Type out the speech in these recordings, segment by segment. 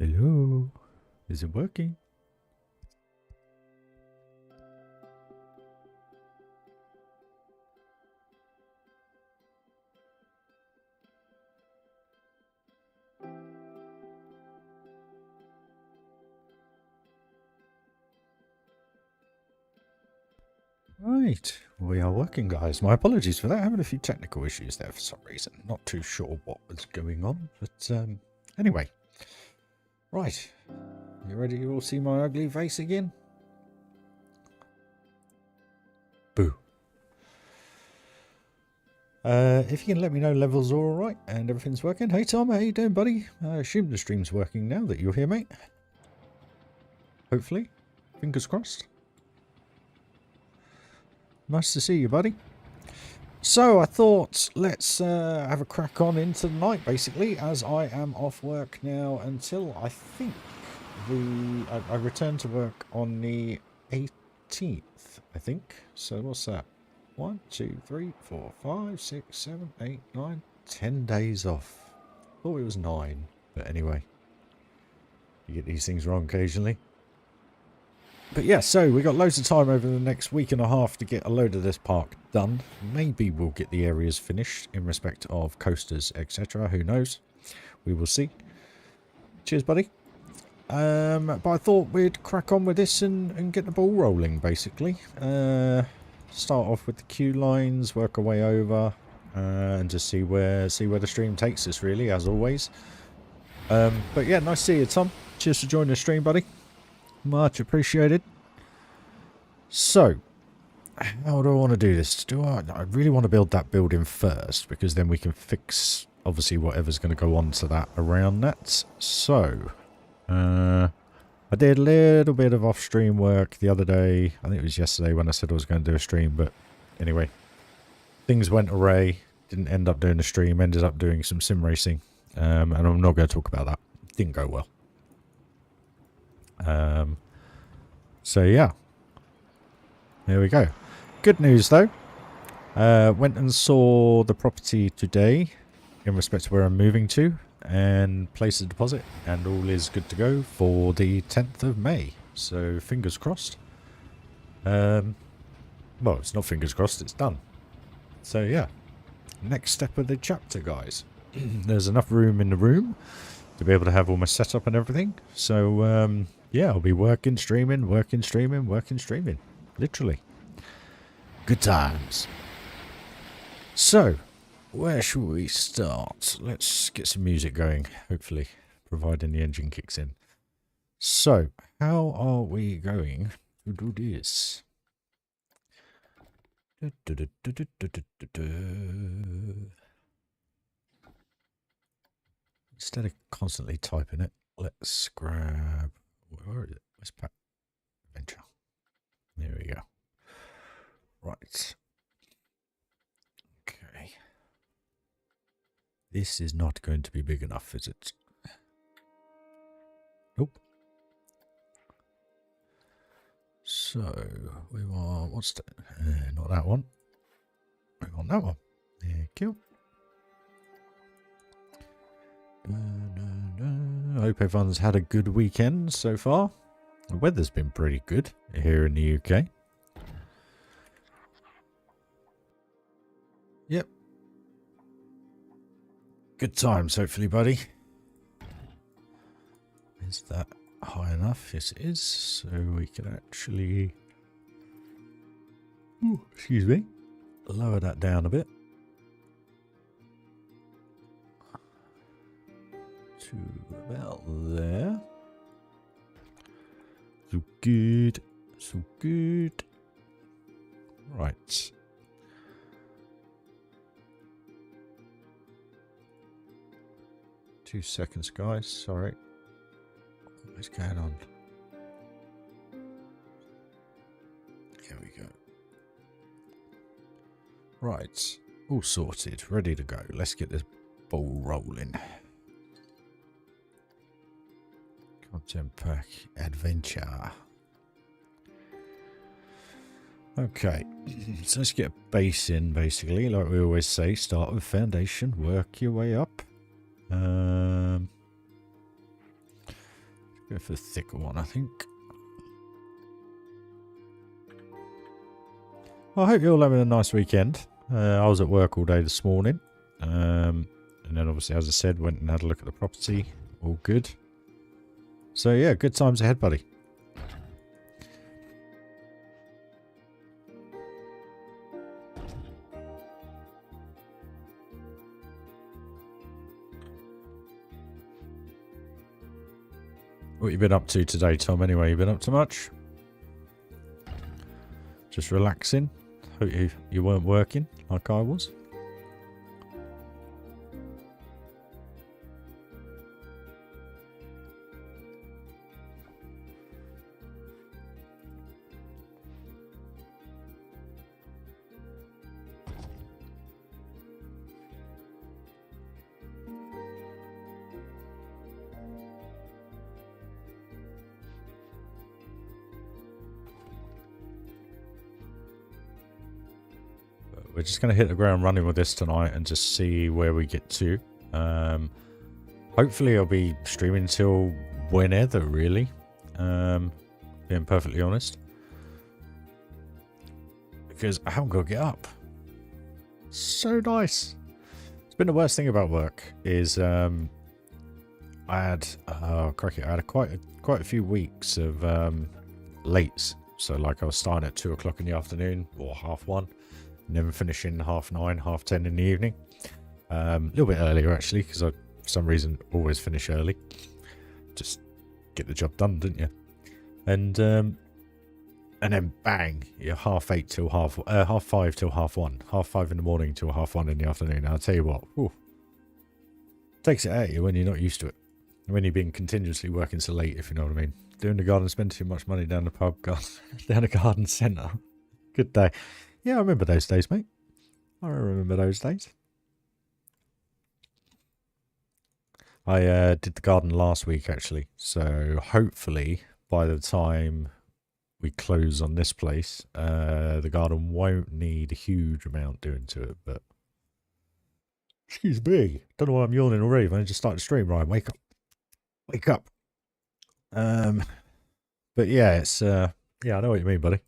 Hello? Is it working? Right, we are working, guys. My apologies for that. Having a few technical issues there for some reason. Not too sure what was going on, but anyway. Right, you ready to all see my ugly face again? Boo. If you can let me know levels are alright and everything's working. Hey Tom, how you doing, buddy? I assume the stream's working now that you're here, mate. Hopefully. Fingers crossed. Nice to see you, buddy. So I thought let's have a crack on into the night, basically, as I am off work now until I think I return to work on the 18th, I think. So what's that? 1, 2, 3, 4, 5, 6, 7, 8, 9, 10 days off. Thought it was 9, but anyway, you get these things wrong occasionally. But yeah, so we got loads of time over the next week and a half to get a load of this park done. Maybe we'll get the areas finished in respect of coasters, etc. Who knows? We will see. Cheers, buddy. But I thought we'd crack on with this and get the ball rolling, basically. Start off with the queue lines, work our way over, and just see where the stream takes us, really, as always. But yeah, nice to see you, Tom. Cheers for joining the stream, buddy. Much appreciated. So, how do I want to do this? I really want to build that building first, because then we can fix, obviously, whatever's going to go on to that around that. So, I did a little bit of off-stream work the other day. I think it was yesterday when I said I was going to do a stream, but anyway. Things went awry. Didn't end up doing a stream. Ended up doing some sim racing. And I'm not going to talk about that. Didn't go well. So yeah, there we go. Good news though, went and saw the property today in respect to where I'm moving to and placed a deposit, and all is good to go for the 10th of May. So fingers crossed. Well, it's not fingers crossed, it's done. So yeah, next step of the chapter, guys. There's enough room in the room to be able to have all my setup and everything. So yeah, I'll be working, streaming, literally. Good times. So, where should we start? Let's get some music going, hopefully, providing the engine kicks in. So, how are we going to do this? Instead of constantly typing it, let's grab... Where is it? Where's Pack Adventure? There we go. Right. Okay. This is not going to be big enough, is it? Nope. So, we want... What's that? Not that one. We want that one. Thank you. I hope everyone's had a good weekend so far. The weather's been pretty good here in the UK. Yep. Good times, hopefully, buddy. Is that high enough? Yes, it is. So we can actually... Ooh, excuse me. Lower that down a bit. To about there. So good. So good. Right. Two seconds, guys. Sorry. What's going on? Here we go. Right. All sorted. Ready to go. Let's get this ball rolling. Content pack adventure. Okay, so let's get a base in, basically, like we always say. Start with foundation, work your way up. Go for the thicker one, I think. Well, I hope you're all having a nice weekend. I was at work all day this morning. And then obviously, as I said, went and had a look at the property. All good. So yeah, good times ahead, buddy. What you been up to today, Tom, anyway? You been up to much? Just relaxing? Hope you weren't working like I was. We're just going to hit the ground running with this tonight and just see where we get to. Hopefully I'll be streaming till whenever, really. Being perfectly honest. Because I haven't got to get up. So nice. It's been the worst thing about work is I had quite a few weeks of lates. So like I was starting at 2 o'clock in the afternoon or 1:30. Never finishing 9:30, 10:30 in the evening. A little bit earlier actually, because I, for some reason, always finish early. Just get the job done, didn't you? And then bang, you're 8:30 till 5:30 till 1:30, 5:30 in the morning till 1:30 in the afternoon. And I'll tell you what, whew, takes it out of you when you're not used to it. When you've been continuously working so late, if you know what I mean. Doing the garden, spend too much money down the pub, down the garden centre. Good day. Yeah, I remember those days, mate. I remember those days. I did the garden last week, actually. So hopefully, by the time we close on this place, the garden won't need a huge amount doing to it. But excuse me, don't know why I'm yawning already. I just started the stream, Ryan. Wake up, wake up. But yeah, it's yeah, I know what you mean, buddy.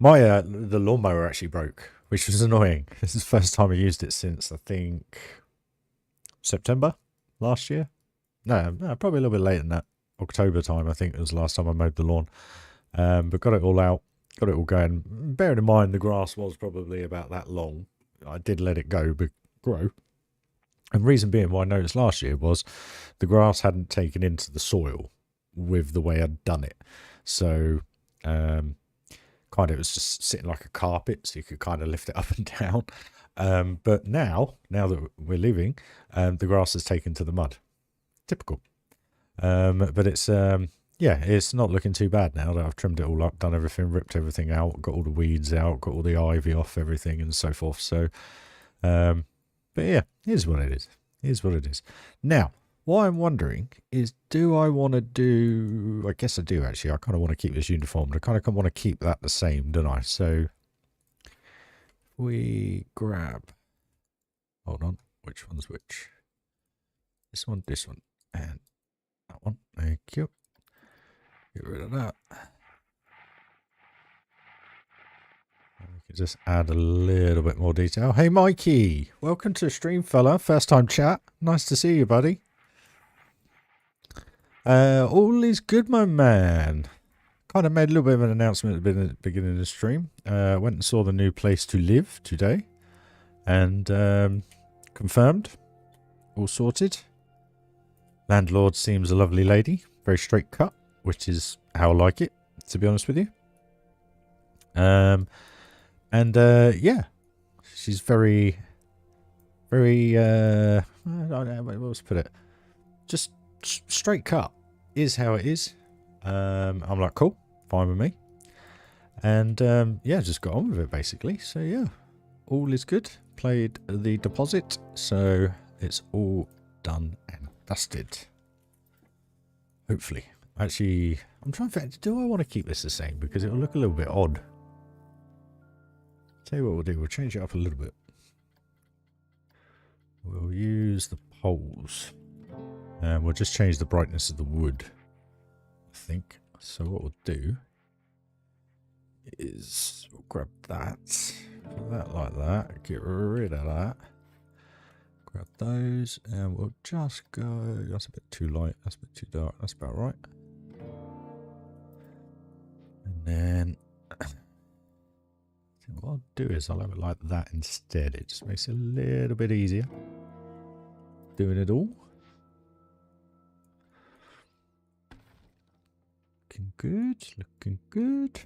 My the lawnmower actually broke, which was annoying. This is the first time I used it since I think September last year. No, probably a little bit later than that. October time, I think it was the last time I mowed the lawn. But got it all out, got it all going. Bearing in mind the grass was probably about that long. I did let it go, but grow. And reason being why I noticed last year was the grass hadn't taken into the soil with the way I'd done it. So kind of it was just sitting like a carpet, so you could kind of lift it up and down. But now that we're leaving, the grass has taken to the mud. Typical. But it's yeah, it's not looking too bad now that I've trimmed it all up, done everything, ripped everything out, got all the weeds out, got all the ivy off everything and so forth. So but yeah, here's what it is. Here's what it is. Now, what I'm wondering is, do I want to do... I guess I do, actually. I kind of want to keep this uniform. I kind of want to keep that the same, don't I? So, we grab... Hold on. Which one's which? This one, and that one. Thank you. Get rid of that. And we can just add a little bit more detail. Hey, Mikey. Welcome to the stream, fella. First time chat. Nice to see you, buddy. All is good, my man. Kind of made a little bit of an announcement at the beginning of the stream. Went and saw the new place to live today. And confirmed. All sorted. Landlord seems a lovely lady. Very straight cut, which is how I like it, to be honest with you. And yeah. She's very, very, I don't know, what else to put it. Just straight cut is how it is. I'm like, cool, fine with me. And yeah, just got on with it basically. So yeah, all is good. Played the deposit, so it's all done and dusted. Hopefully. Actually, I'm trying to think, do I want to keep this the same? Because it'll look a little bit odd. Tell you what we'll do, we'll change it up a little bit. We'll use the poles. And we'll just change the brightness of the wood I think. So what we'll do is we'll grab that, put that like that, get rid of that. Grab those, and we'll just go. That's a bit too light. That's a bit too dark. That's about right. And then what I'll do is I'll have it like that instead. It just makes it a little bit easier doing it all. Looking good. Looking good.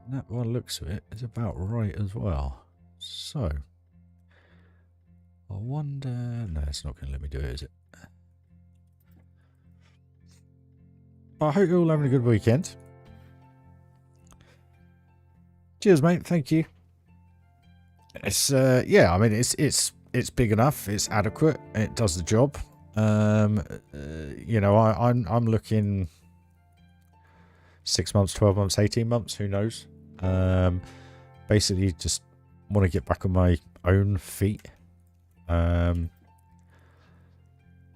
And that one looks of it is about right as well. So I wonder... No, it's not going to let me do it, is it? But I hope you're all having a good weekend. Cheers, mate. Thank you. It's yeah. I mean, it's big enough. It's adequate. It does the job. You know, I'm looking 6 months, 12 months, 18 months. Who knows? Basically, just want to get back on my own feet. And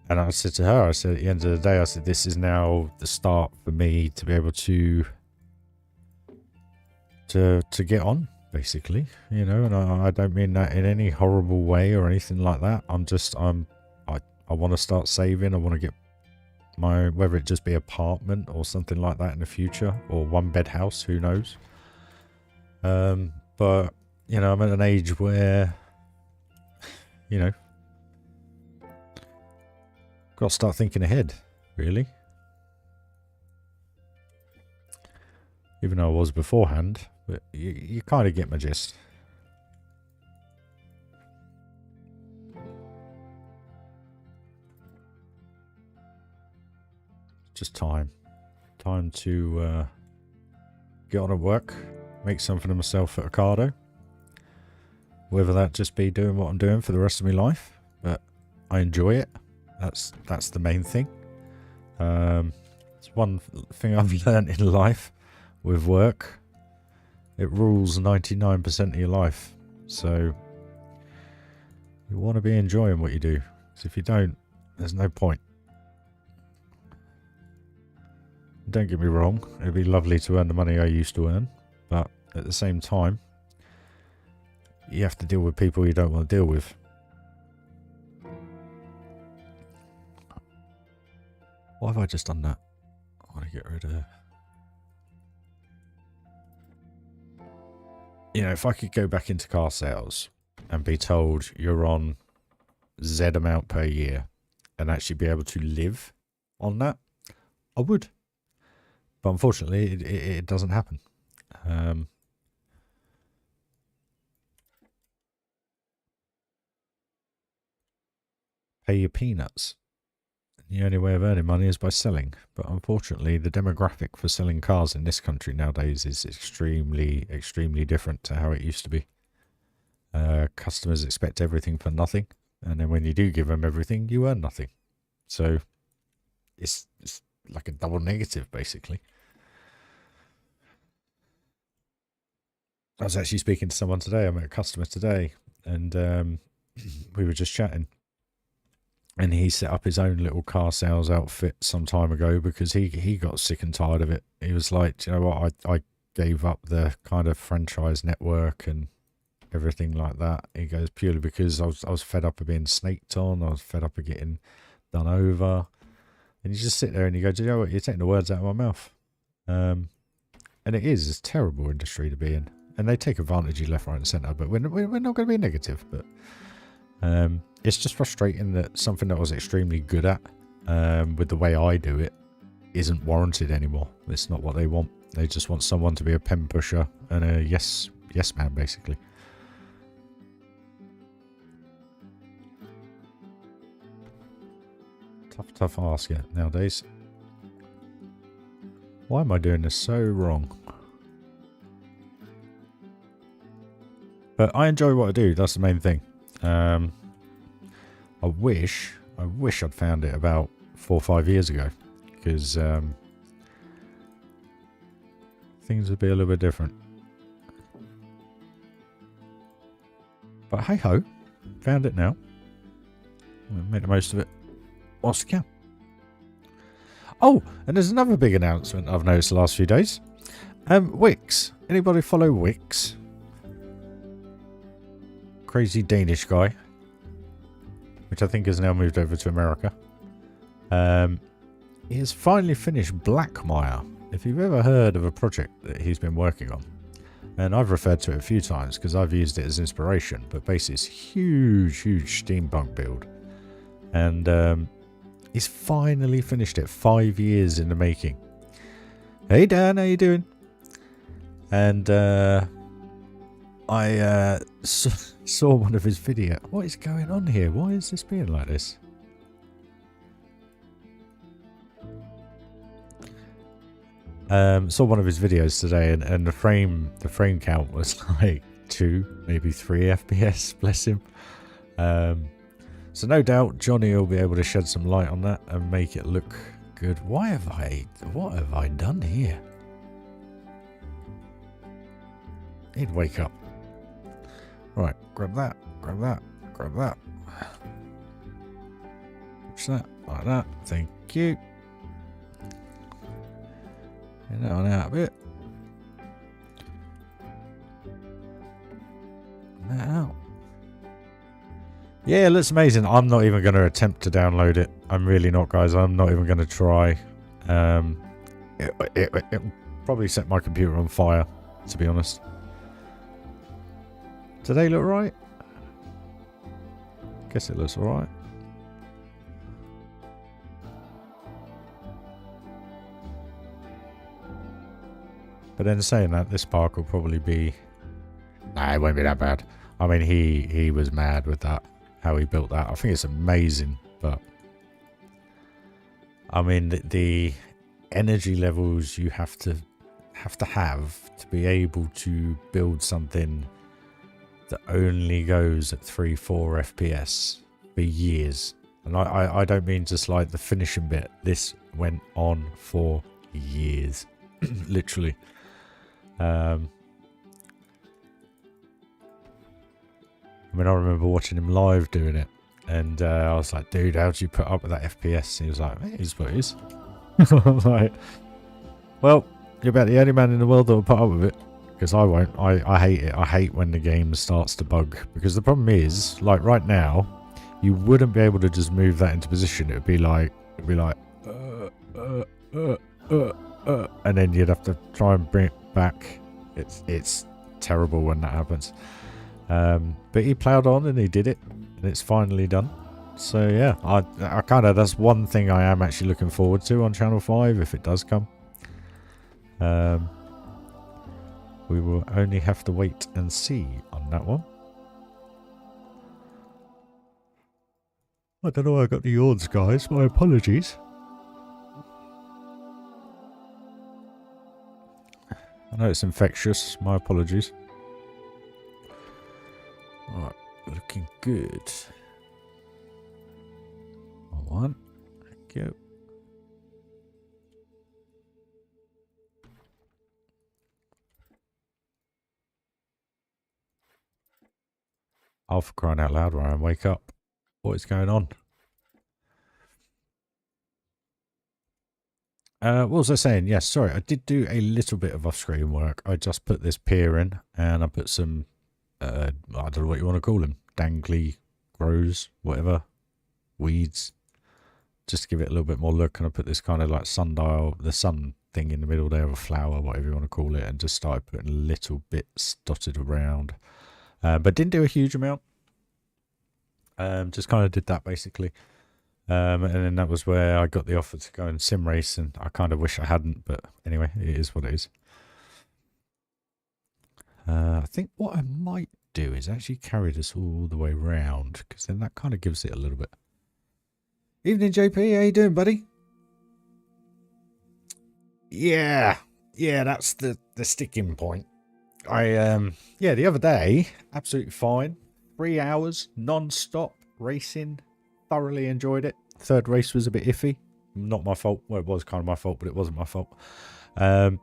I said to her, I said at the end of the day, I said, this is now the start for me to be able to get on, basically, you know, and I don't mean that in any horrible way or anything like that. I want to start saving. I want to get my, whether it just be apartment or something like that in the future, or one bed house, who knows. But, you know, I'm at an age where, you know, got to start thinking ahead, really. Even though I was beforehand, but you kind of get my gist. Just time. Time to get on at work, make something of myself at Ocado. Whether that just be doing what I'm doing for the rest of my life, but I enjoy it. That's the main thing. It's one thing I've learned in life with work. It rules 99% of your life. So you want to be enjoying what you do. Because if you don't, there's no point. Don't get me wrong, it'd be lovely to earn the money I used to earn, but at the same time, you have to deal with people you don't want to deal with. Why have I just done that? I want to get rid of... You know, if I could go back into car sales and be told you're on Z amount per year and actually be able to live on that, I would. But unfortunately, it doesn't happen. Pay your peanuts. The only way of earning money is by selling. But unfortunately, the demographic for selling cars in this country nowadays is extremely, extremely different to how it used to be. Customers expect everything for nothing. And then when you do give them everything, you earn nothing. So it's like a double negative, basically. I was actually speaking to someone today. I met a customer today, and we were just chatting. And he set up his own little car sales outfit some time ago because he got sick and tired of it. He was like, you know what, I gave up the kind of franchise network and everything like that. He goes, purely because I was fed up of being snaked on. I was fed up of getting done over. And you just sit there and you go, do you know what, you're taking the words out of my mouth. And it's a terrible industry to be in. And they take advantage of you left, right and centre. But we're not going to be negative. But it's just frustrating that something that I was extremely good at, with the way I do it, isn't warranted anymore. It's not what they want. They just want someone to be a pen pusher and a yes man, basically. Tough ask nowadays. Why am I doing this so wrong? But I enjoy what I do. That's the main thing. I wish I'd found it about 4 or 5 years ago, because things would be a little bit different. But hey ho, found it now. We'll make the most of it whilst we can. Oh, and there's another big announcement I've noticed the last few days. Wix. Anybody follow Wix? Crazy Danish guy, which I think has now moved over to America. He has finally finished Blackmire. If you've ever heard of a project that he's been working on, and I've referred to it a few times because I've used it as inspiration, but basically it's huge steampunk build. And he's finally finished it, 5 years in the making. Hey Dan, how you doing? And I saw one of his videos. What is going on here? Why is this being like this? Saw one of his videos today, and the frame count was like 2, maybe 3 FPS. Bless him. So no doubt Johnny will be able to shed some light on that and make it look good. What have I done here? He'd wake up. Right, grab that, grab that, grab that. Push that, like that. Thank you. Get that one out a bit. And that out. Yeah, it looks amazing. I'm not even going to attempt to download it. I'm really not, guys. I'm not even going to try. It'll probably set my computer on fire, to be honest. Do they look right? Guess it looks alright. But then saying that, this park will probably be... Nah, it won't be that bad. I mean, he was mad with that, how he built that. I think it's amazing, but... I mean, the energy levels you have to be able to build something that only goes at 3-4 FPS for years. And I don't mean just like the finishing bit. This went on for years. Literally. I mean, I remember watching him live doing it. And I was like, dude, how do you put up with that FPS? And he was like, it is what it is. I'm like, well, you're about the only man in the world that will put up with it. Because I won't. I hate it. I hate when the game starts to bug. Because the problem is, like right now, you wouldn't be able to just move that into position. It would be like, and then you'd have to try and bring it back. It's terrible when that happens. But he ploughed on and he did it, and it's finally done. So yeah, I kind of, that's one thing I am actually looking forward to on Channel 5 if it does come. We will only have to wait and see on that one. I don't know why I got the yawns, guys. My apologies. I know it's infectious. My apologies. Alright, looking good. One. Thank you. Oh, for crying out loud, Ryan, wake up. What is going on? What was I saying? Yes, sorry, I did do a little bit of off-screen work. I just put this pier in, and I put some, I don't know what you want to call them, dangly grows, whatever, weeds, just to give it a little bit more look. And I put this kind of like sundial, the sun thing in the middle there, of a flower, whatever you want to call it, and just started putting little bits dotted around. But didn't do a huge amount. Just kind of did that basically. And then that was where I got the offer to go and sim race, and I kind of wish I hadn't, but anyway, it is what it is. I think what I might do is actually carry this all the way round, because then that kind of gives it a little bit. Evening, JP. How you doing, buddy? Yeah, that's the sticking point. Yeah, the other day, absolutely fine. 3 hours, non-stop racing. Thoroughly enjoyed it. Third race was a bit iffy. Not my fault. Well, it was kind of my fault, but it wasn't my fault. And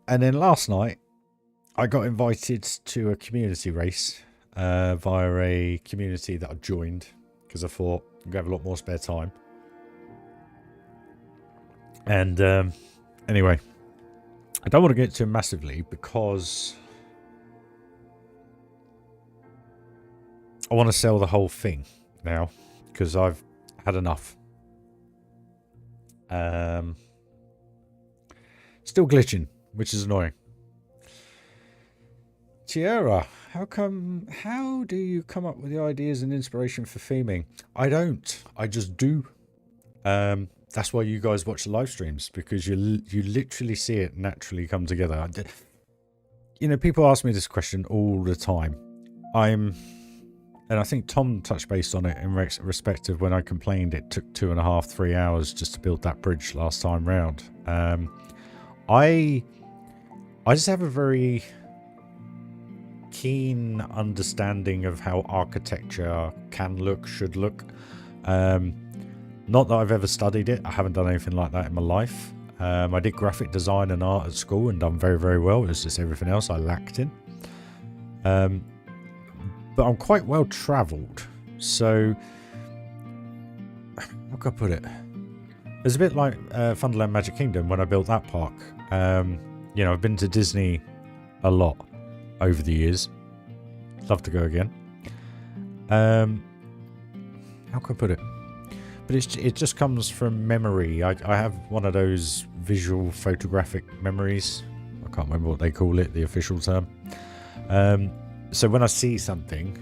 then last night, I got invited to a community race via a community that I joined because I thought I'm going to have a lot more spare time. And anyway, I don't want to get too massively because I want to sell the whole thing now because I've had enough. Still glitching, which is annoying. Tiara, how do you come up with the ideas and inspiration for theming? I don't. I just do. That's why you guys watch the live streams, because you literally see it naturally come together. You know, people ask me this question all the time. And I think Tom touched base on it in respect of when I complained it took 2.5, 3 hours just to build that bridge last time round. I just have a very keen understanding of how architecture can look, should look. Not that I've ever studied it. I haven't done anything like that in my life. I did graphic design and art at school and done very, very well. It was just everything else I lacked in. But I'm quite well travelled. So, how can I put it? It's a bit like Thunderland Magic Kingdom when I built that park. You know, I've been to Disney a lot over the years. Love to go again. How can I put it? But it just comes from memory. I have one of those visual photographic memories. I can't remember what they call it, the official term. So when I see something,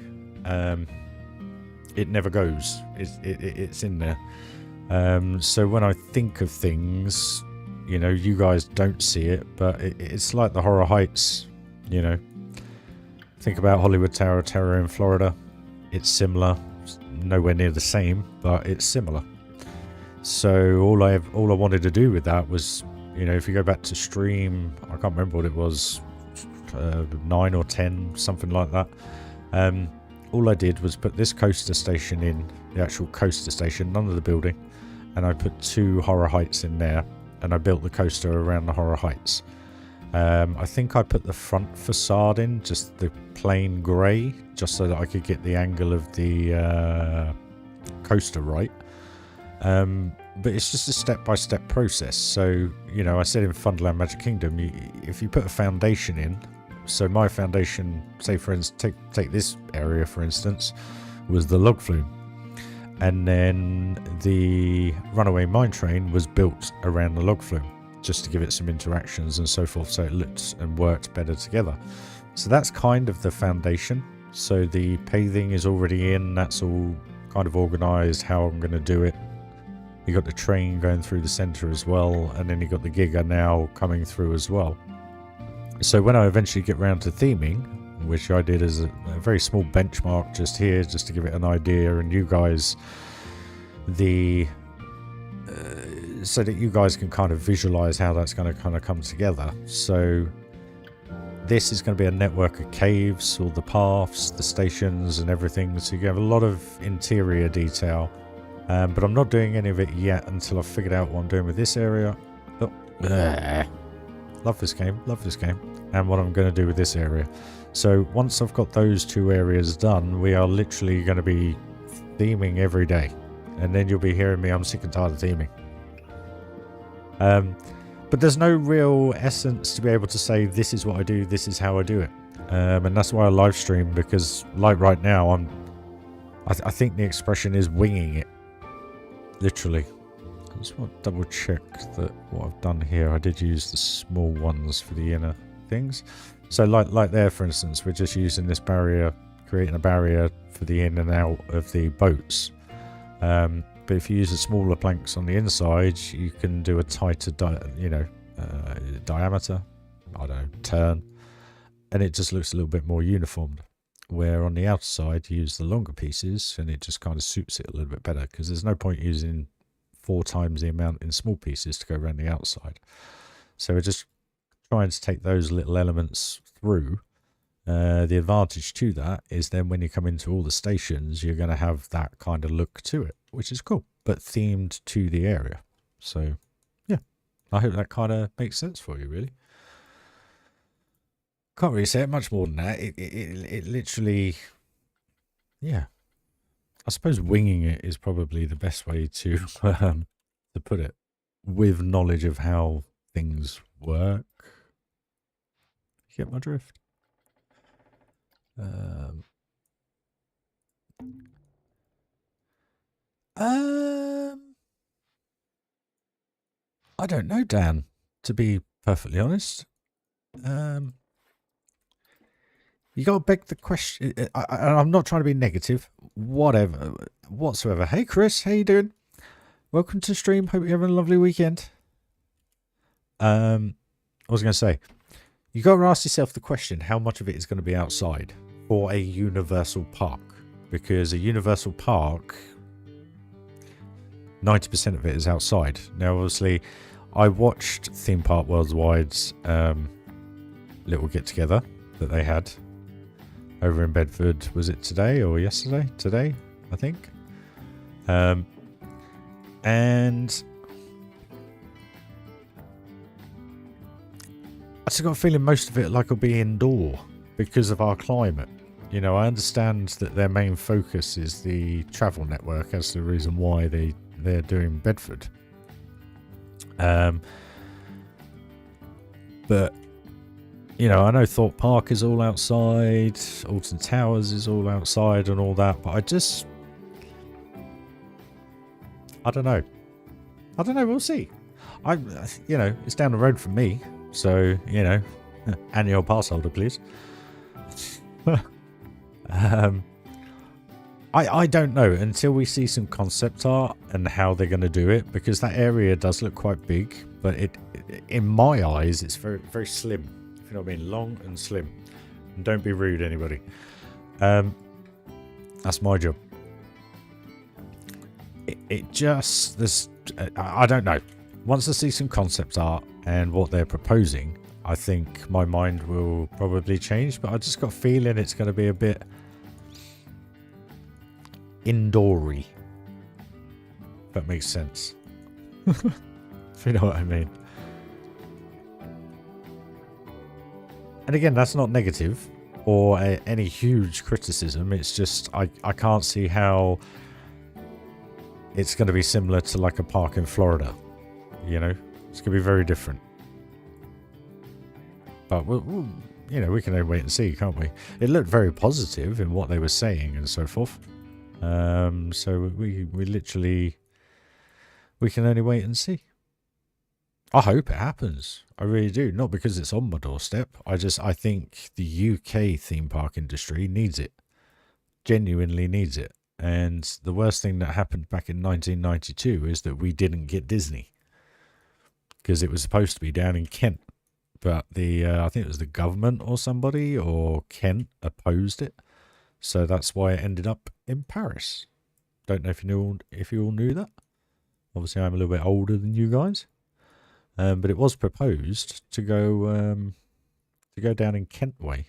it never goes. It's in there. So when I think of things, you know, you guys don't see it, but it's like the Horror Heights, you know. Think about Hollywood Tower of Terror in Florida. It's similar. It's nowhere near the same, but it's similar. So all I wanted to do with that was, you know, if you go back to stream, I can't remember what it was, 9 or 10, something like that. All I did was put this coaster station in, the actual coaster station, none of the building, and I put 2 Horror Heights in there, and I built the coaster around the Horror Heights. I think I put the front facade in, just the plain grey, just so that I could get the angle of the coaster right. But it's just a step-by-step process. So, you know, I said in Thunderland Magic Kingdom, if you put a foundation in, so my foundation, say for instance, take this area for instance, was the log flume. And then the runaway mine train was built around the log flume, just to give it some interactions and so forth, so it looked and worked better together. So that's kind of the foundation. So the paving is already in, that's all kind of organised, how I'm going to do it. You got the train going through the centre as well, and then you got the Giga now coming through as well. So when I eventually get round to theming, which I did as a very small benchmark just here, just to give it an idea, and you guys, so that you guys can kind of visualise how that's going to kind of come together. So this is going to be a network of caves, all the paths, the stations and everything, so you have a lot of interior detail. But I'm not doing any of it yet until I've figured out what I'm doing with this area. Oh, love this game, and what I'm going to do with this area. So once I've got those 2 areas done, we are literally going to be theming every day, and then you'll be hearing me, I'm sick and tired of theming. But there's no real essence to be able to say this is what I do, this is how I do it, and that's why I live stream, because like right now I think the expression is winging it. Literally. I just want to double check that what I've done here, I did use the small ones for the inner things. So like there for instance, we're just using this barrier, creating a barrier for the in and out of the boats. But if you use the smaller planks on the inside, you can do a tighter diameter, I don't know, turn, and it just looks a little bit more uniform. Where on the outside you use the longer pieces and it just kind of suits it a little bit better, because there's no point using 4 times the amount in small pieces to go around the outside. So we're just trying to take those little elements through. The advantage to that is then when you come into all the stations, you're going to have that kind of look to it, which is cool, but themed to the area. So yeah, I hope that kind of makes sense for you, really. Can't really say it much more than that. It literally, yeah. I suppose winging it is probably the best way to put it. with knowledge of how things work. You get my drift? I don't know, Dan, to be perfectly honest. You got to beg the question. I'm not trying to be negative, whatsoever. Hey, Chris, how you doing? Welcome to stream. Hope you're having a lovely weekend. I was going to say, you got to ask yourself the question, how much of it is going to be outside for a universal park? Because a universal park, 90% of it is outside. Now, obviously, I watched Theme Park Worldwide's little get-together that they had over in Bedford. Was it today or yesterday? Today, I think. And I just got a feeling most of it will be indoor because of our climate. You know, I understand that their main focus is the travel network as the reason why they're doing Bedford. But you know, I know Thorpe Park is all outside, Alton Towers is all outside and all that, but I don't know. We'll see. You know, it's down the road from me, so, you know, annual pass holder, please. I don't know until we see some concept art and how they're going to do it, because that area does look quite big, but it in my eyes, it's very, very slim. If you know what I mean, long and slim. And don't be rude, anybody. That's my job. I don't know. Once I see some concept art and what they're proposing, I think my mind will probably change, but I just got a feeling it's going to be a bit indoory. If that makes sense. If you know what I mean. And again, that's not negative or any huge criticism. It's just I can't see how it's going to be similar to like a park in Florida. You know, it's going to be very different. But we'll, you know, we can only wait and see, can't we? It looked very positive in what they were saying and so forth. So we literally, we can only wait and see. I hope it happens. I really do. Not because it's on my doorstep. I think the UK theme park industry needs it. Genuinely needs it. And the worst thing that happened back in 1992 is that we didn't get Disney. Because it was supposed to be down in Kent. But I think it was the government or somebody or Kent opposed it. So that's why it ended up in Paris. Don't know if you all knew that. Obviously, I'm a little bit older than you guys. But it was proposed to go down in Kent way.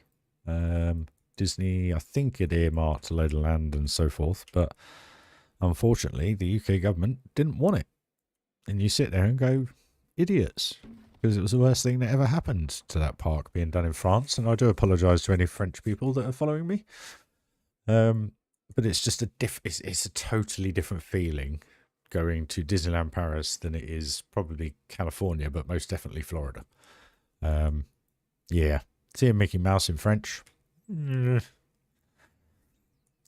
Disney, I think, had earmarked a load of land and so forth, but unfortunately, the UK government didn't want it. And you sit there and go, idiots, because it was the worst thing that ever happened to that park being done in France. And I do apologise to any French people that are following me. But it's just it's a totally different feeling going to Disneyland Paris than it is probably California, but most definitely Florida. Yeah, seeing Mickey Mouse in French. You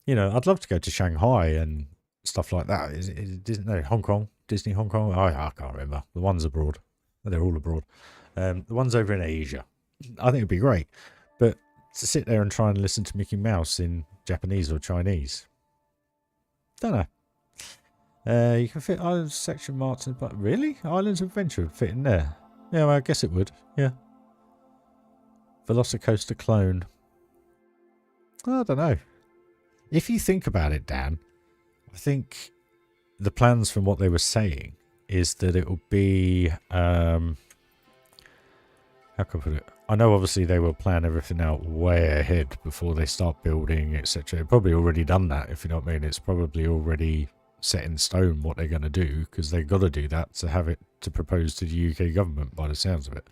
know, I'd love to go to Shanghai and stuff like that. Is no, Hong Kong, Disney Hong Kong? I can't remember. The ones abroad. They're all abroad. The ones over in Asia. I think it'd be great. But to sit there and try and listen to Mickey Mouse in Japanese or Chinese, don't know. You can fit Islands section Martin, but really? Islands Adventure would fit in there. Yeah, well, I guess it would. Yeah. Velocicoaster clone. I don't know. If you think about it, Dan, I think the plans from what they were saying is that it will be, how can I put it? I know obviously they will plan everything out way ahead before they start building, etc. They've probably already done that, if you know what I mean. It's probably already set in stone what they're going to do, because they've got to do that to have it to propose to the UK government by the sounds of it.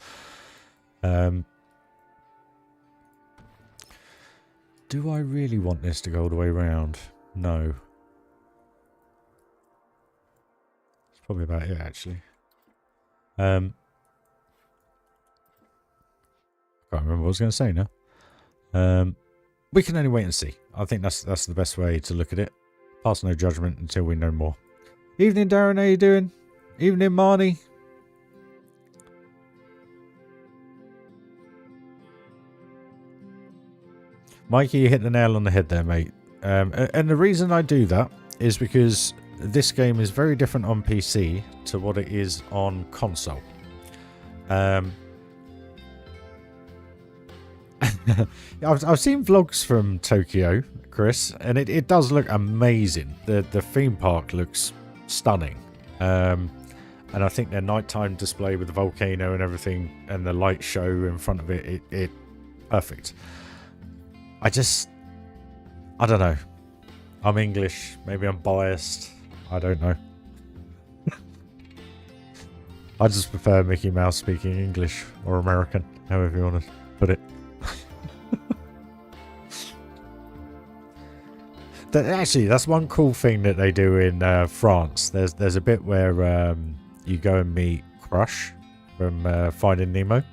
Do I really want this to go all the way around? No. It's probably about it, actually. Can't remember what I was going to say now. We can only wait and see. I think that's the best way to look at it. Pass no judgment until we know more. Evening, Darren. How you doing? Evening, Marnie. Mikey, you hit the nail on the head there, mate. And the reason I do that is because this game is very different on PC to what it is on console. I've seen vlogs from Tokyo, Chris, and it does look amazing. The theme park looks stunning. And I think their nighttime display with the volcano and everything and the light show in front of it perfect. I don't know. I'm English. Maybe I'm biased. I don't know. I just prefer Mickey Mouse speaking English or American, however you want to put it. Actually, that's one cool thing that they do in France. There's a bit where you go and meet Crush from Finding Nemo,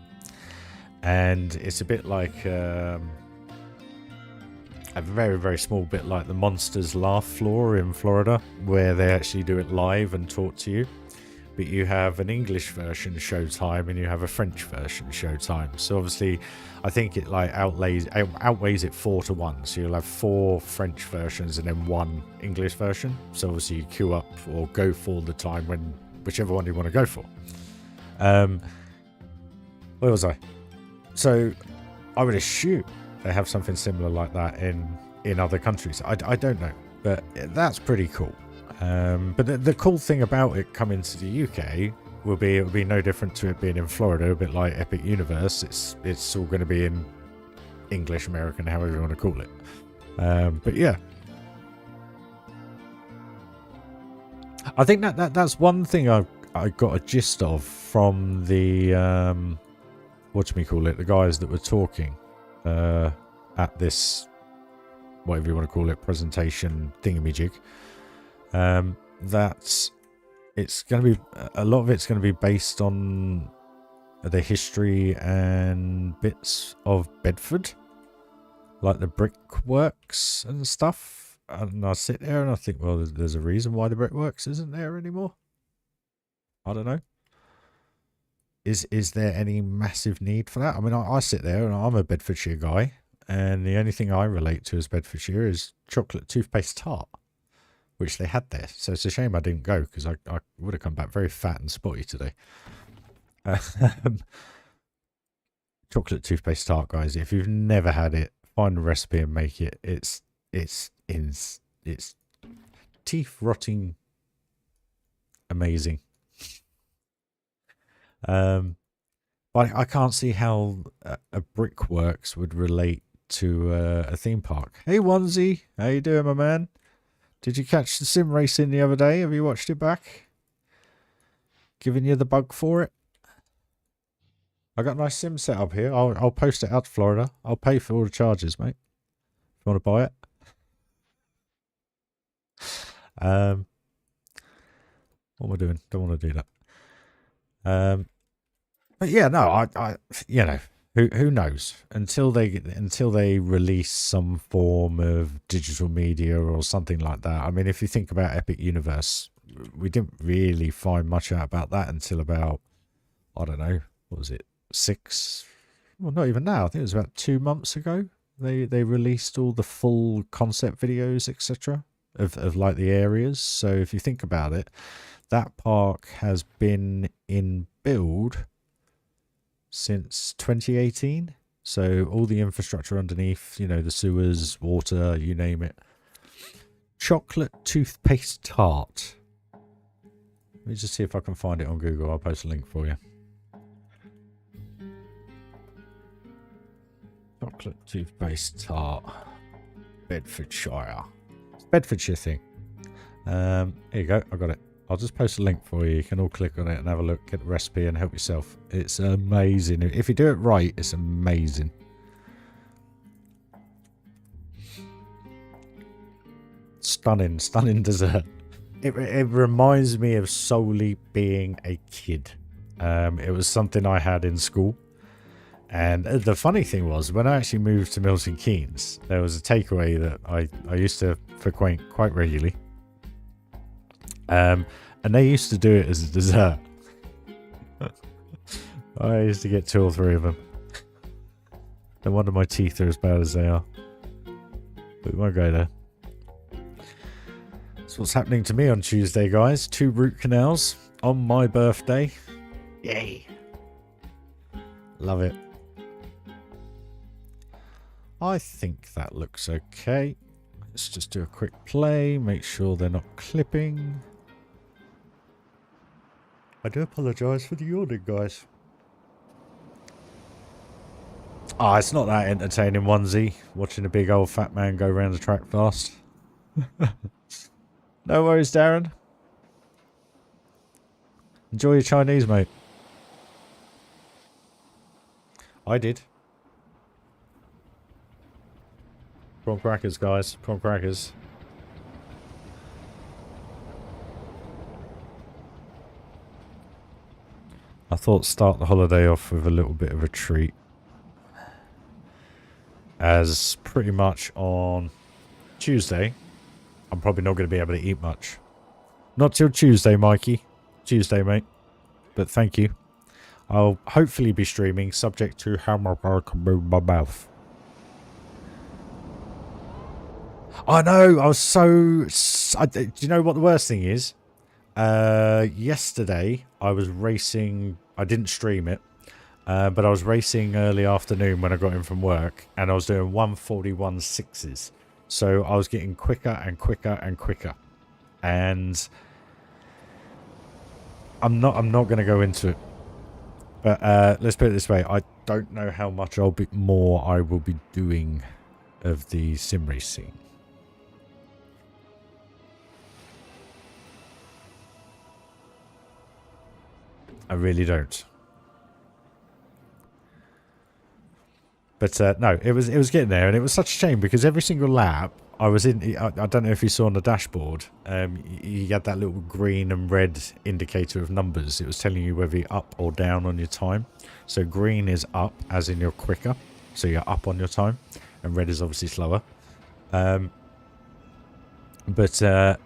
and it's a bit like a very, very small bit like the Monsters Laugh floor in Florida, where they actually do it live and talk to you. But you have an English version showtime and you have a French version showtime. So obviously, I think it like outweighs it 4-to-1. So you'll have 4 French versions and then 1 English version. So obviously you queue up or go for the time when whichever one you want to go for. Where was I? So I would assume they have something similar like that in other countries. I don't know, but that's pretty cool. But the cool thing about it coming to the UK will be it will be no different to it being in Florida, a bit like Epic Universe. It's all going to be in English, American, however you want to call it. But yeah, I think that's one thing I got a gist of from the the guys that were talking at this, whatever you want to call it, presentation thingamajig. That it's going to be a lot of it's going to be based on the history and bits of Bedford, like the brickworks and stuff. And I sit there and I think, well, there's a reason why the brickworks isn't there anymore. I don't know. Is there any massive need for that? I mean, I sit there and I'm a Bedfordshire guy, and the only thing I relate to as Bedfordshire is chocolate toothpaste tart, which they had there. So it's a shame I didn't go, because I would have come back very fat and spotty today. Chocolate toothpaste tart, guys. If you've never had it, find a recipe and make it. It's teeth rotting amazing. But I can't see how a brickworks would relate to a theme park. Hey, Onesie, how you doing, my man? Did you catch the sim racing the other day? Have you watched it back? Giving you the bug for it? I got a nice sim set up here. I'll post it out to Florida. I'll pay for all the charges, mate. If you want to buy it. What am I doing? Don't want to do that. But yeah, no, I you know, who knows? Until they release some form of digital media or something like that. I mean, if you think about Epic Universe, we didn't really find much out about that until about, I don't know, what was it, 6? Well, not even now. I think it was about 2 months ago. They released all the full concept videos, etc. of like the areas. So if you think about it, that park has been in build since 2018. So all the infrastructure underneath, you know, the sewers, water, you name it. Chocolate toothpaste tart. Let me just see if I can find it on Google. I'll post a link for you. Chocolate toothpaste tart. Bedfordshire. It's a Bedfordshire thing. Here you go. I got it. I'll just post a link for you. You can all click on it and have a look, get the recipe and help yourself. It's amazing. If you do it right, it's amazing. Stunning, stunning dessert. It reminds me of solely being a kid. It was something I had in school. And the funny thing was, when I actually moved to Milton Keynes, there was a takeaway that I used to frequent quite regularly. And they used to do it as a dessert. I used to get 2 or 3 of them. No wonder my teeth are as bad as they are. But we won't go there. That's what's happening to me on Tuesday, guys. 2 root canals on my birthday. Yay! Love it. I think that looks okay. Let's just do a quick play, make sure they're not clipping. I do apologise for the yawning, guys. Ah, it's not that entertaining, onesie, watching a big old fat man go around the track fast. No worries, Darren. Enjoy your Chinese, mate. I did. Prawn crackers, guys. Prawn crackers. I thought start the holiday off with a little bit of a treat. As pretty much on Tuesday, I'm probably not going to be able to eat much. Not till Tuesday, Mikey. Tuesday, mate. But thank you. I'll hopefully be streaming, subject to how my bar can move my mouth. I know, I was so... do you know what the worst thing is? Yesterday, I was racing... I didn't stream it. But I was racing early afternoon when I got in from work. And I was doing 141.6s. So I was getting quicker and quicker and quicker. And... I'm not going to go into it. But let's put it this way. I don't know how much more I will be doing of the sim racing. I really don't. But no, it was getting there, and it was such a shame because every single lap I was in. I don't know if you saw on the dashboard. You had that little green and red indicator of numbers. It was telling you whether you're up or down on your time. So green is up, as in you're quicker, so you're up on your time, and red is obviously slower. But I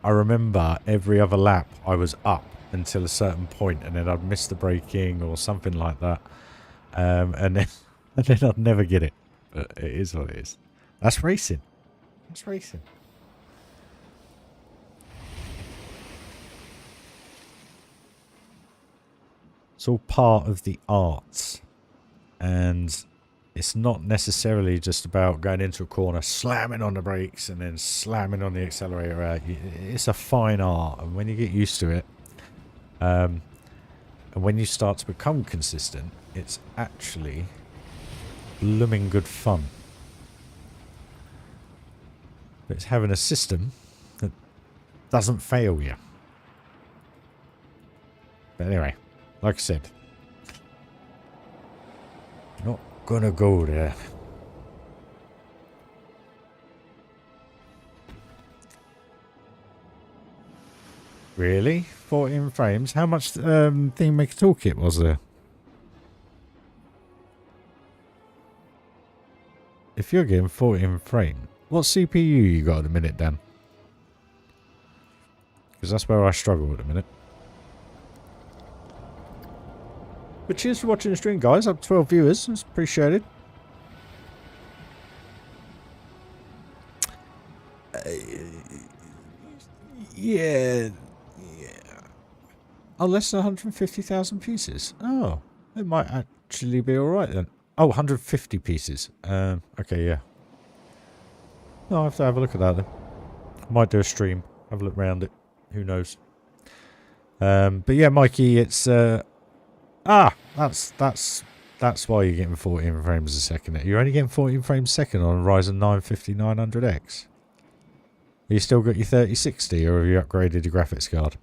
remember every other lap I was up until a certain point, and then I'd miss the braking or something like that, and then I'd never get it. But it is what it is. That's racing. That's racing. It's all part of the art, and it's not necessarily just about going into a corner, slamming on the brakes, and then slamming on the accelerator out. It's a fine art, and when you get used to it, and when you start to become consistent, it's actually blooming good fun. But it's having a system that doesn't fail you. But anyway, like I said, not gonna go there. Really? 14 frames? How much Theme Maker Toolkit was there? If you're getting 14 frame, what CPU you got at the minute, Dan? Because that's where I struggle at the minute. But cheers for watching the stream, guys. Up to 12 viewers. It's appreciated. Yeah. Oh, less than 150,000 pieces. Oh, it might actually be alright then. Oh, 150 pieces. Okay, yeah. I'll have to have a look at that then. Might do a stream. Have a look around it. Who knows? But yeah, Mikey, it's... That's why you're getting 14 frames a second. You're only getting 14 frames a second on a Ryzen 9 5900X. Have you still got your 3060 or have you upgraded your graphics card?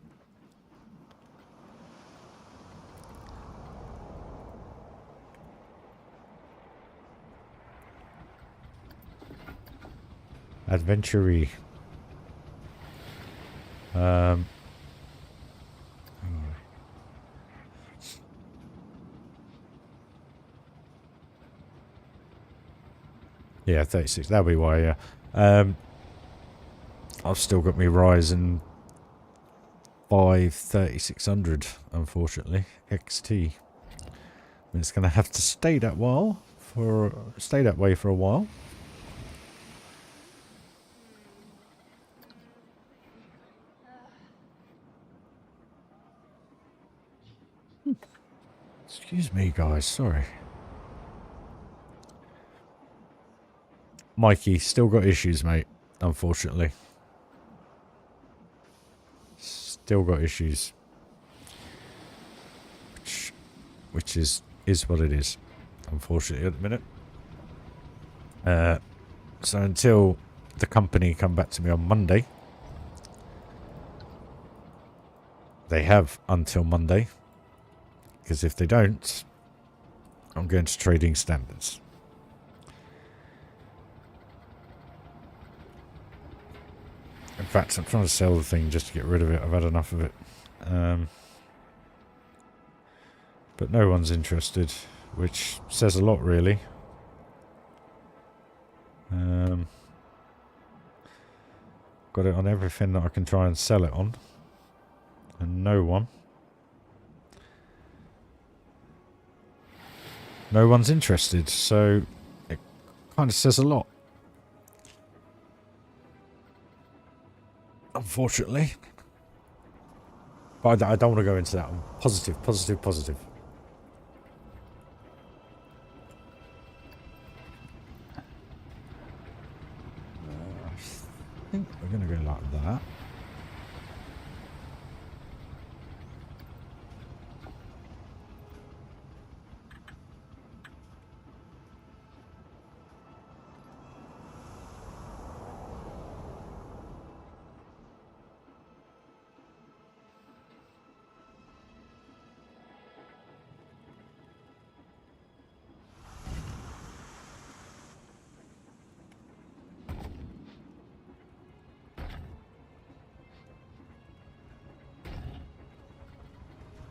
Adventure-y. Yeah, 36. That'll be why, yeah. I've still got me Ryzen 5 3600, unfortunately. XT. And it's going to have to stay that way for a while. Excuse me, guys. Sorry. Mikey, still got issues, mate. Unfortunately. Still got issues. Which is what it is. Unfortunately, at the minute. So until the company come back to me on Monday. They have until Monday. Because if they don't, I'm going to trading standards. In fact, I'm trying to sell the thing just to get rid of it. I've had enough of it. But no one's interested, which says a lot, really. Got it on everything that I can try and sell it on. And no one's interested, so it kind of says a lot. Unfortunately. But I don't want to go into that. I'm positive. I think we're going to go like that.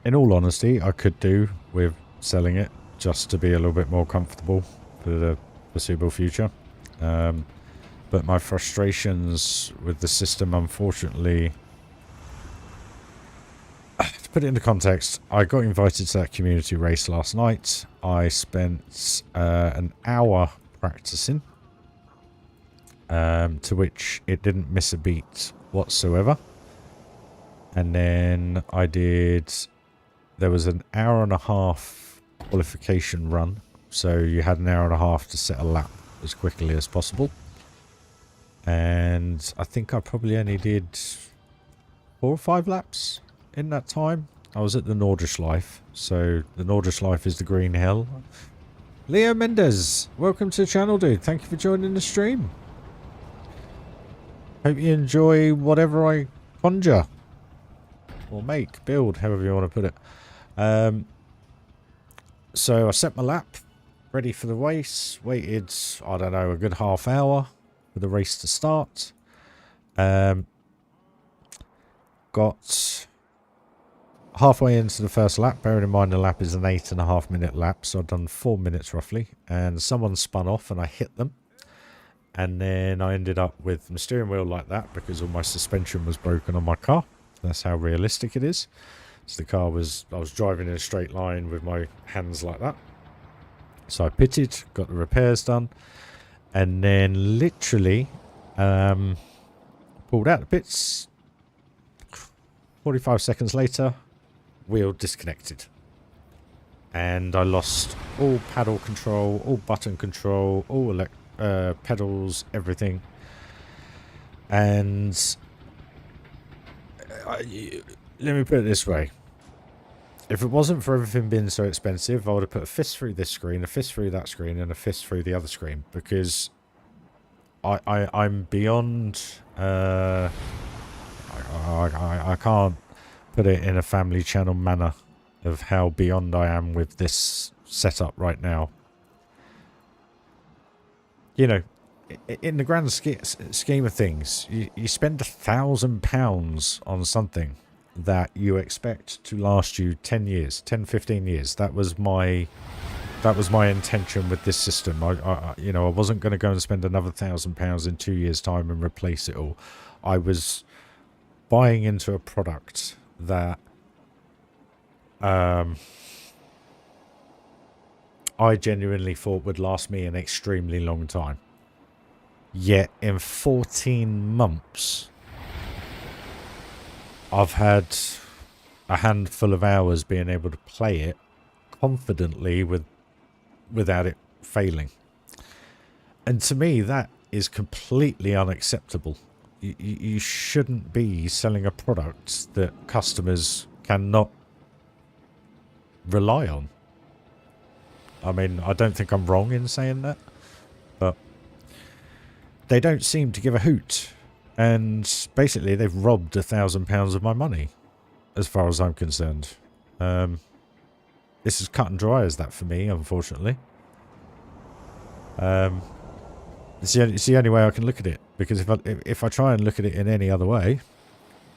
In all honesty, I could do with selling it just to be a little bit more comfortable for the foreseeable future. But my frustrations with the system, unfortunately... To put it into context, I got invited to that community race last night. I spent an hour practicing, to which it didn't miss a beat whatsoever. And then I did... There was an hour and a half qualification run, so you had an hour and a half to set a lap as quickly as possible. And I think I probably only did 4 or 5 laps in that time. I was at the Nordschleife, so the Nordschleife is the green hell. Leo Mendez, welcome to the channel, dude. Thank you for joining the stream. Hope you enjoy whatever I conjure. Or make, build, however you want to put it. So I set my lap, ready for the race, waited, I don't know, a good half hour for the race to start. Got halfway into the first lap, bearing in mind the lap is an 8.5 minute lap, so I've done 4 minutes roughly, and someone spun off and I hit them. And then I ended up with my steering wheel like that because all my suspension was broken on my car. That's how realistic it is. So the car was, I was driving in a straight line with my hands like that. So I pitted, got the repairs done, and then literally pulled out the pits. 45 seconds later, wheel disconnected. And I lost all paddle control, all button control, all pedals, everything. And let me put it this way. If it wasn't for everything being so expensive, I would have put a fist through this screen, a fist through that screen, and a fist through the other screen. Because I'm beyond... I can't put it in a family channel manner of how beyond I am with this setup right now. You know, in the grand scheme of things, you spend £1,000 on something that you expect to last you 10 years, 10, 15 years. That was my That was my intention with this system. You know, I wasn't going to go and spend another £1,000 in 2 years' time and replace it all. I was buying into a product that I genuinely thought would last me an extremely long time. Yet in 14 months, I've had a handful of hours being able to play it confidently without it failing. And to me, that is completely unacceptable. You shouldn't be selling a product that customers cannot rely on. I mean, I don't think I'm wrong in saying that, but they don't seem to give a hoot. And basically, they've robbed £1,000 of my money, as far as I'm concerned. It's as cut and dry as that for me, unfortunately. It's the only way I can look at it, because if I try and look at it in any other way...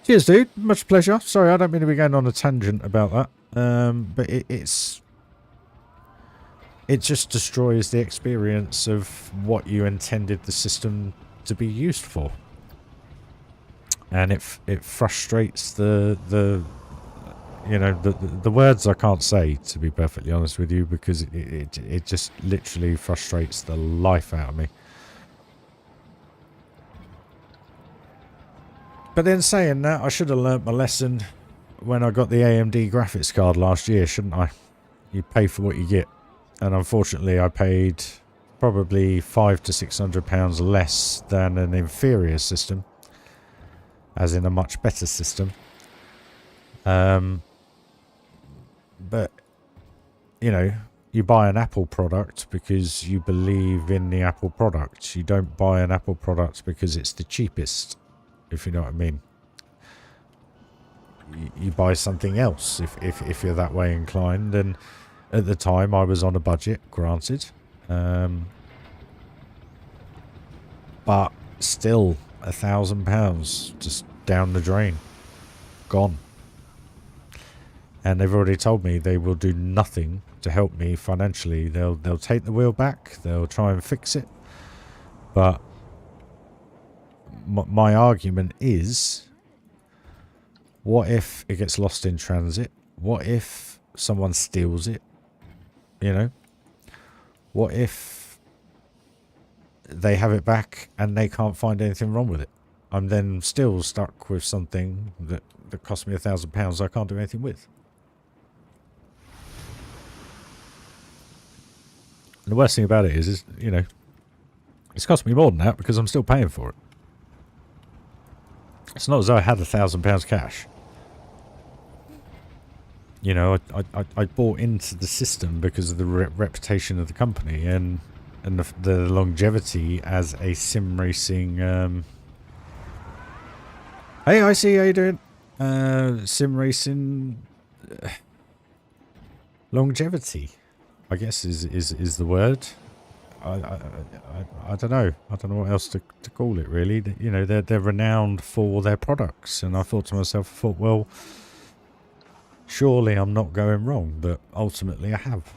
Cheers, dude. Much pleasure. Sorry, I don't mean to be going on a tangent about that. But it just destroys the experience of what you intended the system to be used for. And it frustrates the you know, the words I can't say, to be perfectly honest with you, because it just literally frustrates the life out of me. But then saying that, I should have learnt my lesson when I got the AMD graphics card last year, shouldn't I? You pay for what you get. And unfortunately, I paid probably £500 to £600 less than an inferior system, as in a much better system. But, you know, you buy an Apple product because you believe in the Apple product. You don't buy an Apple product because it's the cheapest, if you know what I mean. You buy something else if you're that way inclined. And at the time, I was on a budget, granted. But still, £1,000 just down the drain. Gone. And they've already told me they will do nothing to help me financially. They'll take the wheel back. They'll try and fix it. But my argument is, what if it gets lost in transit? What if someone steals it? You know? What if they have it back and they can't find anything wrong with it? I'm then still stuck with something that cost me £1,000 I can't do anything with. And the worst thing about it is, you know, it's cost me more than that because I'm still paying for it. It's not as though I had £1,000 cash. You know, I bought into the system because of the reputation of the company and the longevity as a sim racing. Hey, I see how you doing. Sim racing longevity, I guess is the word. I don't know. I don't know what else to call it, really. You know, they're renowned for their products, and I thought to myself, well, surely I'm not going wrong, but ultimately I have.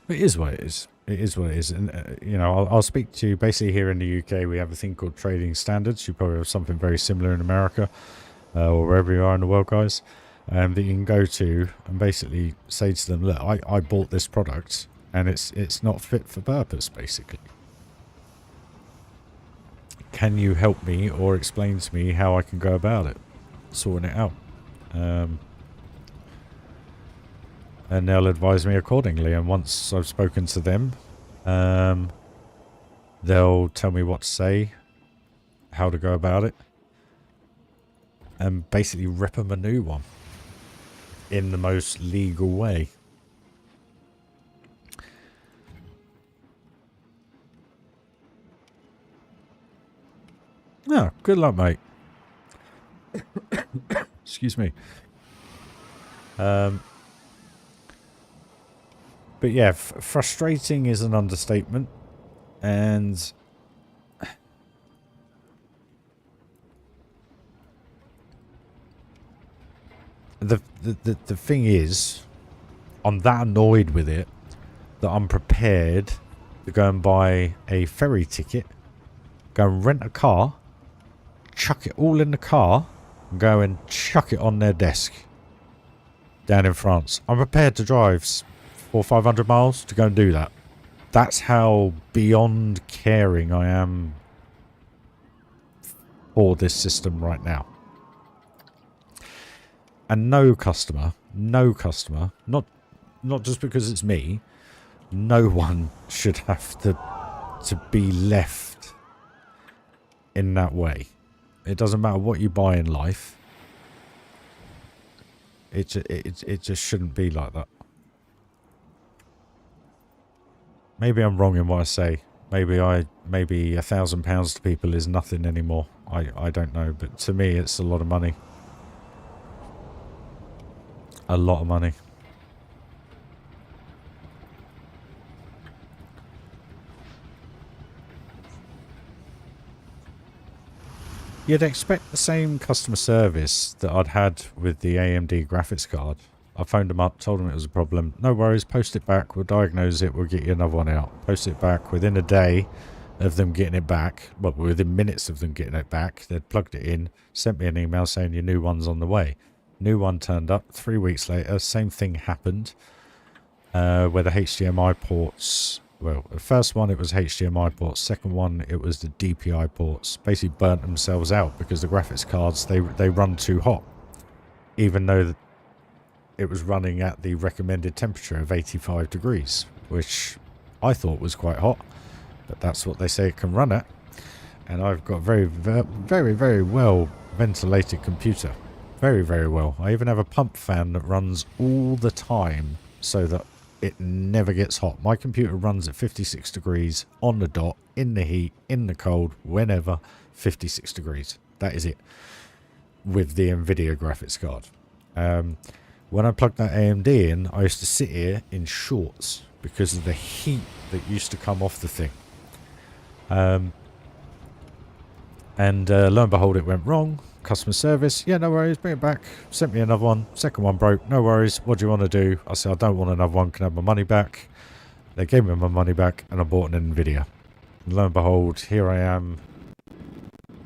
It is what it is. It is what it is. And, you know, I'll speak to you. Basically, here in the UK, we have a thing called trading standards. You probably have something very similar in America or wherever you are in the world, guys, that you can go to and basically say to them, look, I bought this product and it's not fit for purpose, basically. Can you help me or explain to me how I can go about it, sorting it out? And they'll advise me accordingly. And once I've spoken to them, they'll tell me what to say, how to go about it, and basically rip them a new one in the most legal way. Yeah, good luck, mate. Excuse me. But yeah, frustrating is an understatement, and the thing is, I'm that annoyed with it that I'm prepared to go and buy a ferry ticket, go and rent a car, chuck it all in the car, and go and chuck it on their desk down in France. I'm prepared to drive 400 or 500 miles to go and do that. That's how beyond caring I am for this system right now. And no customer, not just because it's me, no one should have to be left in that way. It doesn't matter what you buy in life. It just shouldn't be like that. Maybe I'm wrong in what I say. Maybe £1,000 to people is nothing anymore. I don't know, but to me it's a lot of money. A lot of money. You'd expect the same customer service that I'd had with the AMD graphics card. I phoned them up, told them it was a problem. No worries, post it back, we'll diagnose it, we'll get you another one out. Post it back within a day of them getting it back. Well, within minutes of them getting it back, they'd plugged it in, sent me an email saying your new one's on the way. New one turned up 3 weeks later, same thing happened. Where the HDMI ports, well, the first one it was HDMI ports, second one it was the DPI ports, basically burnt themselves out because the graphics cards, they run too hot. Even though it was running at the recommended temperature of 85 degrees, which I thought was quite hot, but that's what they say it can run at. And I've got very, very well ventilated computer. Very, very well. I even have a pump fan that runs all the time so that it never gets hot. My computer runs at 56 degrees on the dot, in the heat, in the cold, whenever, 56 degrees. That is it. With the NVIDIA graphics card. When I plugged that AMD in, I used to sit here in shorts because of the heat that used to come off the thing. And lo and behold, it went wrong. Customer service, yeah, no worries, bring it back. Sent me another one. Second one broke, no worries. What do you want to do? I said, I don't want another one. Can I have my money back? They gave me my money back and I bought an NVIDIA. And lo and behold, here I am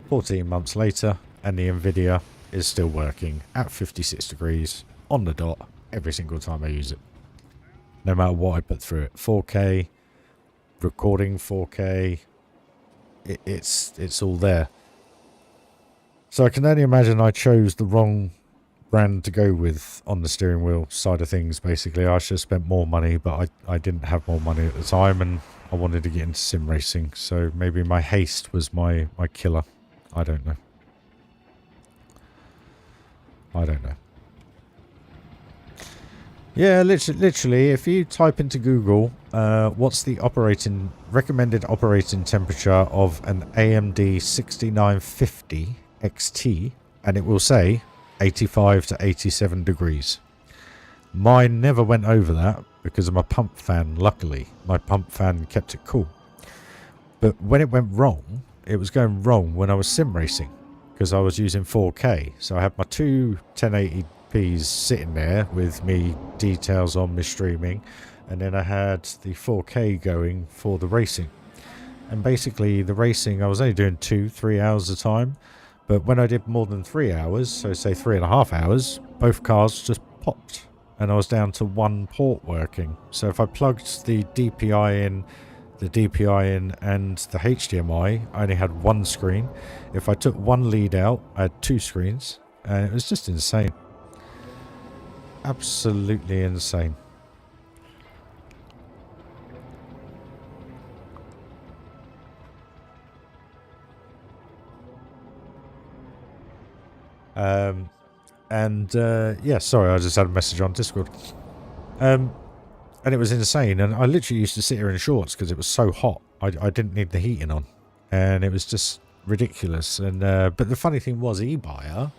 14 months later and the NVIDIA is still working at 56 degrees on the dot every single time I use it. No matter what I put through it. 4K, recording 4K, it's all there. So I can only imagine I chose the wrong brand to go with on the steering wheel side of things, basically. I should have spent more money, but I didn't have more money at the time, and I wanted to get into sim racing. So maybe my haste was my killer. I don't know. I don't know. Yeah, literally, if you type into Google, what's the recommended operating temperature of an AMD 6950 XT, and it will say 85 to 87 degrees. Mine never went over that because of my pump fan. Luckily, my pump fan kept it cool. But when it went wrong, it was going wrong when I was sim racing because I was using 4K. So I had my two 1080p's sitting there with me details on my streaming, and then I had the 4K going for the racing. And basically the racing, I was only doing 2-3 hours a time. But when I did more than 3 hours, so say 3.5 hours, both cars just popped. And I was down to one port working. So if I plugged the DPI in, and the HDMI, I only had one screen. If I took one lead out, I had two screens. And it was just insane. Absolutely insane. Yeah, sorry, I just had a message on Discord. And it was insane, and I literally used to sit here in shorts because it was so hot. I didn't need the heating on, and it was just ridiculous. And but the funny thing was, eBuyer,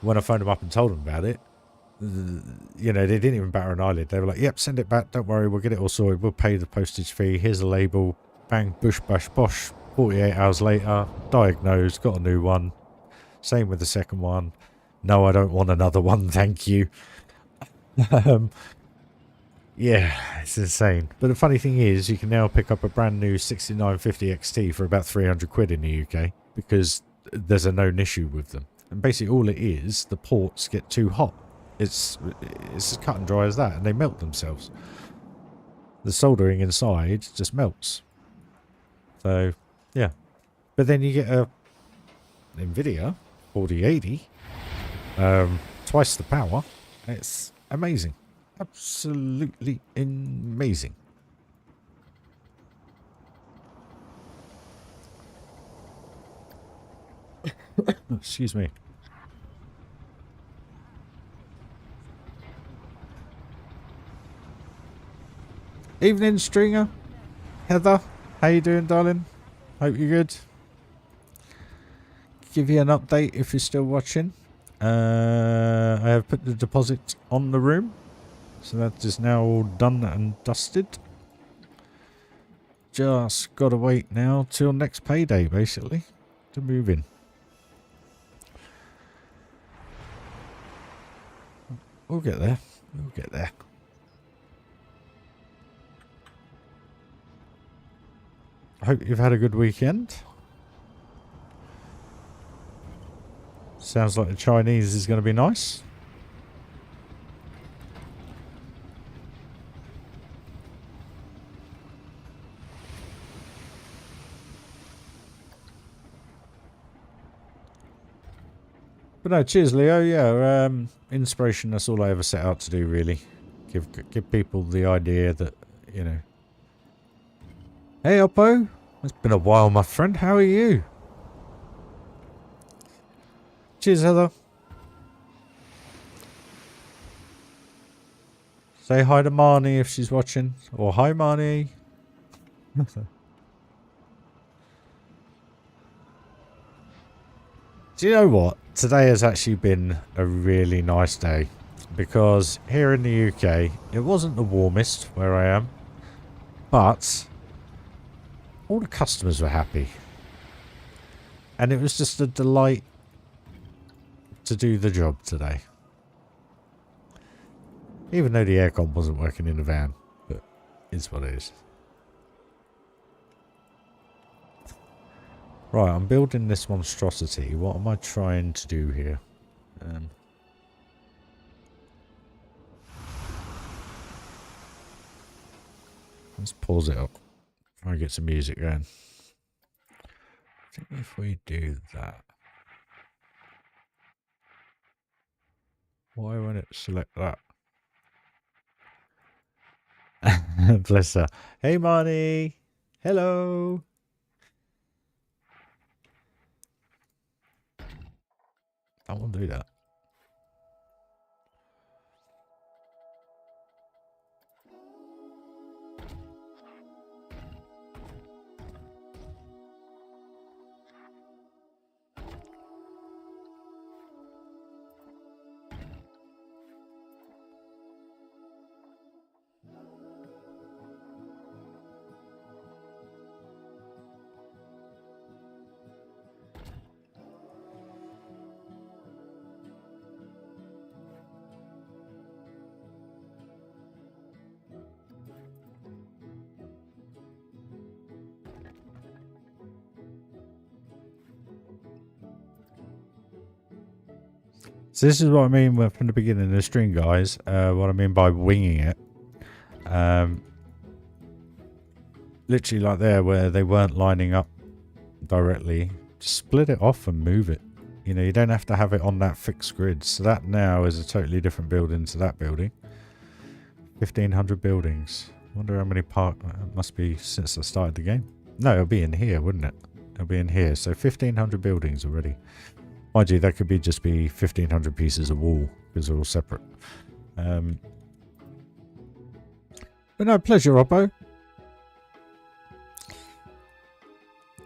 when I phoned them up and told them about it, you know, they didn't even batter an eyelid. They were like, yep, send it back, don't worry, we'll get it all sorted, we'll pay the postage fee, here's a label, bang, bush, bash, bosh. 48 hours later, diagnosed, got a new one. Same with the second one. No, I don't want another one, thank you. Yeah, it's insane. But the funny thing is, you can now pick up a brand new 6950 XT for about 300 quid in the UK because there's a known issue with them. And basically all it is, the ports get too hot. It's as cut and dry as that, and they melt themselves. The soldering inside just melts. So, yeah. But then you get a NVIDIA 4080, twice the power. It's amazing. Absolutely amazing. Excuse me. Evening, Stringer. Heather, how you doing, darling? Hope you're good. Give you an update if you're still watching. I have put the deposit on the room. So that is now all done and dusted. Just gotta wait now till next payday, basically, to move in. We'll get there. We'll get there. I hope you've had a good weekend. Sounds like the Chinese is going to be nice. But no, cheers, Leo. Yeah, inspiration, that's all I ever set out to do, really. Give people the idea that, you know. Hey, Oppo. It's been a while, my friend. How are you? Cheers, Heather. Say hi to Marnie if she's watching. Or hi, Marnie. Do you know what? Today has actually been a really nice day. Because here in the UK, it wasn't the warmest where I am. But all the customers were happy. And it was just a delight to do the job today. Even though the aircon wasn't working in the van. But it's what it is. Right, I'm building this monstrosity. What am I trying to do here? Let's pause it up. Try and get some music going. I think if we do that. Why won't it select that? Bless her. Hey, Marnie. Hello. I won't do that. So this is what I mean from the beginning of the stream, guys. What I mean by winging it. Literally like there where they weren't lining up directly. Just split it off and move it. You know, you don't have to have it on that fixed grid. So that now is a totally different building to that building. 1,500 buildings. I wonder how many it must be since I started the game. No, it'll be in here, wouldn't it? It'll be in here. So 1,500 buildings already. Mind you, that could just be 1,500 pieces of wall because they're all separate. But no, pleasure, Oppo.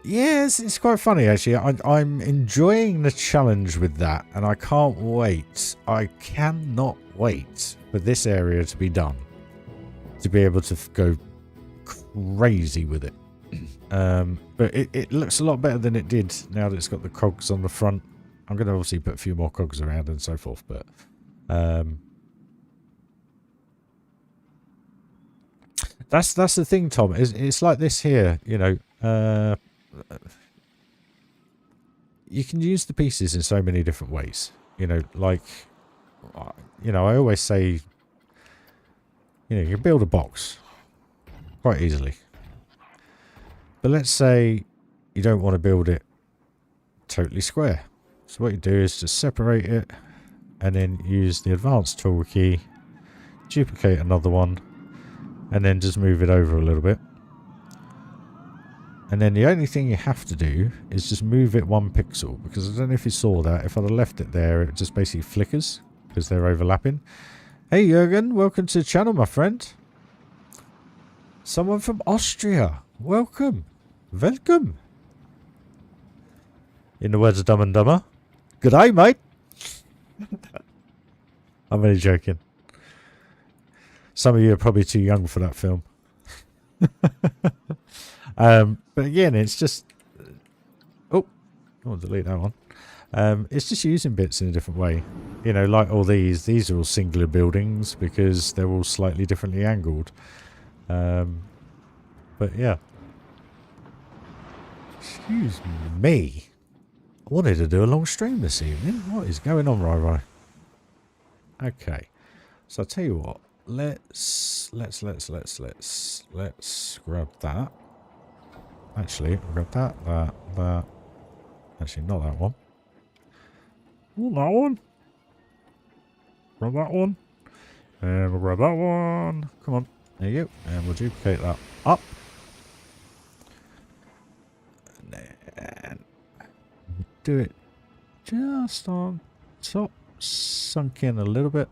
Yes, it's quite funny actually. I'm enjoying the challenge with that, and I can't wait. I cannot wait for this area to be done, to be able to go crazy with it. But it looks a lot better than it did now that it's got the cogs on the front. I'm going to obviously put a few more cogs around and so forth, but That's the thing, Tom. It's like this here, you know. You can use the pieces in so many different ways. You know, like, you know, I always say, you know, you can build a box quite easily. But let's say you don't want to build it totally square. So what you do is just separate it and then use the advanced tool key, duplicate another one, and then just move it over a little bit. And then the only thing you have to do is just move it 1 pixel, because I don't know if you saw that. If I'd have left it there, it just basically flickers because they're overlapping. Hey Jürgen, welcome to the channel, my friend. Someone from Austria. Welcome. Welcome. In the words of Dumb and Dumber. Good day, mate. I'm only joking. Some of you are probably too young for that film. But again, it's just... Oh, I'll delete that one. It's just using bits in a different way. You know, like all these are all singular buildings because they're all slightly differently angled. But yeah. Excuse me. I wanted to do a long stream this evening. What is going on, RyRy? Okay. So I'll tell you what. Let's grab that. Actually, we'll grab that. Actually, not that one. Oh, that one. Grab that one. And we'll grab that one. Come on. There you go. And we'll duplicate that up. And do it just on top. Sunk in a little bit.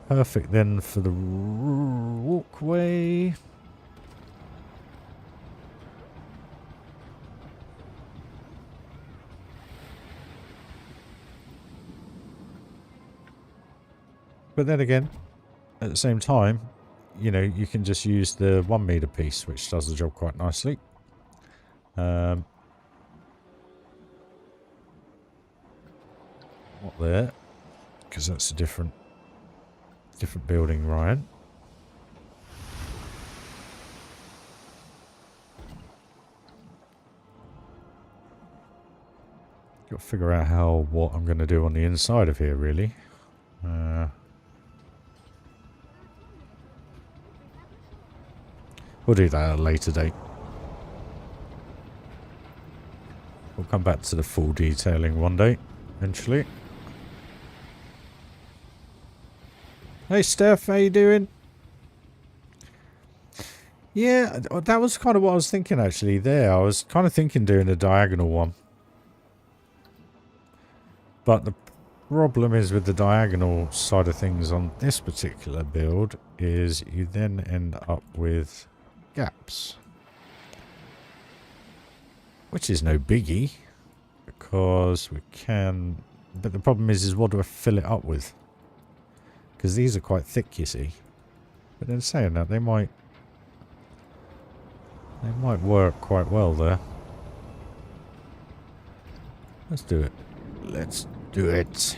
Perfect then for the walkway. But then again, at the same time, you know, you can just use the 1 meter piece, which does the job quite nicely. Not there, because that's a different building, Ryan. Got to figure out what I'm going to do on the inside of here, really. We'll do that at a later date. We'll come back to the full detailing one day, eventually. Hey Steph, how you doing? Yeah, that was kind of what I was thinking actually there. I was kind of thinking doing a diagonal one. But the problem is with the diagonal side of things on this particular build is you then end up with gaps. Which is no biggie, because we can... But the problem is what do I fill it up with? Because these are quite thick, you see. But then saying that, they might work quite well there. Let's do it. Let's do it.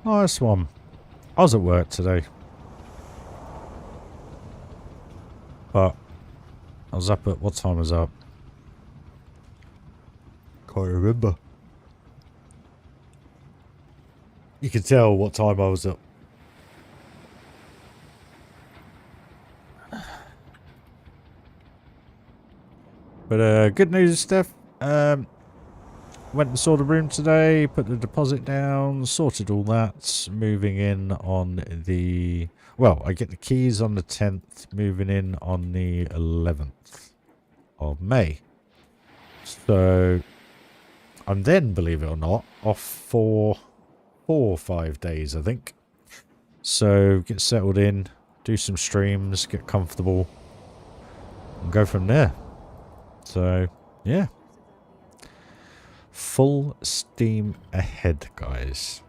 Nice one. I was at work today. But I was up at... What time was I up? Can't remember. You can tell what time I was up. But good news, Steph. Went and saw the room today, put the deposit down, sorted all that, moving in on the... Well, I get the keys on the 10th, moving in on the 11th of May. So, I'm then, believe it or not, off for 4 or 5 days, I think. So get settled in, do some streams, get comfortable, and go from there. So yeah, full steam ahead, guys.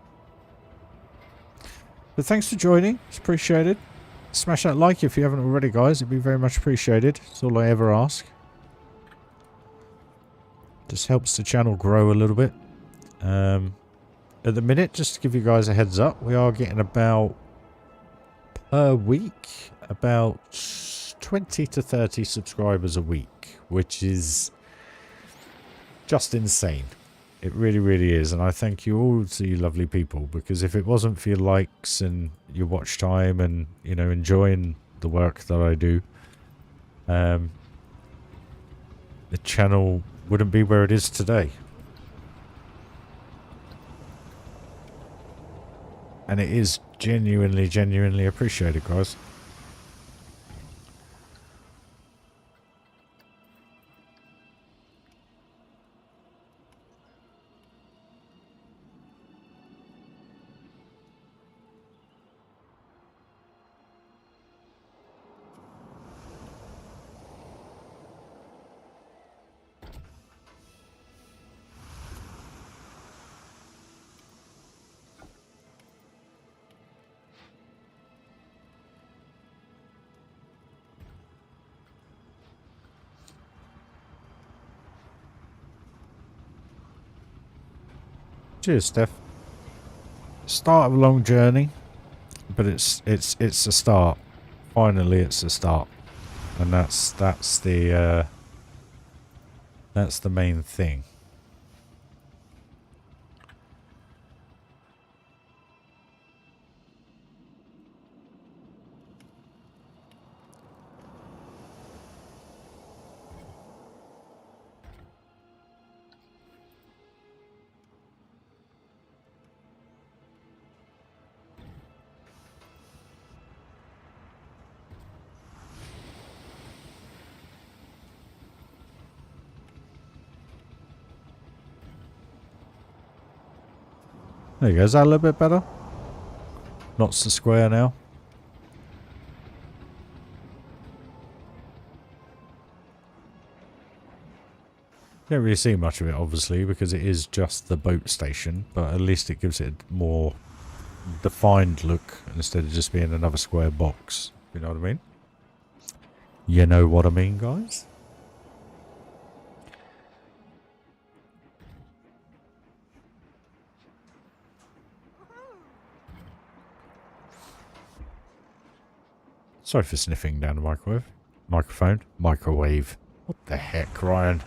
But thanks for joining. It's appreciated. Smash that like if you haven't already, guys. It'd be very much appreciated. It's all I ever ask. Just helps the channel grow a little bit. At the minute, just to give you guys a heads up, we are getting about per week about 20 to 30 subscribers a week, which is just insane. It really, really is. And I thank you all to you lovely people, because if it wasn't for your likes and your watch time and, you know, enjoying the work that I do, the channel wouldn't be where it is today. And it is genuinely, genuinely appreciated, guys. Cheers, Steph. Start of a long journey, but it's a start. Finally, it's a start, and that's the main thing. There you go. Is that a little bit better? Not so square now. Don't really see much of it, obviously, because it is just the boat station, but at least it gives it a more defined look instead of just being another square box. You know what I mean? You know what I mean, guys? Sorry for sniffing down the microwave. Microphone? Microwave. What the heck, Ryan?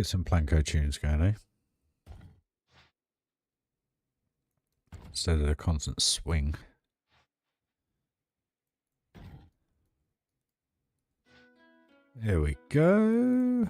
Get some Planko tunes going, eh? Instead of the constant swing. There we go.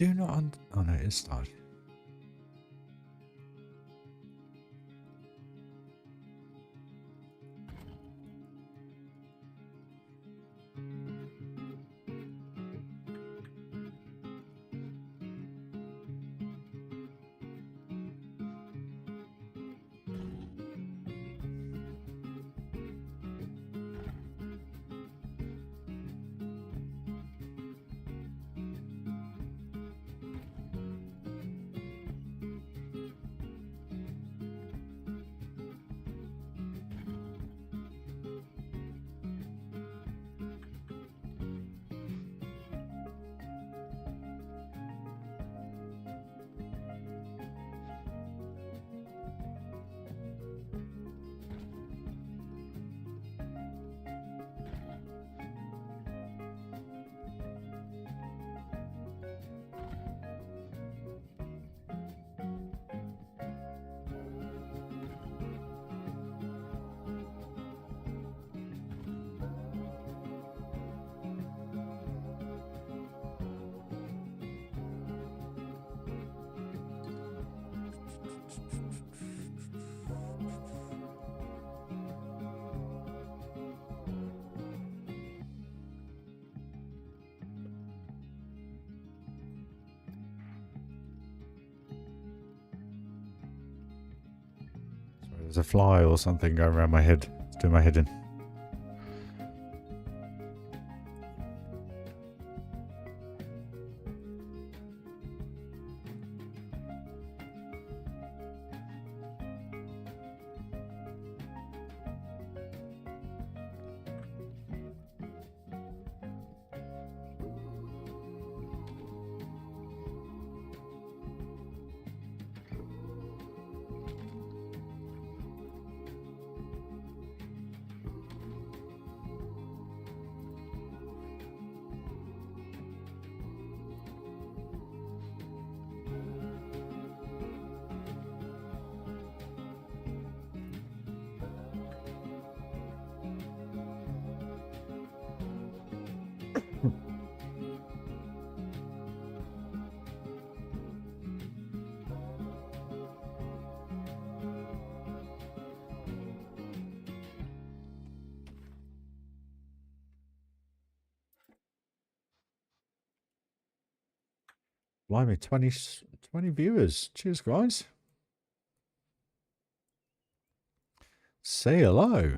Do not oh no, it's started. There's a fly or something going around my head. It's doing my head in. Blimey, 20 viewers. Cheers, guys. Say hello.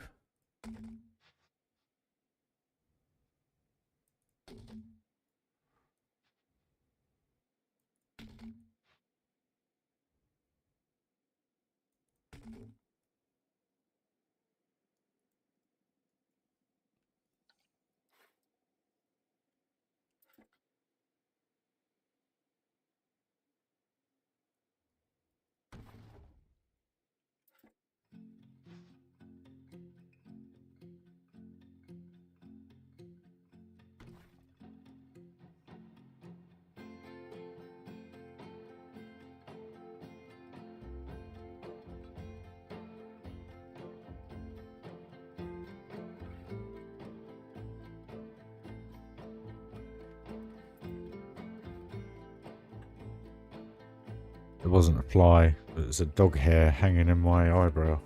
It wasn't a fly, but it's a dog hair hanging in my eyebrow.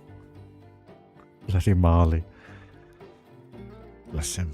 Bloody Marley. Bless him.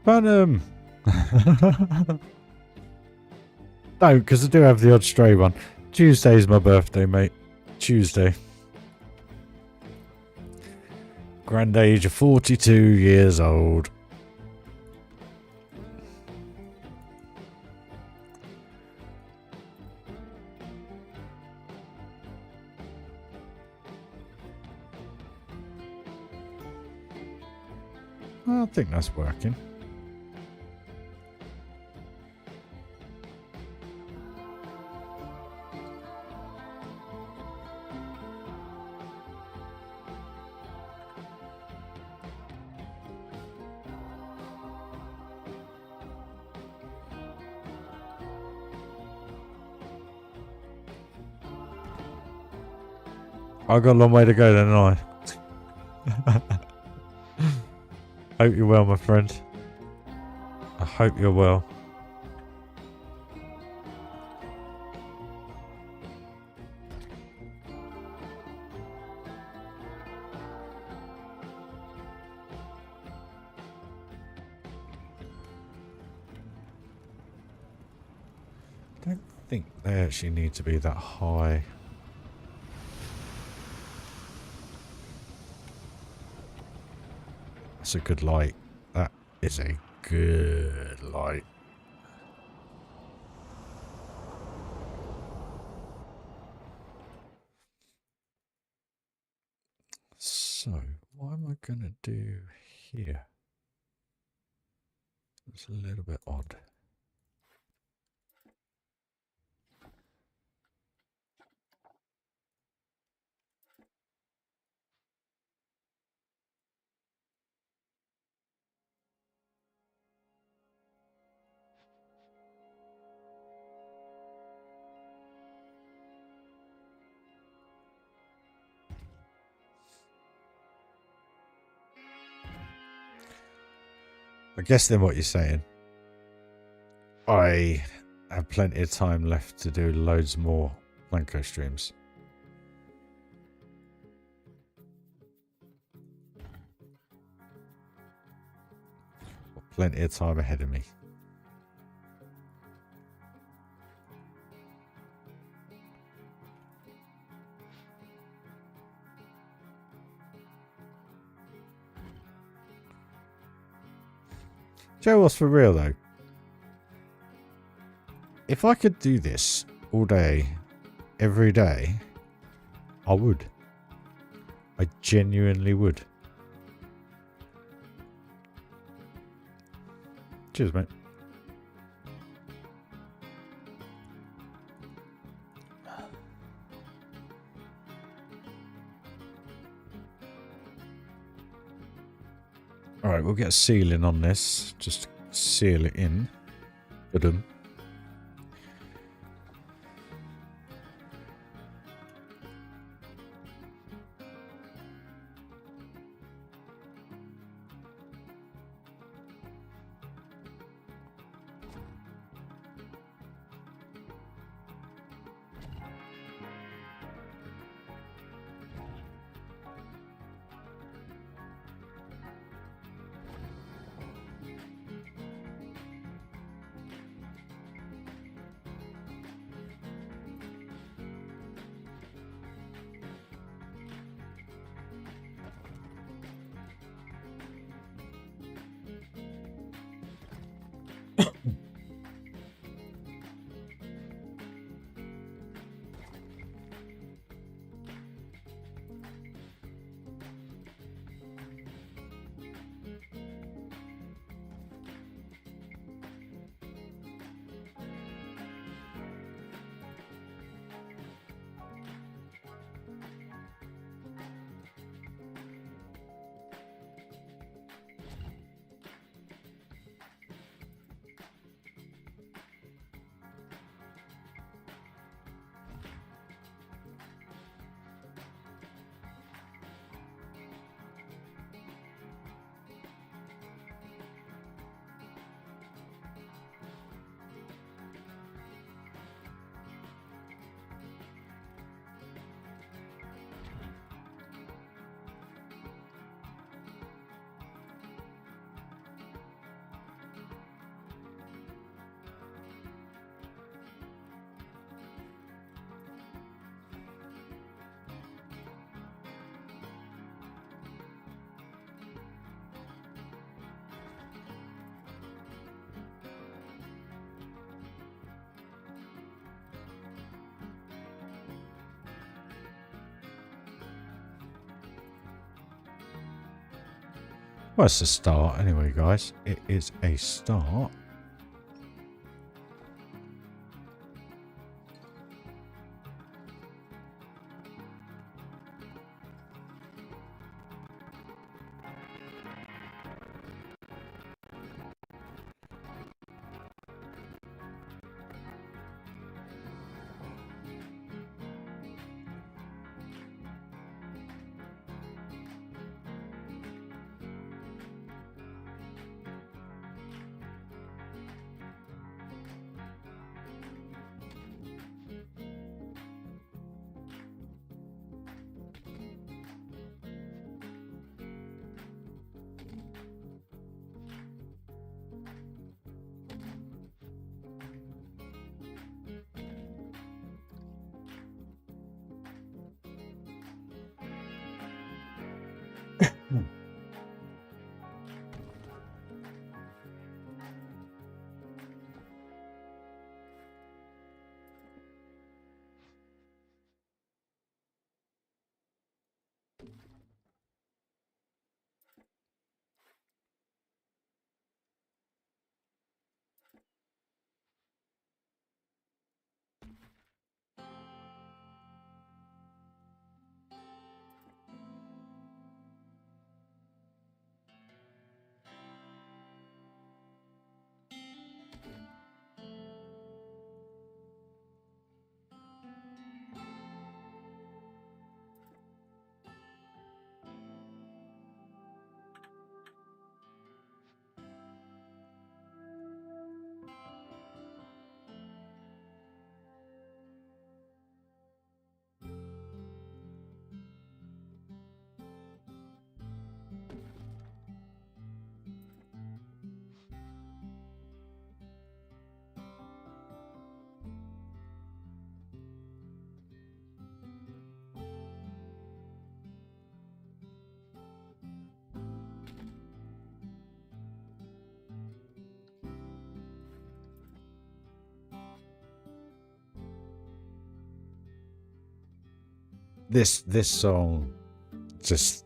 Venom! No, because I do have the odd stray one. Tuesday's my birthday, mate. Tuesday. Grand age of 42 years old. I think that's working. I've got a long way to go then, haven't I? Hope you're well, my friend. I hope you're well. I don't think they actually need to be that high. That's a good light. That is a good light. So, what am I going to do here? It's a little bit odd. I guess then what you're saying, I have plenty of time left to do loads more Blanco streams. Plenty of time ahead of me. Joe, what's for real though? If I could do this all day every day, I would. I genuinely would. Cheers, mate. Alright, we'll get a ceiling on this. Just seal it in. Ba-dum. Well, it's a start anyway, guys. It is a start. this song just...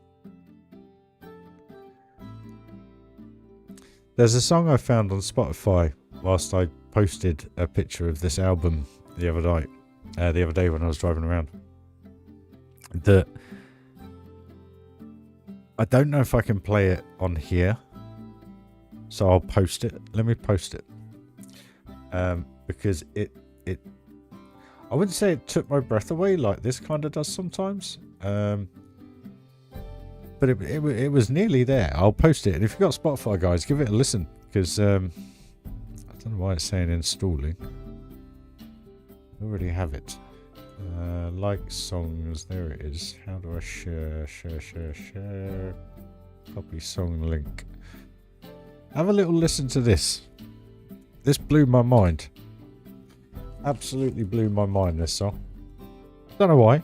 There's a song I found on Spotify whilst I posted a picture of this album the other day when I was driving around, that I don't know if I can play it on here, so I'll post it. Let me post it, because it I wouldn't say it took my breath away like this kind of does sometimes, but it was nearly there. I'll post it, and if you've got Spotify, guys, give it a listen, because I don't know why it's saying installing. I already have it. Like songs, there it is. How do I share? Copy song link. Have a little listen to this. This blew my mind. Absolutely blew my mind, this song. Don't know why.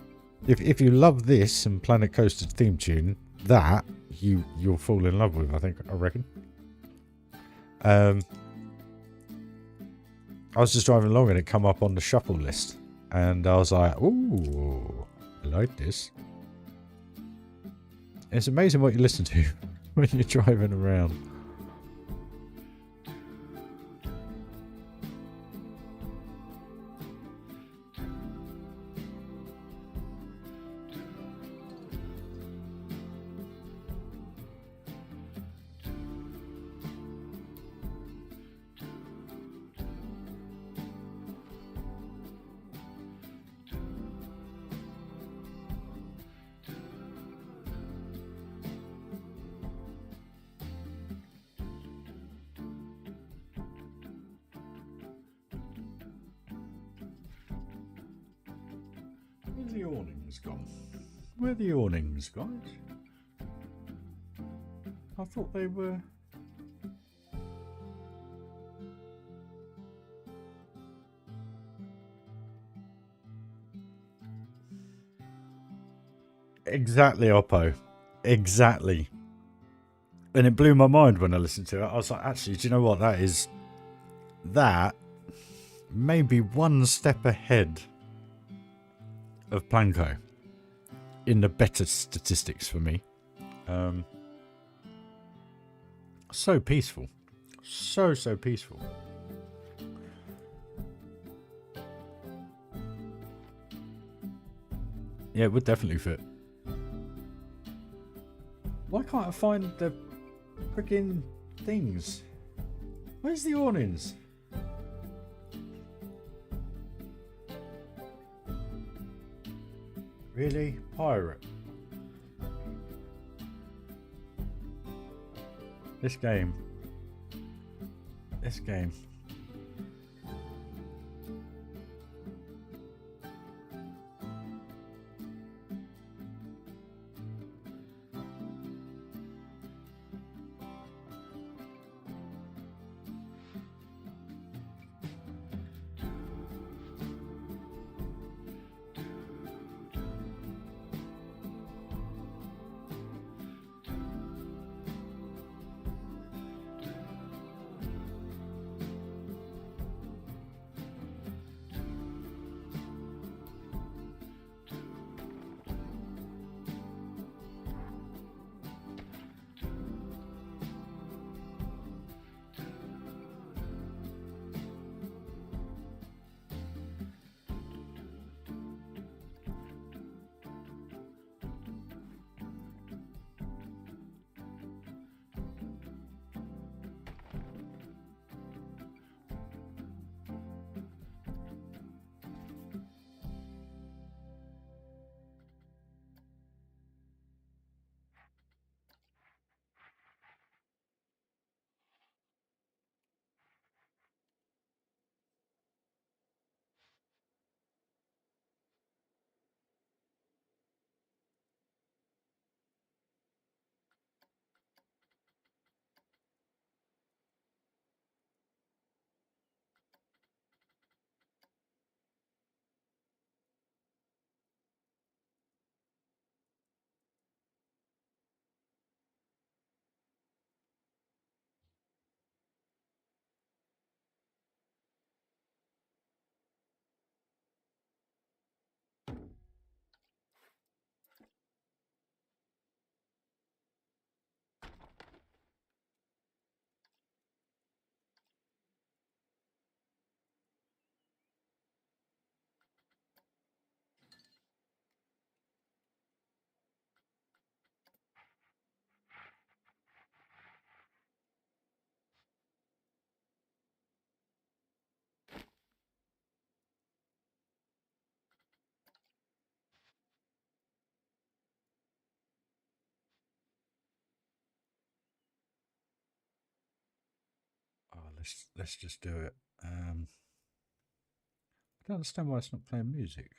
If you love this and Planet Coaster's theme tune, that you'll fall in love with, I reckon. I was just driving along and it come up on the shuffle list, and I was like, ooh, I like this. It's amazing what you listen to when you're driving around. Where's the awnings gone? Where are the awnings, guys? I thought they were... Exactly, Oppo. Exactly. And it blew my mind when I listened to it. I was like, actually, do you know what that is? That may be one step ahead of Planco in the better statistics for me. So peaceful. So peaceful. Yeah, it would definitely fit. Why can't I find the freaking things? Where's the awnings? Really? Pirate? This game. This game. let's just do it. I don't understand why it's not playing music.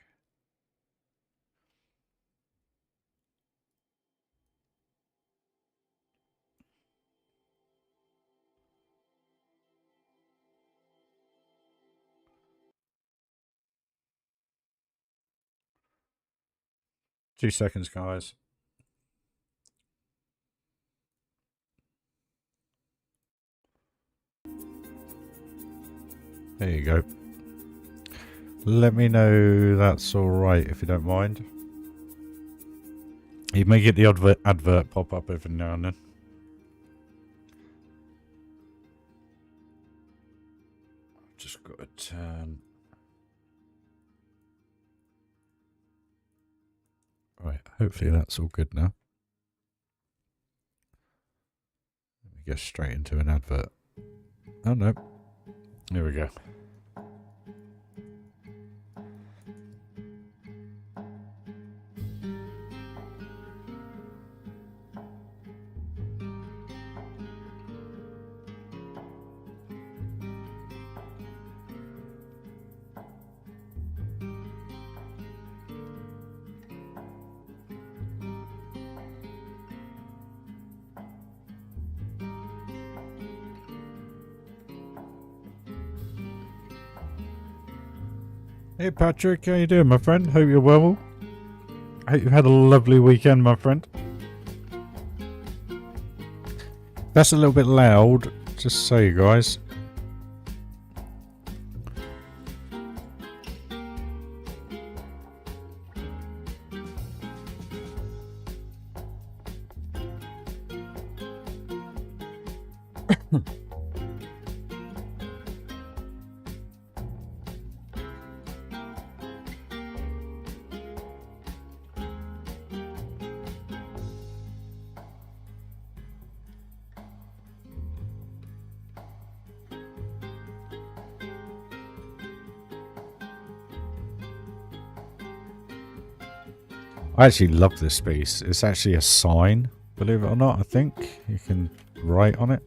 Two seconds, guys. There you go. Let me know that's alright if you don't mind. You may get the advert pop up every now and then. I've just got to turn. Right, hopefully that's all good now. Let me get straight into an advert. Oh no. Here we go. Hey Patrick, how you doing, my friend? Hope you're well. I hope you had a lovely weekend, my friend. That's a little bit loud, just so you guys. I actually love this piece. It's actually a sign, believe it or not, I think. You can write on it.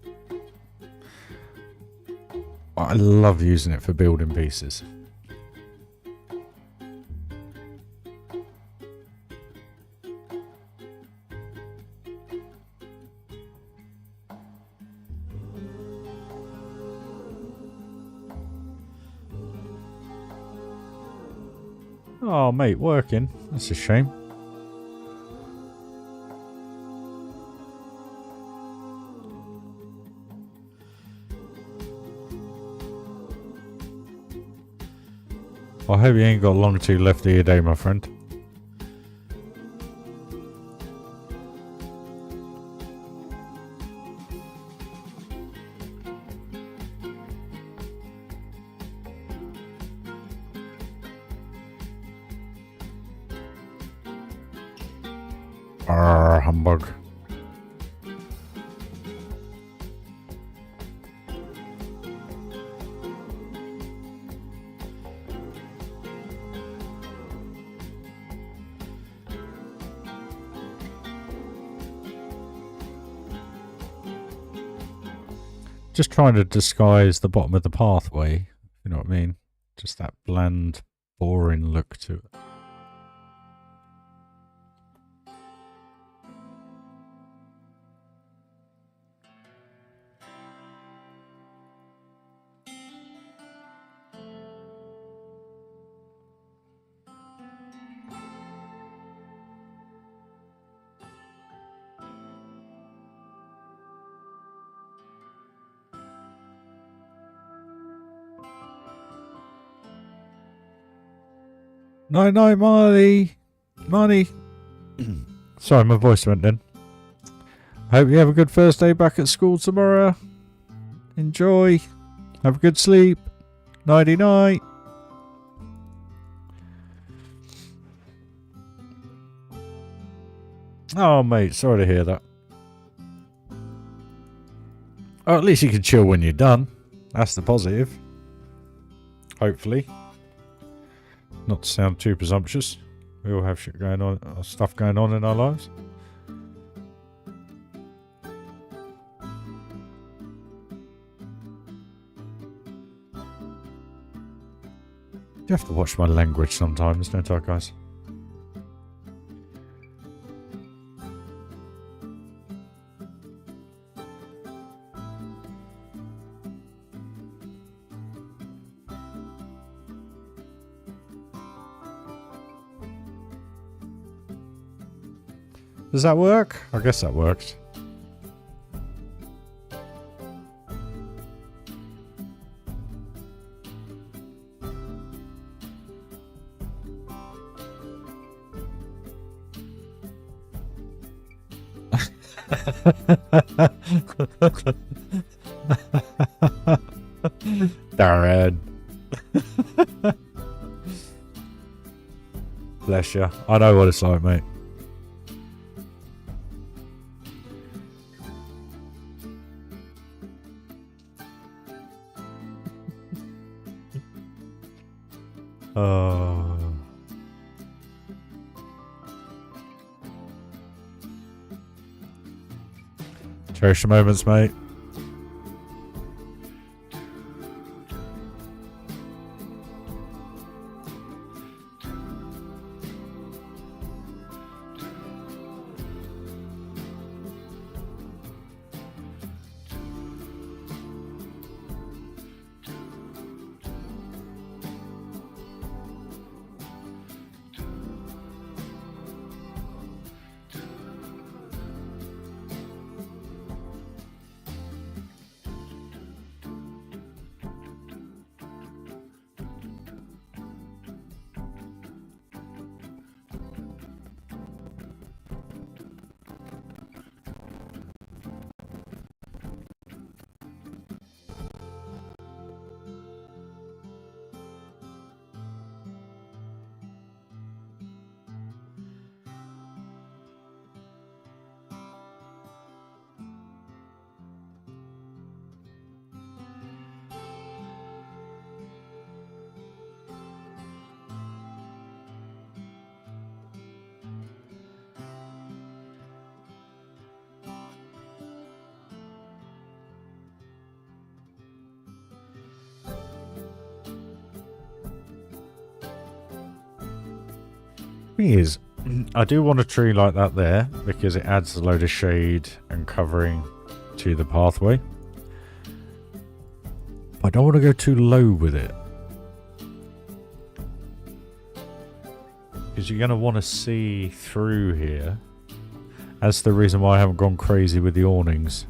I love using it for building pieces. Oh, mate, working. That's a shame. I hope you ain't got long to left of your day, my friend. Humbug. Just trying to disguise the bottom of the pathway, you know what I mean? Just that bland, boring look to it. No, Marley. Marley. Sorry, my voice went then. Hope you have a good first day back at school tomorrow. Enjoy. Have a good sleep. Nighty night. Oh, mate, sorry to hear that. Oh, at least you can chill when you're done. That's the positive. Hopefully. Not to sound too presumptuous. We all have shit going on, stuff going on in our lives. You have to watch my language sometimes, don't I, guys? Does that work? I guess that worked. Darren. Bless you. I know what it's like, mate. Oh. Cherish the moments, mate. Thing is, I do want a tree like that there because it adds a load of shade and covering to the pathway. I don't want to go too low with it because you're going to want to see through here. That's the reason why I haven't gone crazy with the awnings.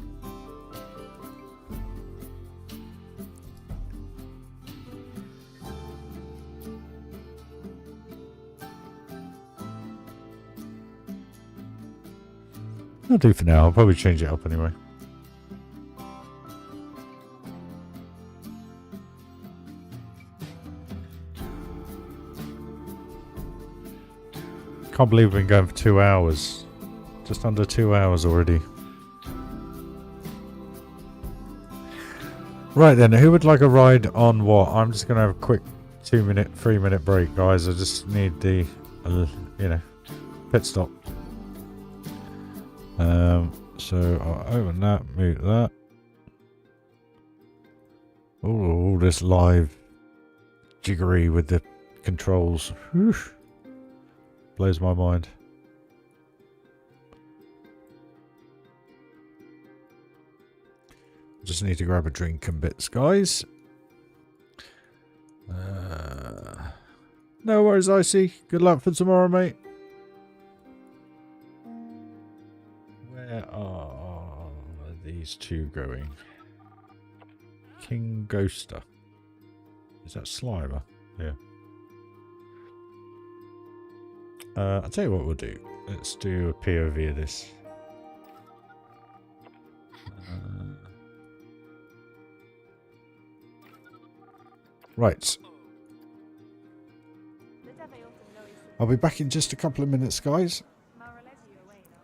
I'll do for now. I'll probably change it up anyway. Can't believe we've been going for 2 hours. Just under 2 hours already. Right then, who would like a ride on what? I'm just going to have a quick 3-minute break, guys. I just need the, you know, pit stop. So I'll open that, mute that. Oh, all this live jiggery with the controls. Whew. Blows my mind. Just need to grab a drink and bits, guys. No worries, Icy. Good luck for tomorrow, mate. Where are these two going? King Ghoster. Is that Slimer? Yeah. I'll tell you what we'll do. Let's do a POV of this. Right. I'll be back in just a couple of minutes, guys.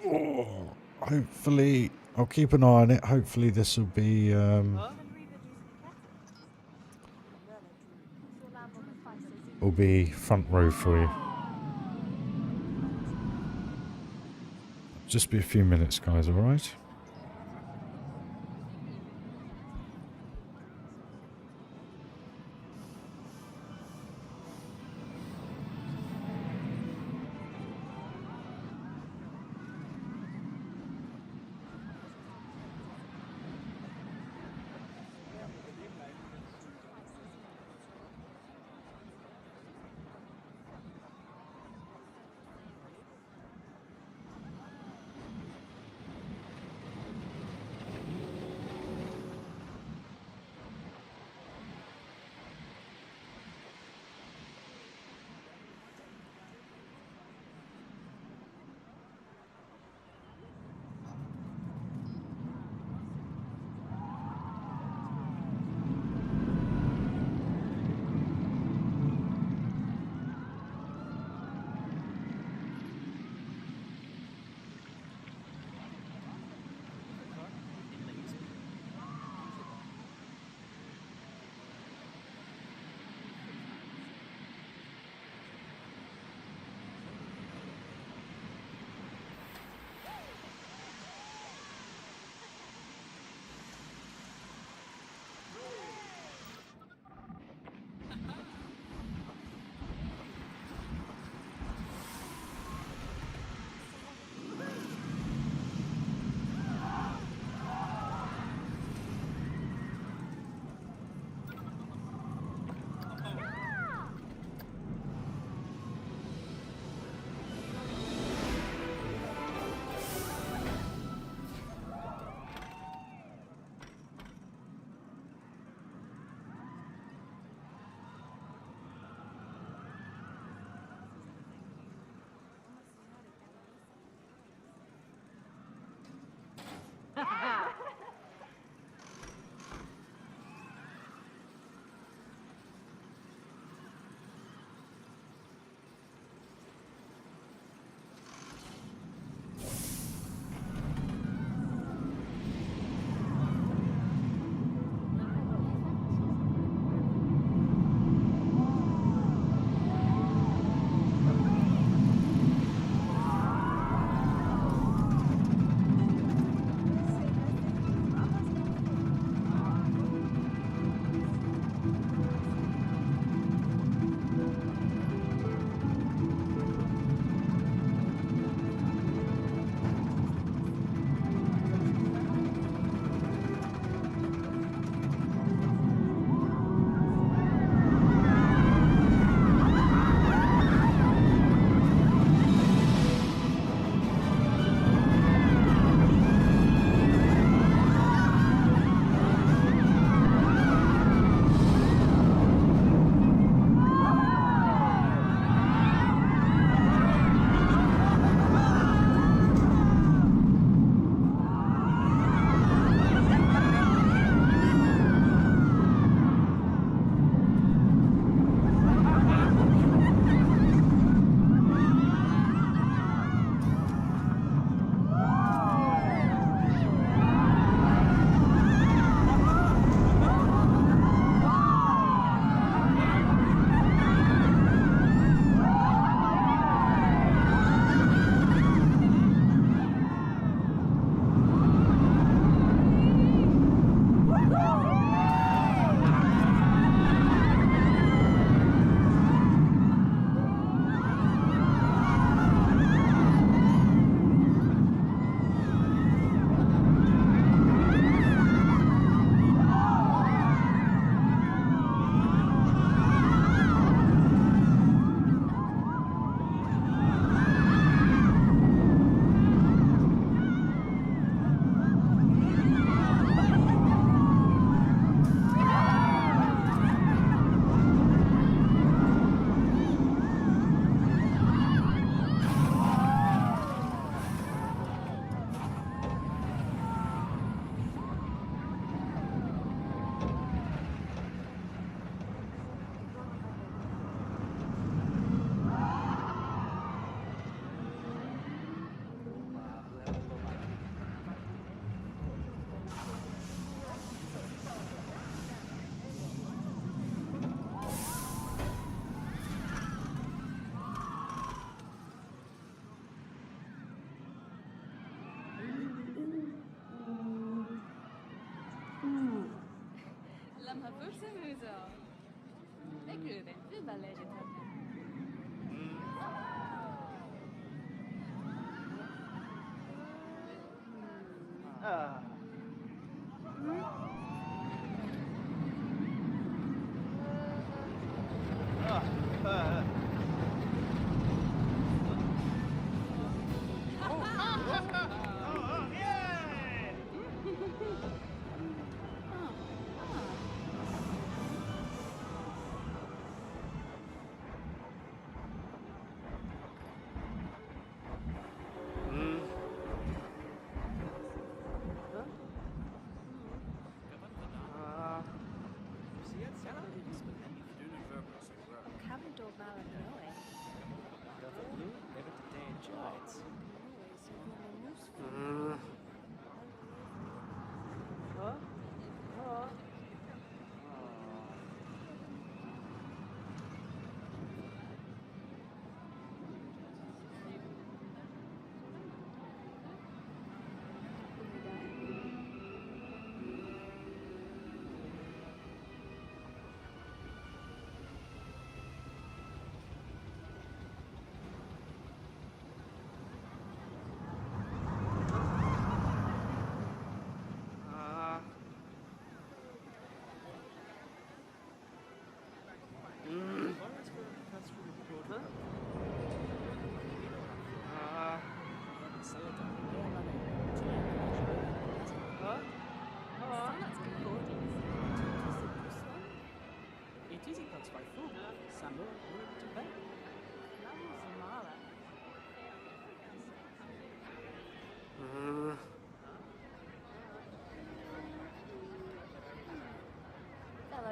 Oh, hopefully, I'll keep an eye on it. Hopefully this will be... will be front row for you. Just be a few minutes, guys, alright? Lama pulsemuso. Lekker, hyvä legit.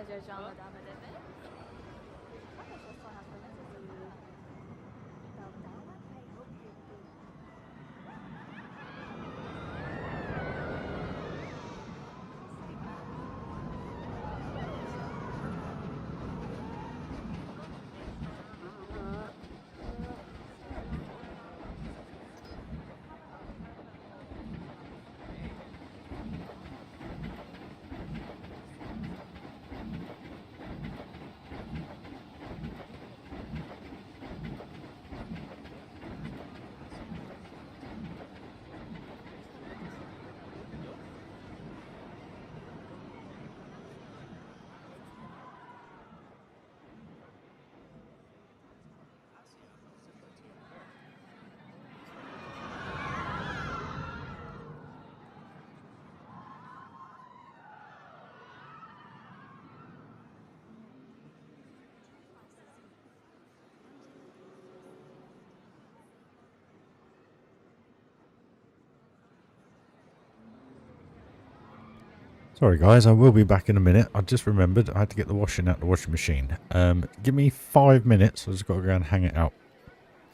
就装了咱们这边。他们说算了，可能就是。Sorry guys, I will be back in a minute. I just remembered I had to get the washing out the washing machine. Give me 5 minutes. I just got to go and hang it out.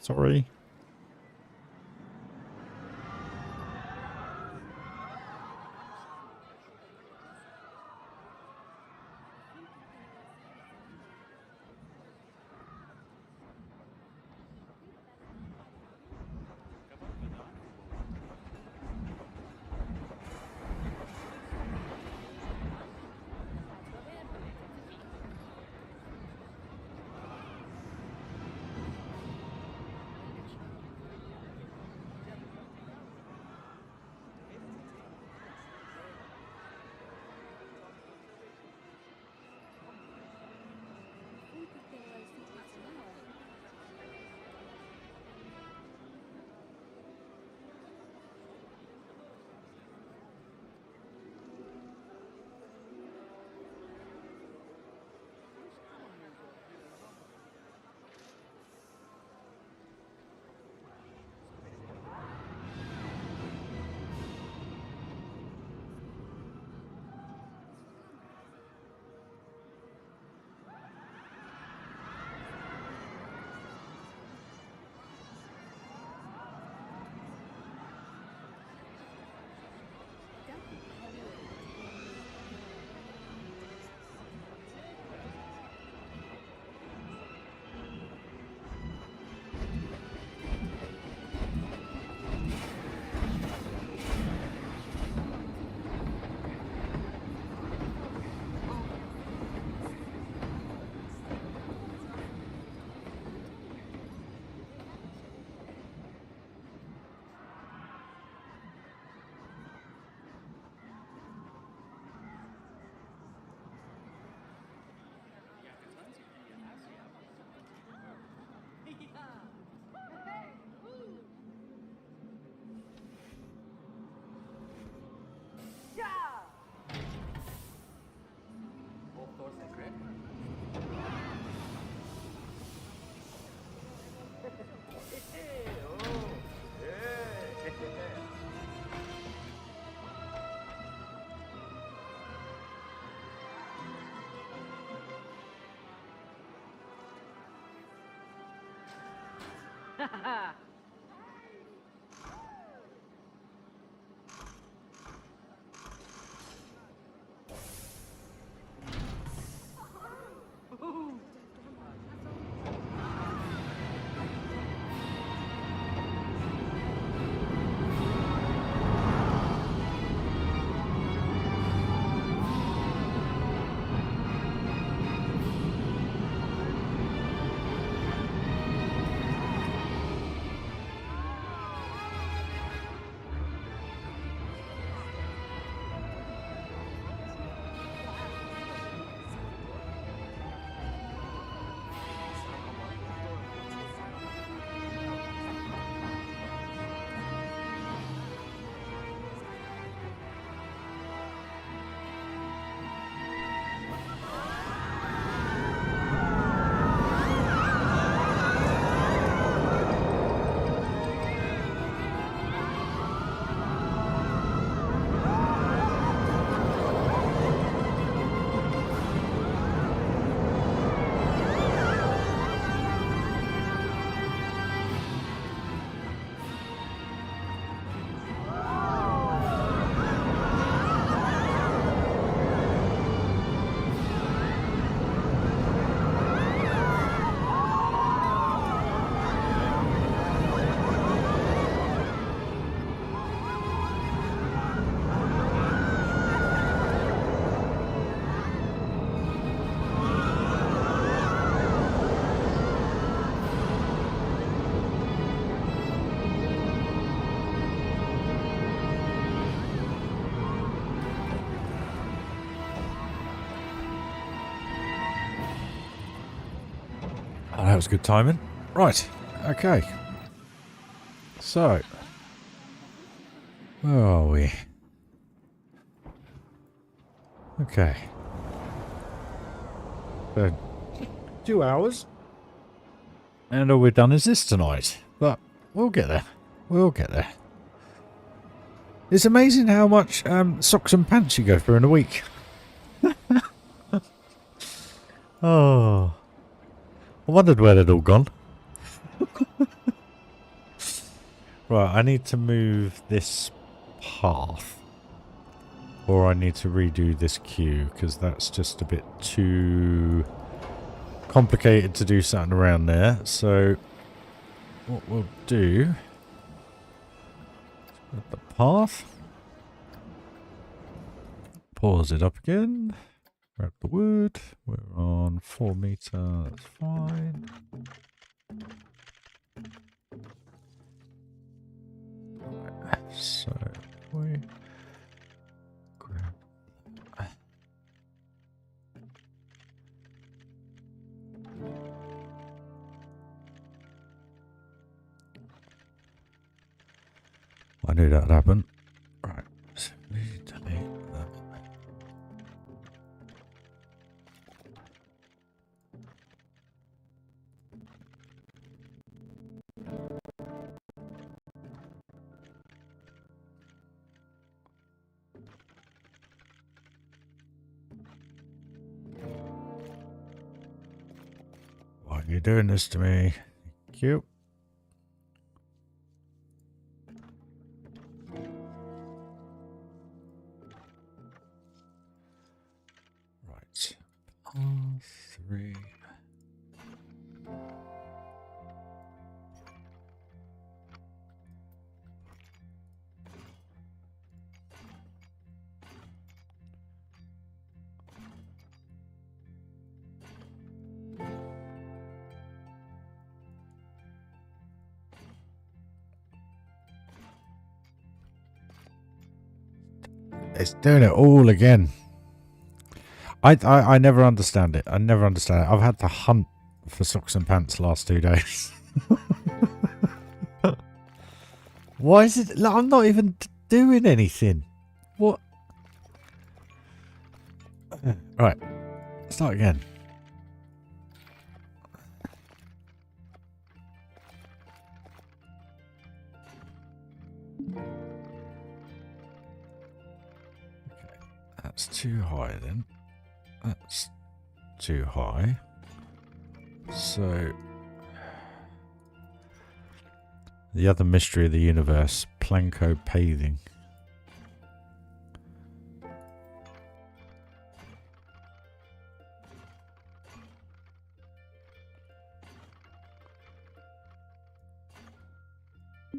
Sorry. that was good timing. Right, okay. So, where are we? Okay. 2 hours. And all we've done is this tonight. But we'll get there. We'll get there. It's amazing how much socks and pants you go through in a week. Oh. I wondered where they'd all gone. Right, I need to move this path. Or I need to redo this queue, because that's just a bit too complicated to do something around there. So, what we'll do... the path. Pause it up again. Grab the wood. We're on 4 meter. That's fine. Right, so we grab. I knew that'd happen. Right, so we delete that. Why are you doing this to me? Cute. Right. 3. It's doing it all again. I never understand it. I never understand it. I've had to hunt for socks and pants last 2 days. Why is it? Like, I'm not even doing anything. What? Right. Start again. That's too high then. That's too high. So, the other mystery of the universe, Planko paving.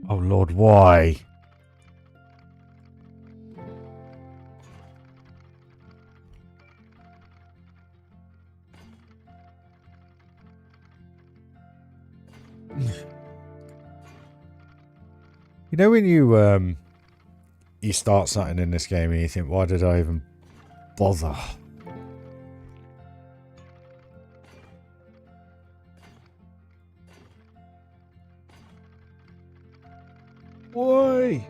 Oh Lord, why? You know when you start something in this game and you think, why did I even bother? Why?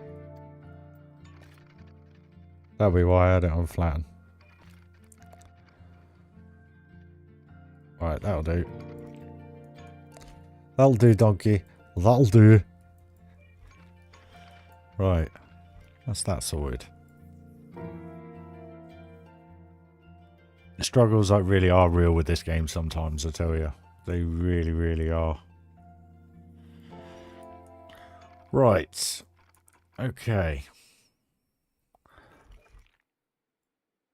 That'll be why I had it on flatten. Right, that'll do. That'll do, donkey. That'll do. Right. That's that sorted. The struggles like really are real with this game sometimes, I tell you. They really, really are. Right. Okay.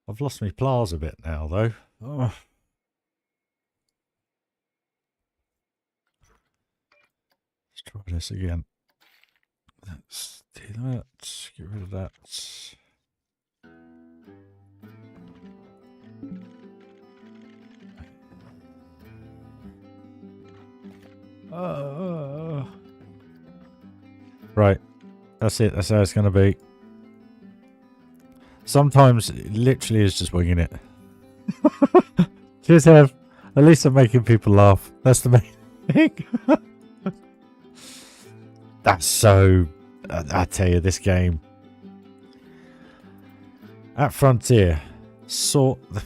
I've lost my plaza a bit now, though. Oh. Let's try this again. Let's do that. Get rid of that. Right. That's it. That's how it's going to be. Sometimes it literally is just winging it. Cheers, Hev. At least I'm making people laugh. That's the main. thing. That's so... I tell you, this game... At Frontier, sort the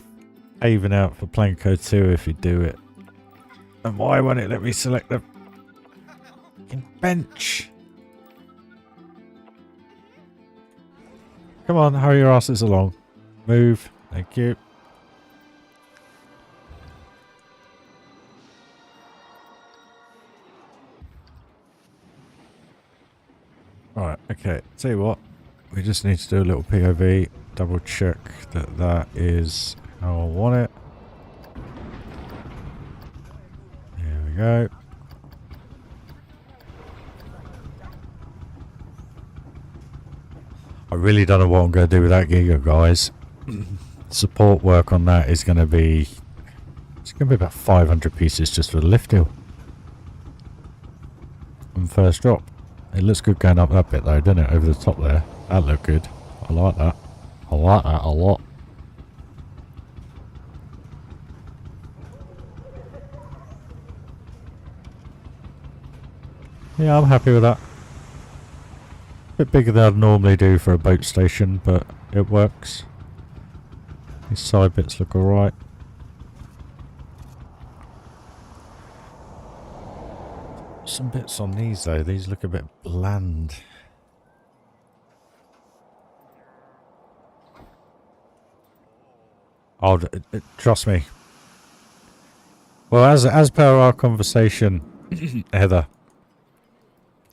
haven out for Planko 2 if you do it. And why won't it let me select the bench? Come on, hurry your asses along. Move. Thank you. Alright, okay. Tell you what. We just need to do a little POV. Double check that that is how I want it. There we go. I really don't know what I'm going to do with that Giga, guys. Support work on that is going to be... It's going to be about 500 pieces just for the lift hill. And first drop. It looks good going up that bit though, doesn't it? Over the top there. That looked good. I like that. I like that a lot. Yeah, I'm happy with that. Bit bigger than I'd normally do for a boat station, but it works. These side bits look alright. Some bits on these though, these look a bit bland. Oh, trust me. Well, as per our conversation, Heather,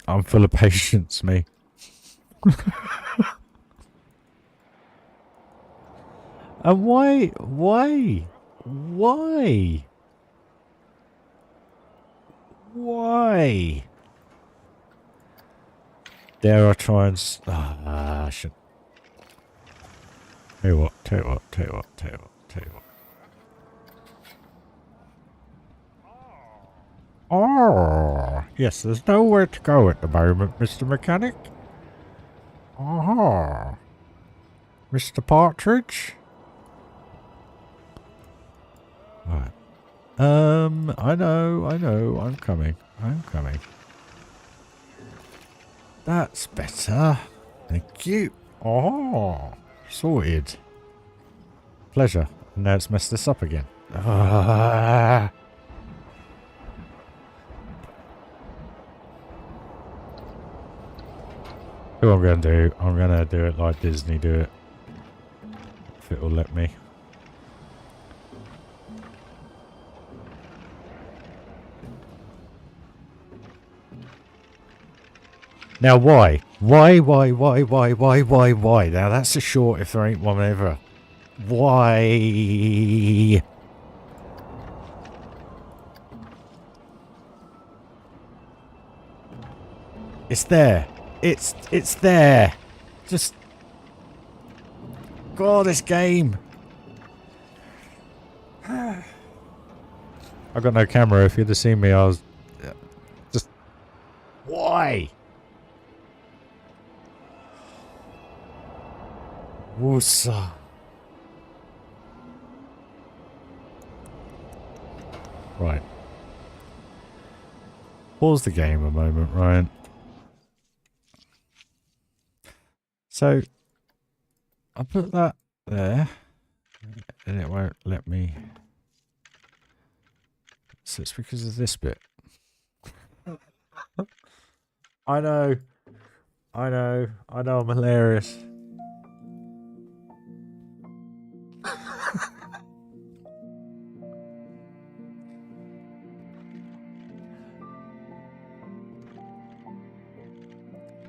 I'm full of patience, me. And why? Dare I try and... I should... Tell you what. Oh, yes, there's nowhere to go at the moment, Mr. Mechanic. Aha. Mr. Partridge? Right. I know, I'm coming. That's better. Thank you. Oh, sorted. Pleasure. And now it's messed this up again. Ah. What I'm going to do, I'm going to do it like Disney do it. If it will let me. Now why? Why? Now that's a short if there ain't one ever. Why? It's there. It's there. Just... God, this game. I got no camera. If you'd have seen me, I was... Just... Why? Woosa. Right. Pause the game a moment, Ryan. So, I put that there, and it won't let me. So it's because of this bit. I know I'm hilarious.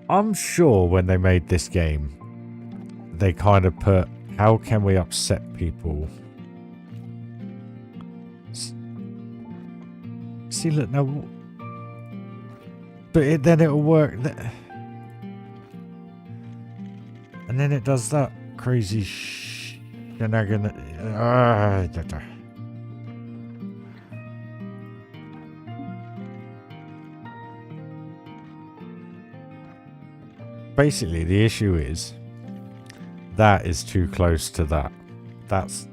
I'm sure when they made this game, they kind of put, how can we upset people? See, look, now... But then it'll work. And then it does that crazy shenanigan. Basically, the issue is that is too close to that. That's...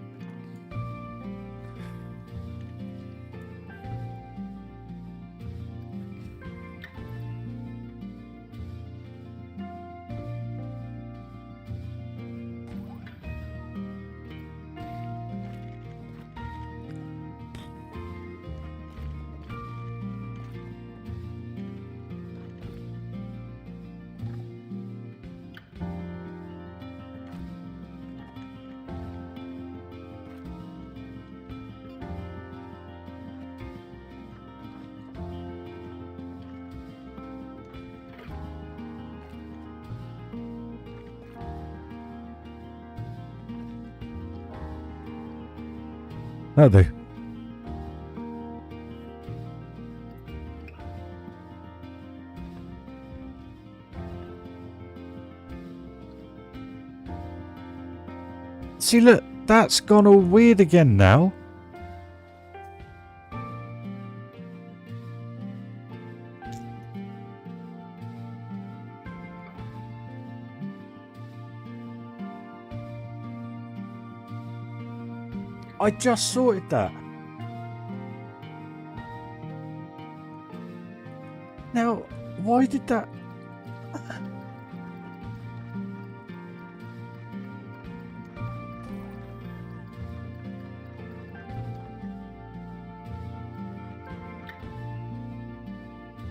That'll do. See, look, that's gone all weird again now. I just sorted that. Now, why did that...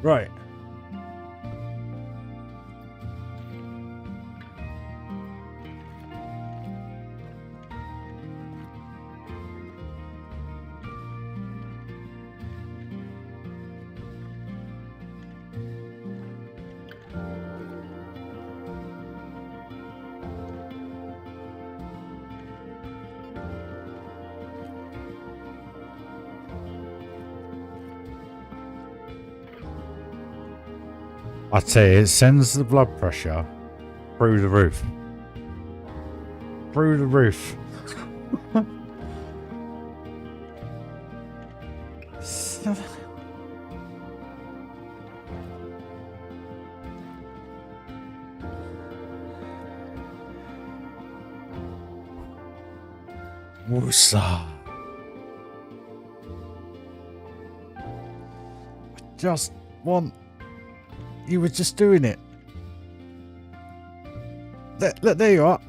Right. I tell you, it sends the blood pressure through the roof. Through the roof. Woosa. I just want... You were just doing it. Look, there you are.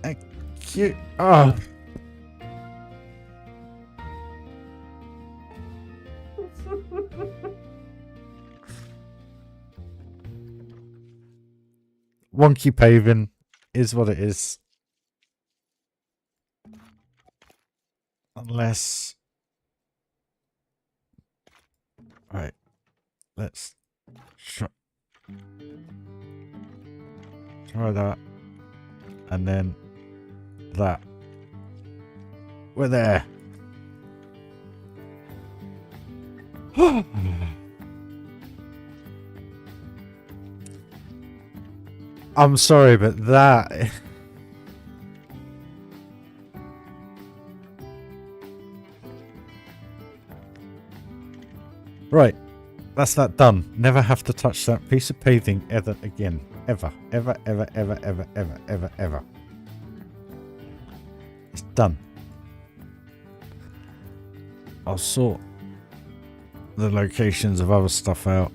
Thank you. Oh. Wonky paving is what it is. Unless... Right. Let's... Try that. And then that. We're there. I'm sorry, but that... Right. That's that done. Never have to touch that piece of paving ever again. Ever. Ever, ever, ever, ever, ever, ever, ever. It's done. I'll sort the locations of other stuff out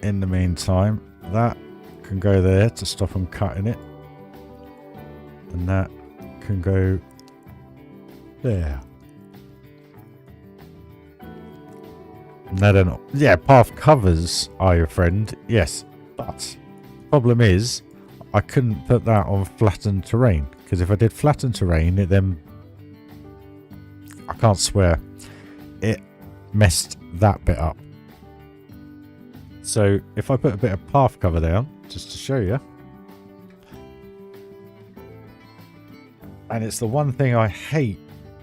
in the meantime. That can go there to stop them cutting it. And that can go there. No, they're not. Yeah, path covers are your friend. Yes, but problem is I couldn't put that on flattened terrain, because if I did flattened terrain, it then, I can't swear, it messed that bit up. So if I put a bit of path cover down, just to show you, and it's the one thing I hate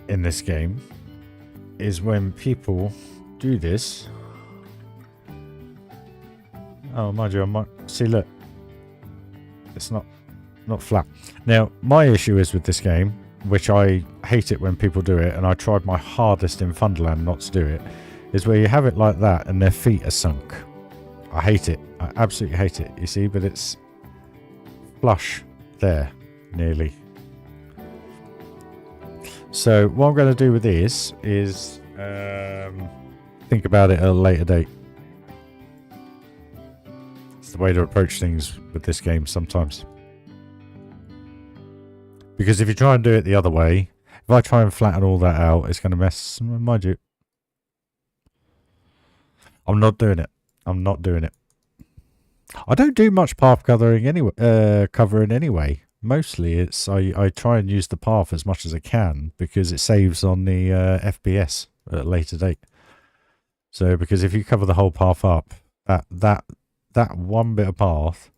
in this game, is when people do this. Oh, mind you, I might see. Look, it's not flat. Now, my issue is with this game, which I hate it when people do it, and I tried my hardest in Thunderland not to do it, is where you have it like that and their feet are sunk. I hate it. I absolutely hate it. You see, but it's flush there, nearly. So what I'm going to do with this is think about it at a later date. It's the way to approach things with this game sometimes. Because if you try and do it the other way, if I try and flatten all that out, it's going to mess. Mind you, I'm not doing it. I'm not doing it. I don't do much path covering anyway. Mostly it's I try and use the path as much as I can because it saves on the FPS at a later date. So because if you cover the whole path up, that one bit of path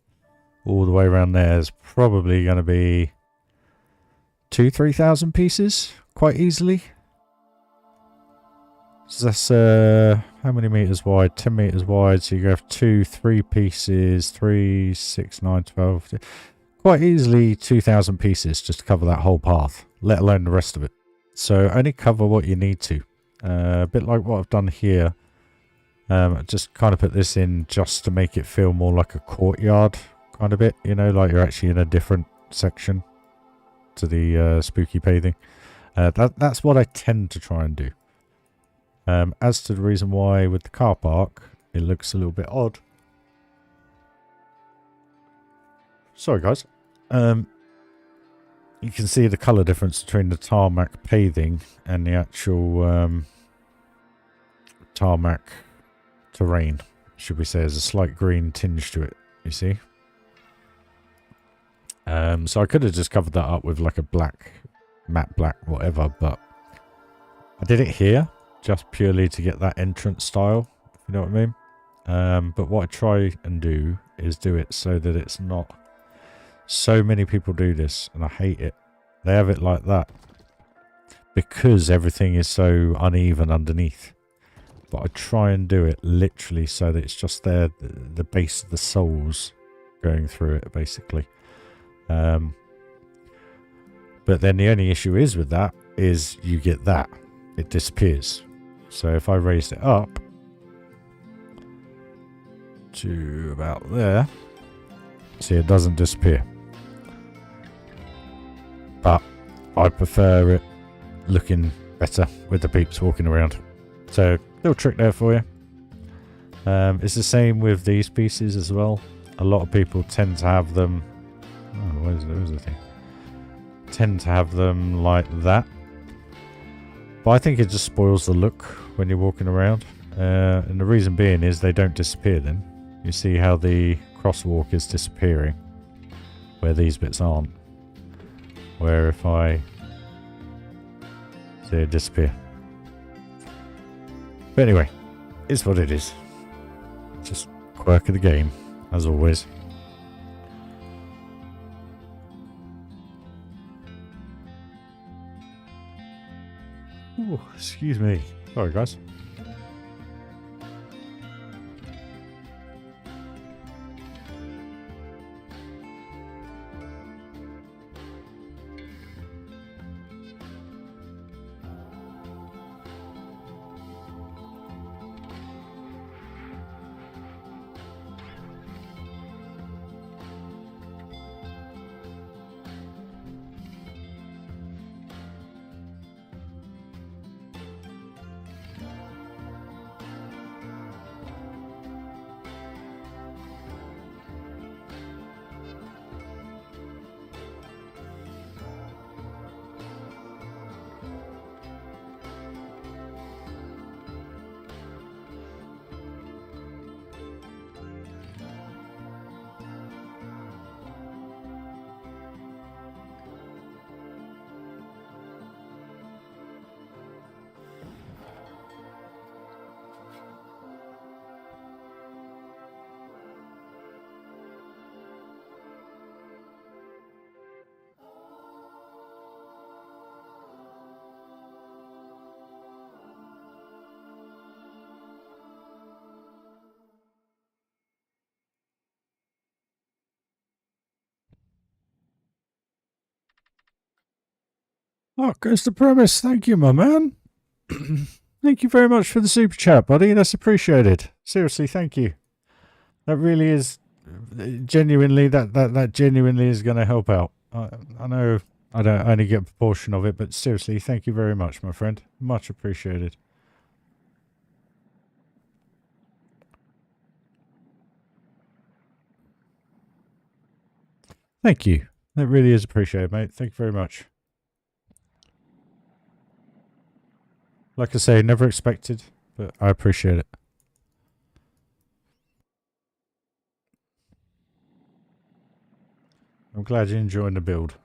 all the way around there is probably going to be 2,000-3,000 pieces quite easily. So that's how many meters wide? 10 meters wide. So you have 2, 3 pieces, 3, 6, 9, 12. Quite easily 2,000 pieces just to cover that whole path, let alone the rest of it. So only cover what you need to. A bit like what I've done here. Just kind of put this in just to make it feel more like a courtyard kind of bit, you know, like you're actually in a different section to the spooky paving. That's what I tend to try and do. As to the reason why with the car park it looks a little bit odd. Sorry guys. You can see the colour difference between the tarmac paving and the actual tarmac terrain, should we say. There's a slight green tinge to it, you see. So I could have just covered that up with like a black, matte black, whatever, but I did it here just purely to get that entrance style, if you know what I mean. But what I try and do is do it so that it's not... So many people do this, and I hate it. They have it like that because everything is so uneven underneath. But I try and do it literally so that it's just there, the base of the soles going through it, basically. But then the only issue is with that is you get that. It disappears. So if I raised it up to about there, see, it doesn't disappear. But I prefer it looking better with the peeps walking around. So, little trick there for you. It's the same with these pieces as well. A lot of people tend to have them... Oh, where's the thing? Tend to have them like that. But I think it just spoils the look when you're walking around. And the reason being is they don't disappear then. You see how the crosswalk is disappearing, where these bits aren't. Where if I see it disappear. But anyway, it's what it is. Just quirk of the game, as always. Ooh, excuse me. Sorry, guys. Oh, goes the premise. Thank you, my man. Thank you very much for the super chat, buddy. That's appreciated. Seriously, thank you. That really is genuinely, that genuinely is going to help out. I know I don't only get a proportion of it, but seriously, thank you very much, my friend. Much appreciated. Thank you. That really is appreciated, mate. Thank you very much. Like I say, never expected, but I appreciate it. I'm glad you're enjoying the build.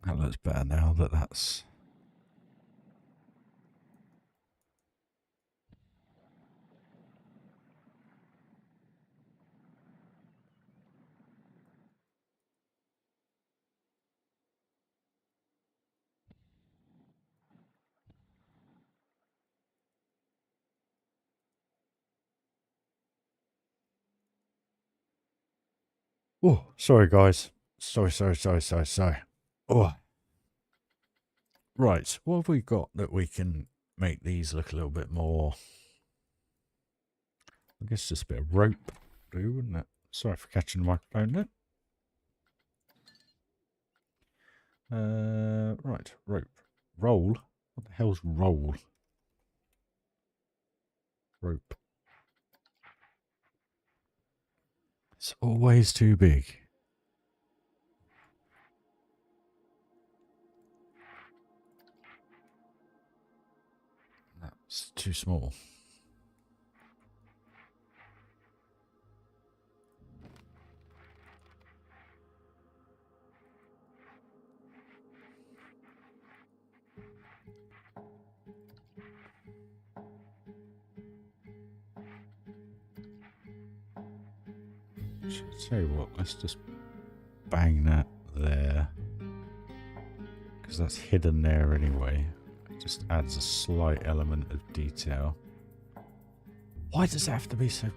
That looks better now that that's... Oh, sorry, guys. Sorry. Oh, right. What have we got that we can make these look a little bit more? I guess just a bit of rope do, wouldn't it? Sorry for catching the microphone there. Right, rope. Roll? What the hell's roll? Rope. It's always too big. That's too small. Tell you what, let's just bang that there. Because that's hidden there anyway. It just adds a slight element of detail. Why does it have to be so big?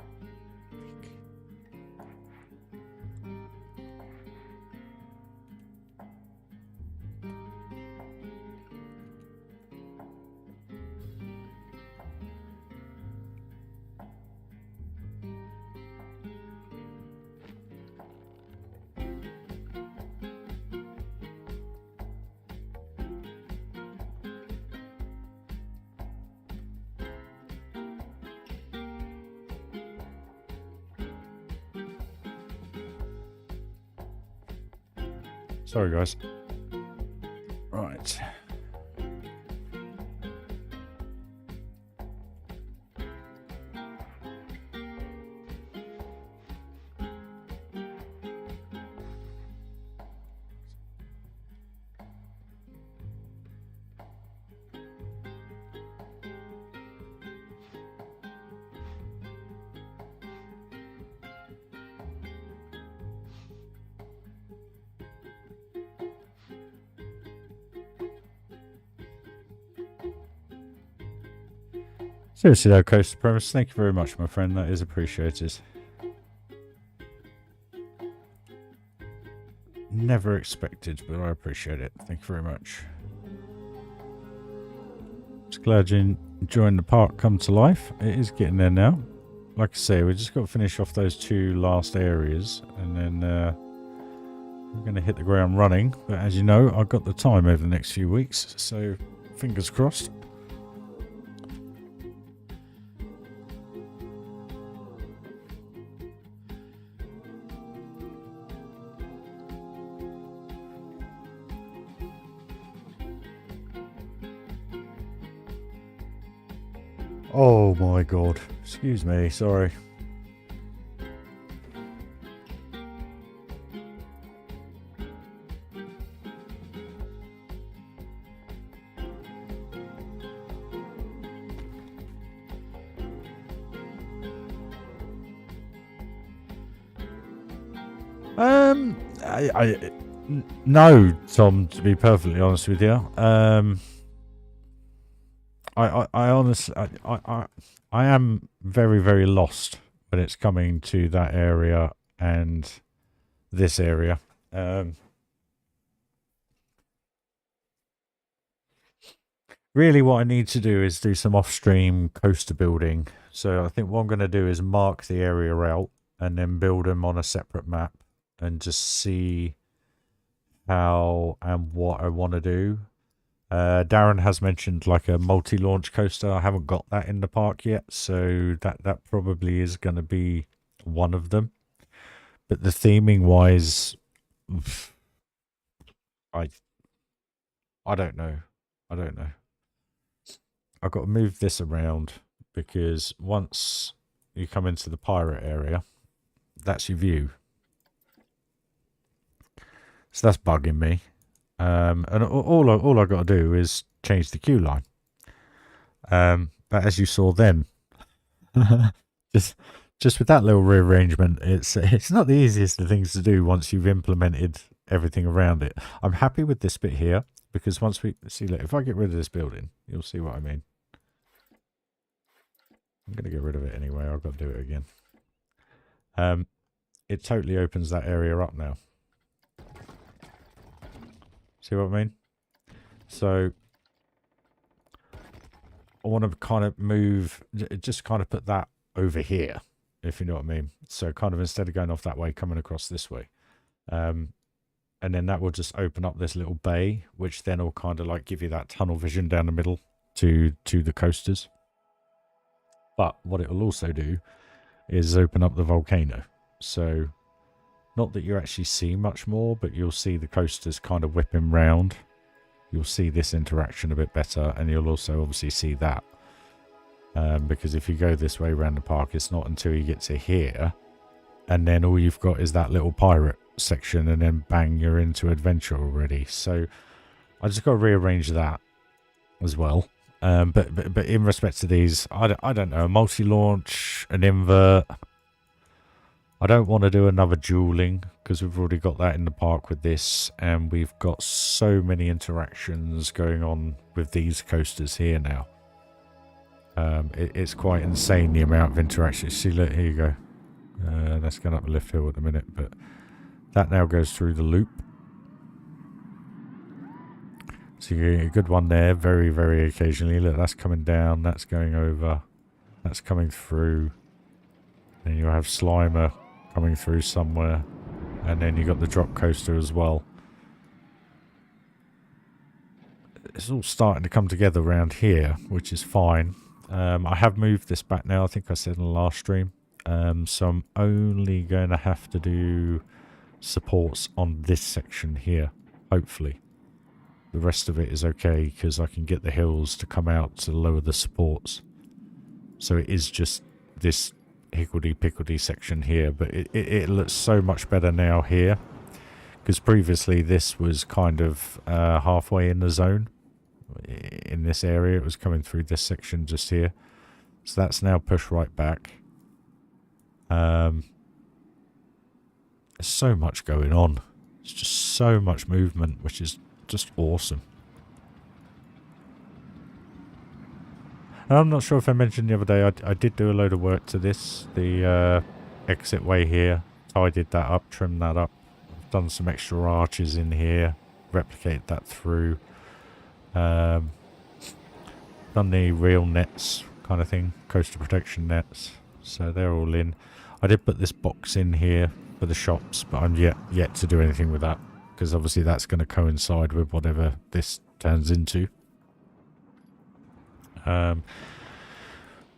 Sorry, guys. Right. Seriously though, Coaster Premise, thank you very much, my friend. That is appreciated. Never expected, but I appreciate it. Thank you very much. Just glad you enjoying the park come to life. It is getting there now. Like I say, we just got to finish off those two last areas, and then we're going to hit the ground running. But as you know, I've got the time over the next few weeks, so fingers crossed. Oh my god. Excuse me, sorry. No, Tom, to be perfectly honest with you. I honestly, I am very, very lost when it's coming to that area and this area. Really what I need to do is do some off-stream coaster building. So I think what I'm going to do is mark the area out and then build them on a separate map and just see how and what I want to do. Darren has mentioned like a multi-launch coaster. I haven't got that in the park yet, so that probably is going to be one of them. But the theming wise, I don't know. I've got to move this around because once you come into the pirate area, that's your view. So that's bugging me. And all I got to do is change the queue line. But as you saw then, just with that little rearrangement, it's not the easiest of things to do once you've implemented everything around it. I'm happy with this bit here because once we see, look, if I get rid of this building, you'll see what I mean. I'm going to get rid of it anyway. I've got to do it again. it totally opens that area up now. See what I mean? So I want to kind of move, just kind of put that over here, if you know what I mean. So kind of instead of going off that way, coming across this way. And then that will just open up this little bay, which then will kind of like give you that tunnel vision down the middle to the coasters. But what it will also do is open up the volcano. So not that you actually see much more, but you'll see the coasters kind of whipping round. You'll see this interaction a bit better, and you'll also obviously see that. Because if you go this way around the park, it's not until you get to here, and then all you've got is that little pirate section, and then bang, you're into adventure already. So I just got to rearrange that as well. But in respect to these, I don't know, a multi-launch, an invert. I don't want to do another dueling because we've already got that in the park with this, and we've got so many interactions going on with these coasters here now. It's quite insane the amount of interactions. See, look, here you go. That's going up a lift hill at the minute, but that now goes through the loop. So you get a good one there, very, very occasionally. Look, that's coming down, that's going over, that's coming through. Then you'll have Slimer coming through somewhere, and then you got the drop coaster as well. It's all starting to come together around here, which is fine. I have moved this back now, I think I said in the last stream. So I'm only going to have to do supports on this section here, hopefully. The rest of it is okay because I can get the hills to come out to lower the supports. So it is just this higgledy-piggledy section here, but it looks so much better now here, because previously this was kind of halfway in the zone. In this area, it was coming through this section just here, so that's now pushed right back. There's so much going on. It's just so much movement, which is just awesome. I'm not sure if I mentioned the other day, I did do a load of work to this, the exit way here. Tidied that up, trimmed that up. I've done some extra arches in here, replicated that through. Done the real nets kind of thing, coastal protection nets. So they're all in. I did put this box in here for the shops, but I'm yet to do anything with that, because obviously that's going to coincide with whatever this turns into. But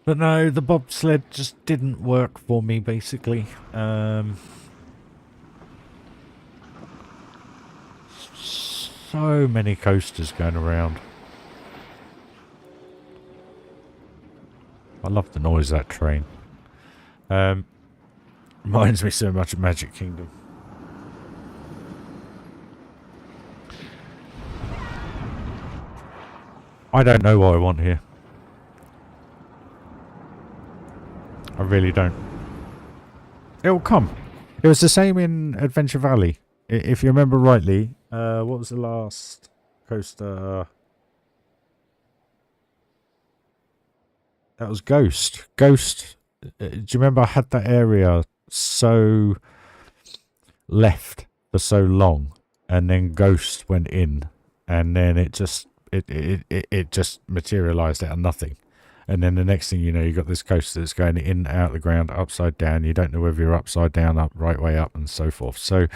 no, the bobsled just didn't work for me, basically. So many coasters going around. I love the noise of that train. Reminds me so much of Magic Kingdom. I don't know what I want here. I really don't. It'll come. It was the same in Adventure Valley. If you remember rightly, what was the last coaster? That was Ghost. Ghost. Do you remember I had that area so left for so long, and then Ghost went in, and then it just materialized out of nothing. And then the next thing you know, you got this coaster that's going in, out of the ground, upside down. You don't know whether you're upside down, up, right way up, and so forth. So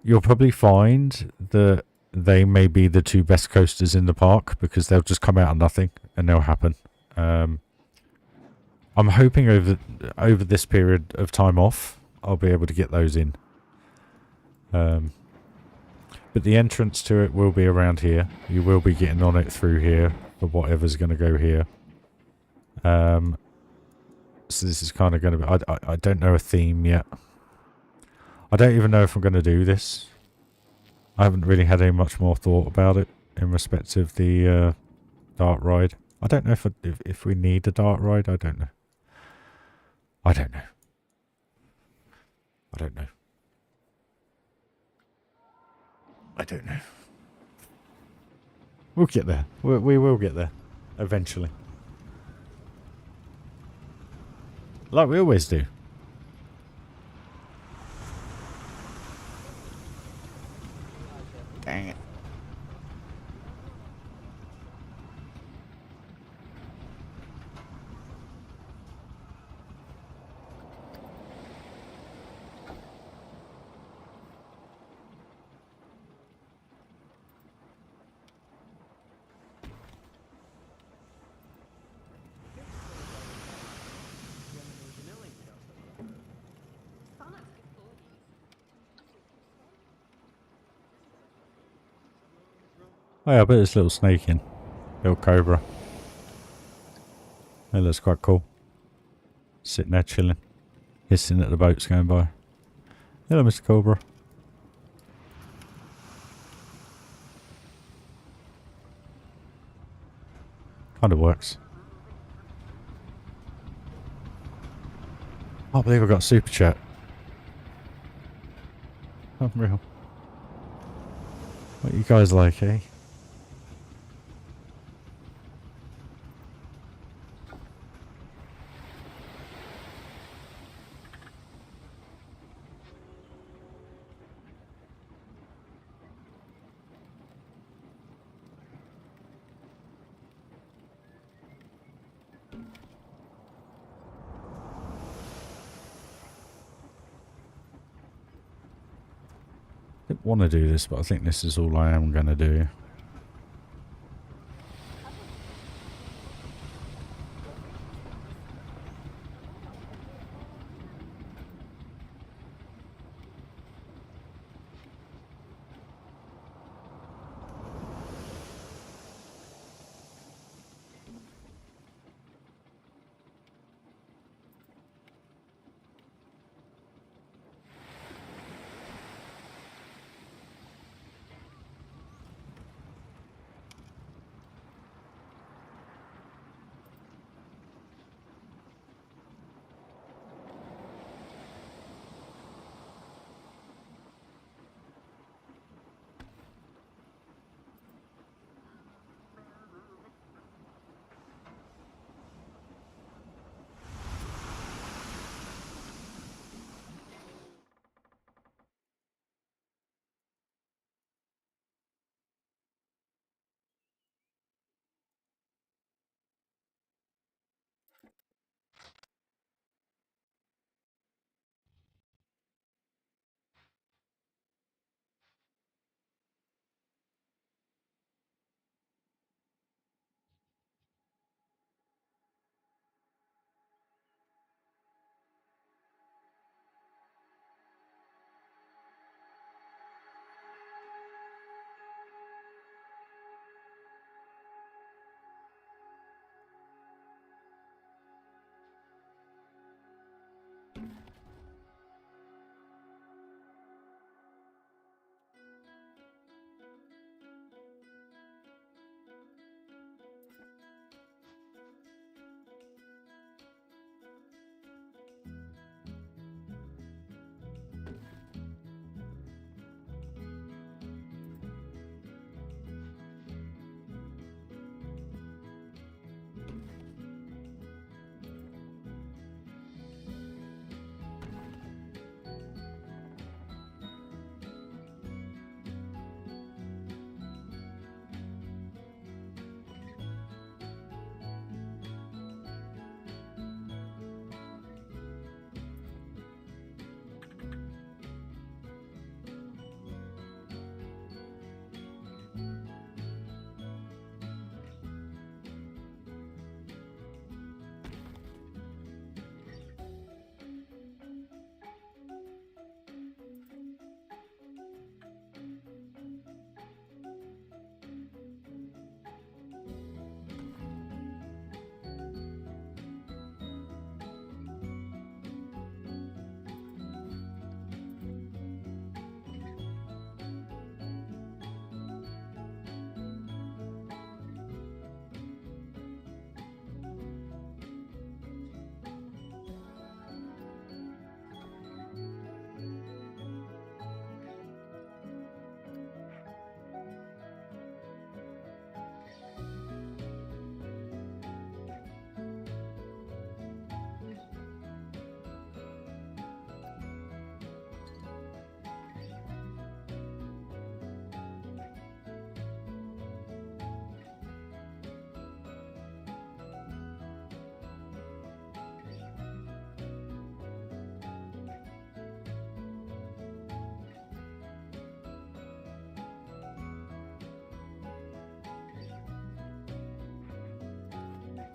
you'll probably find that they may be the two best coasters in the park, because they'll just come out of nothing and they'll happen. I'm hoping over this period of time off, I'll be able to get those in. But the entrance to it will be around here. You will be getting on it through here for whatever's going to go here. So this is kind of going to be... I don't know a theme yet. I don't even know if I'm going to do this. I haven't really had any much more thought about it in respect of the dart ride. I don't know if we need a dart ride. I don't know. I don't know. I don't know. I don't know. We'll get there. We will get there. Eventually. Like we always do. Dang it. Oh yeah, I bet there's a little snake in. Little cobra. That looks quite cool. Sitting there chilling. Hissing at the boats going by. Hello, Mr. Cobra. Kind of works. I believe I got super chat. Unreal. What you guys like, eh? I didn't want to do this, but I think this is all I am going to do.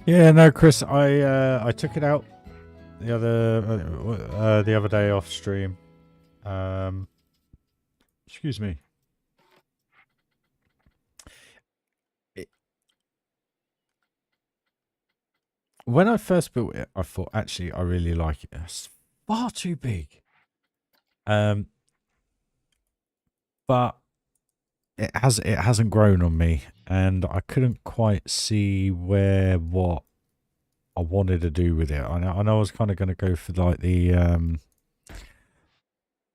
Yeah, no, Chris, I took it out the other day off stream. Excuse me. When I first built it, I thought actually I really like it. It's far too big. But it hasn't grown on me, and I couldn't quite see what I wanted to do with it. I know I was kind of going to go for like the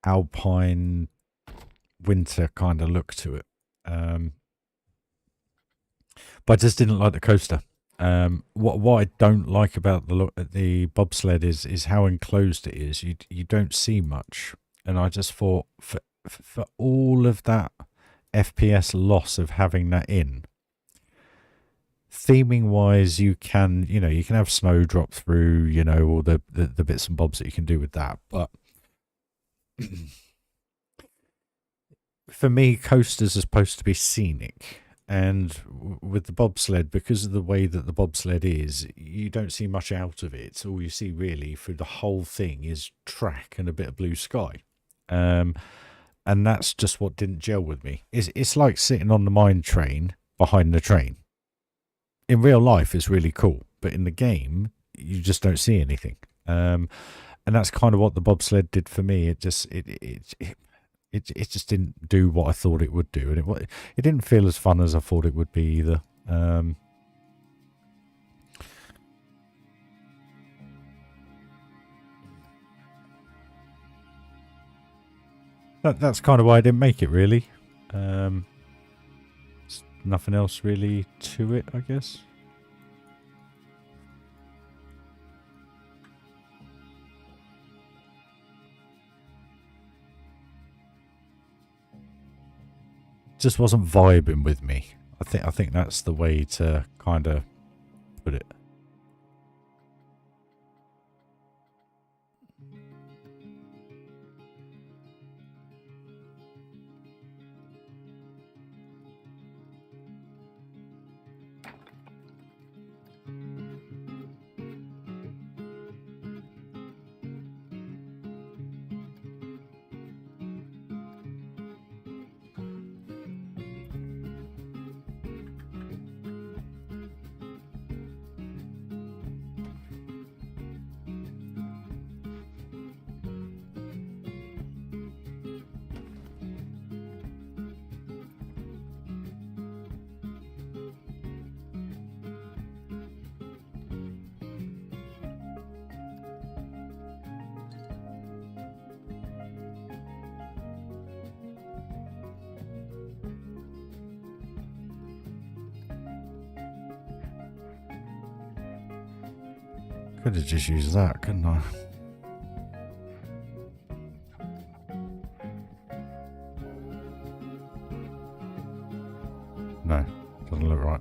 alpine winter kind of look to it. But I just didn't like the coaster. What I don't like about the bobsled is how enclosed it is. You don't see much, and I just thought for all of that FPS loss of having that in, theming wise, you can have snow drop through, all the bits and bobs that you can do with that, but for me, coasters are supposed to be scenic. And with the bobsled, because of the way that the bobsled is, you don't see much out of it. All you see really through the whole thing is track and a bit of blue sky. And that's just what didn't gel with me. It's like sitting on the mine train behind the train. In real life, it's really cool. But in the game, you just don't see anything. And that's kind of what the bobsled did for me. It just didn't do what I thought it would do, and it didn't feel as fun as I thought it would be either. That's kind of why I didn't make it, really. Nothing else really to it, I guess. Just wasn't vibing with me. I think that's the way to kind of put it. Could have just used that, couldn't I? No, doesn't look right.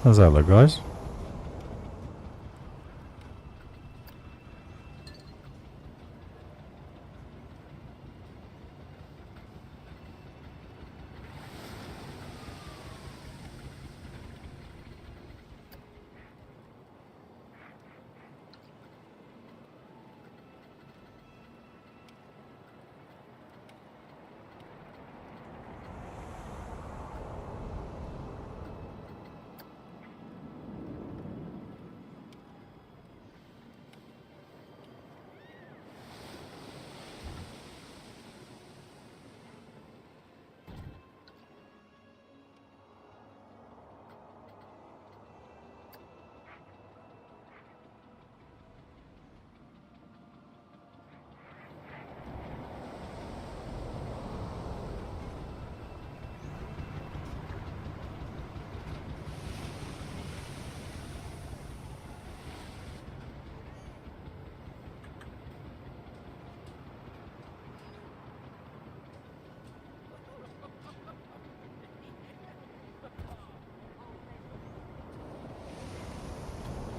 How's that look, guys?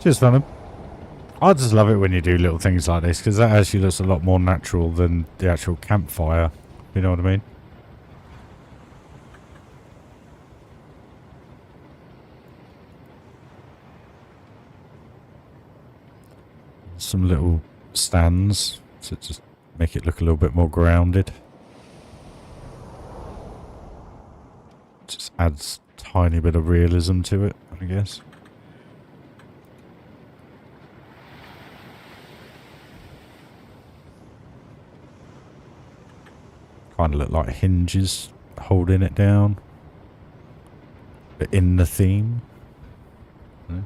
Cheers, Phantom. I just love it when you do little things like this, because that actually looks a lot more natural than the actual campfire. You know what I mean? Some little stands to just make it look a little bit more grounded. Just adds a tiny bit of realism to it, I guess. Kind of look like hinges holding it down, but in the theme. Yeah.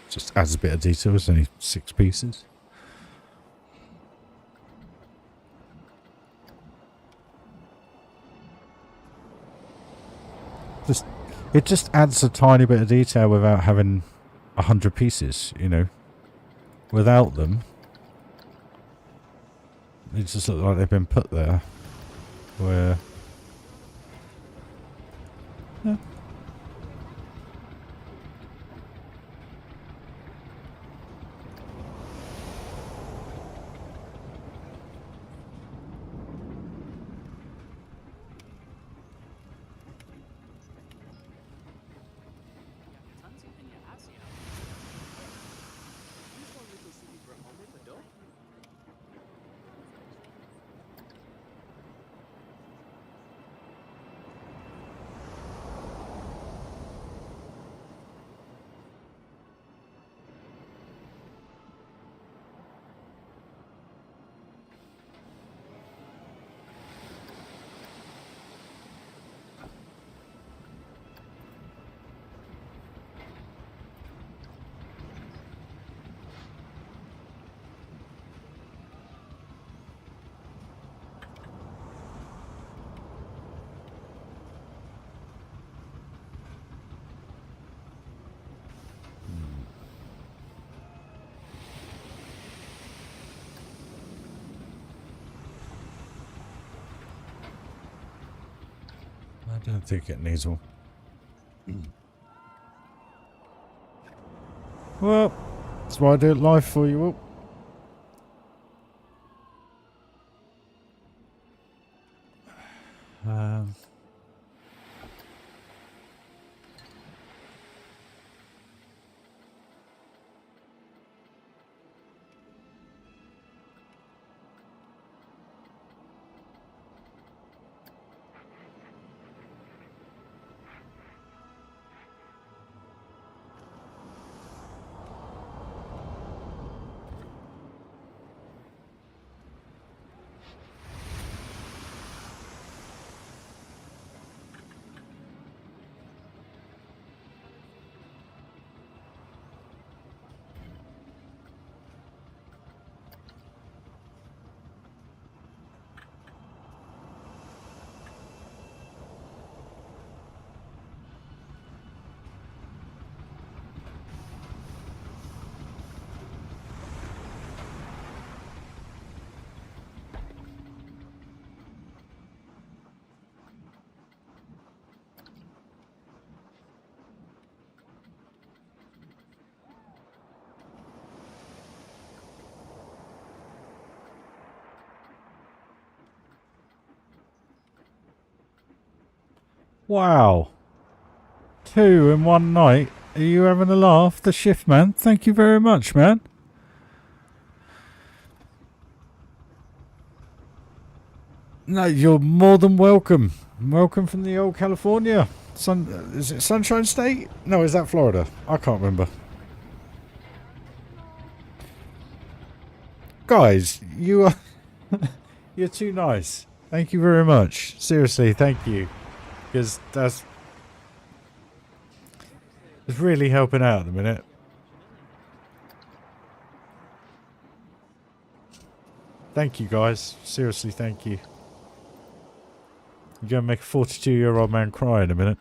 Just adds a bit of detail. It's only 6 pieces. It just adds a tiny bit of detail without having 100 pieces, you know. Without them, it just looks like they've been put there. Where... Yeah. I don't think it needs one. Well, that's why I do it live for you all. Wow. 2 in one night. Are you having a laugh? The shift, man. Thank you very much, man. No, you're more than welcome. Welcome from the old California. Is it Sunshine State? No, is that Florida? I can't remember. Guys, you are... you're too nice. Thank you very much. Seriously, thank you. Because that's... it's really helping out at the minute. Thank you, guys. Seriously, thank you. You're going to make a 42-year-old man cry in a minute.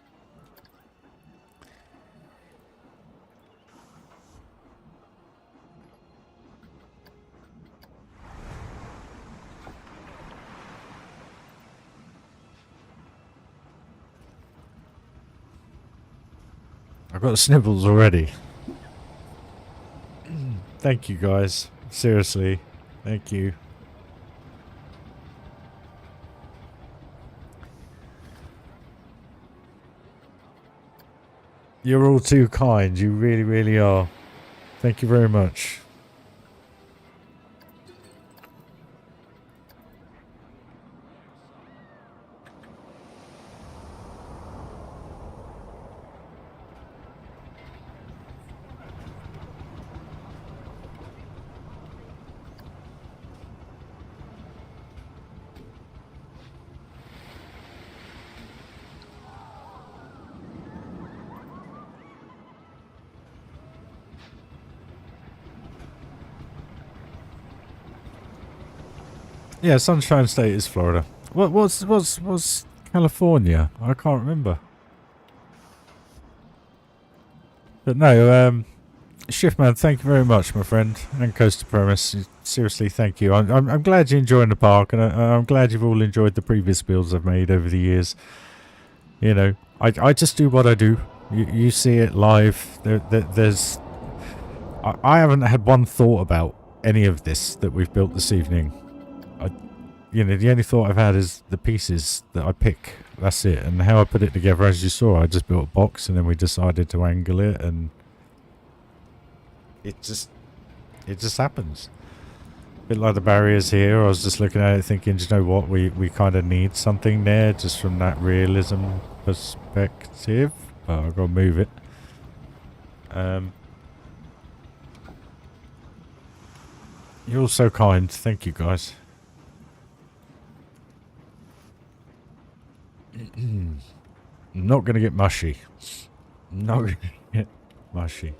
I've got the sniffles already. Thank you guys. Seriously. Thank you. You're all too kind. You really, really are. Thank you very much. Yeah, Sunshine State is Florida. What's California? I can't remember. But no, Shiftman, thank you very much, my friend, and Coaster Premise. Seriously, thank you. I'm glad you're enjoying the park, and I'm glad you've all enjoyed the previous builds I've made over the years. You know, I just do what I do. You see it live. There's I haven't had one thought about any of this that we've built this evening. You know, the only thought I've had is the pieces that I pick. That's it. And how I put it together, as you saw, I just built a box and then we decided to angle it, and it just happens. A bit like the barriers here. I was just looking at it thinking, do you know what? We kind of need something there just from that realism perspective. But I've got to move it. You're all so kind. Thank you, guys. I'm not going to get mushy. Not going to get mushy.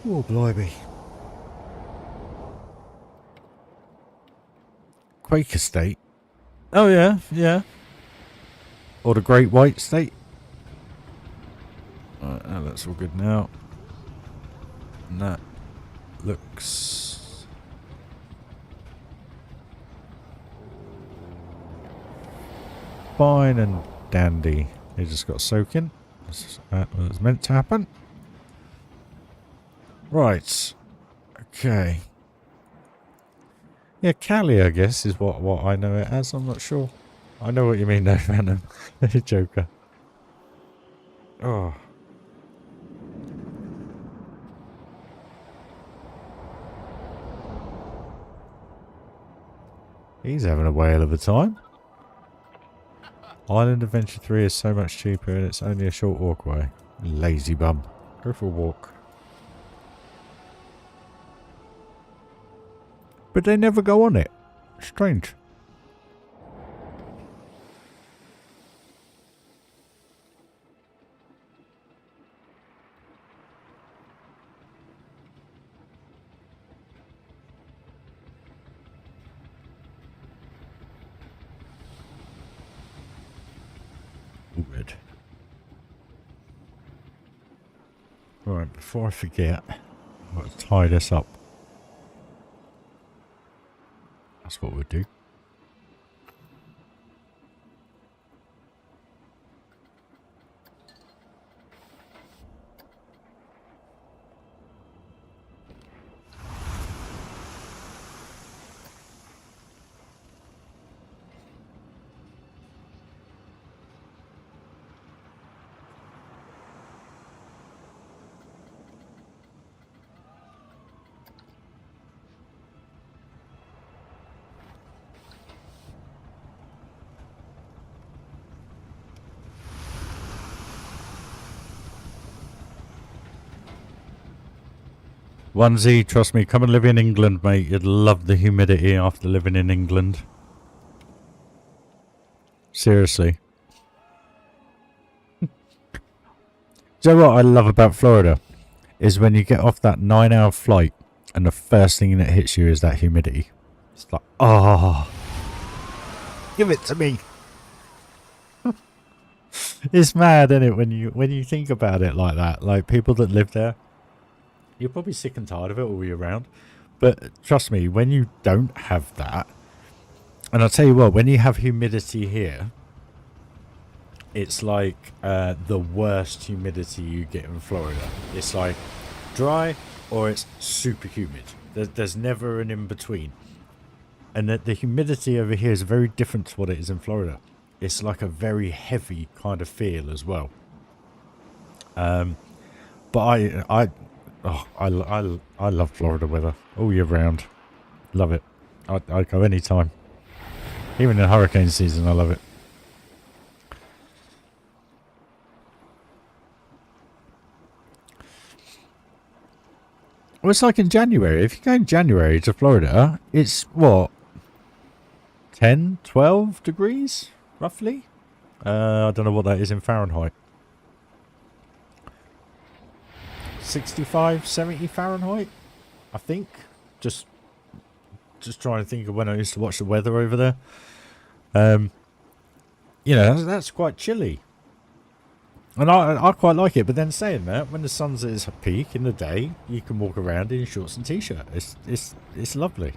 Oh, blimey. Quaker State? Oh, yeah, yeah. Or the Great White State? Right, that looks all good now. And that looks... fine and dandy. It just got soaking. That was meant to happen. Right. Okay. Yeah, Cali, I guess, is what I know it as. I'm not sure. I know what you mean, though, Phantom. Joker. Oh. He's having a whale of a time. Island Adventure 3 is so much cheaper and it's only a short walk away. Lazy bum. Go for a walk. But they never go on it. Strange. Weird. Right, before I forget, I've got to tie this up. That's what we'll do. Onesie, trust me, come and live in England, mate. You'd love the humidity after living in England. Seriously. Do you know what I love about Florida? is when you get off that 9-hour flight and the first thing that hits you is that humidity. It's like, oh, give it to me. It's mad, isn't it, when you think about it like that? Like, people that live there, you're probably sick and tired of it all year round. But trust me, when you don't have that, and I'll tell you what, when you have humidity here, it's like the worst humidity you get in Florida. It's like dry or it's super humid. There's never an in-between. And the humidity over here is very different to what it is in Florida. It's like a very heavy kind of feel as well. But I love Florida weather all year round. Love it. I'd go anytime. Even in hurricane season, I love it. Well, it's like in January. If you go in January to Florida, it's what? 10, 12 degrees, roughly? I don't know what that is in Fahrenheit. 65, 70 Fahrenheit, I think. Just trying to think of when I used to watch the weather over there. You know, that's quite chilly. And I quite like it, but then saying that, when the sun's at its peak in the day, you can walk around in shorts and t-shirt. It's lovely.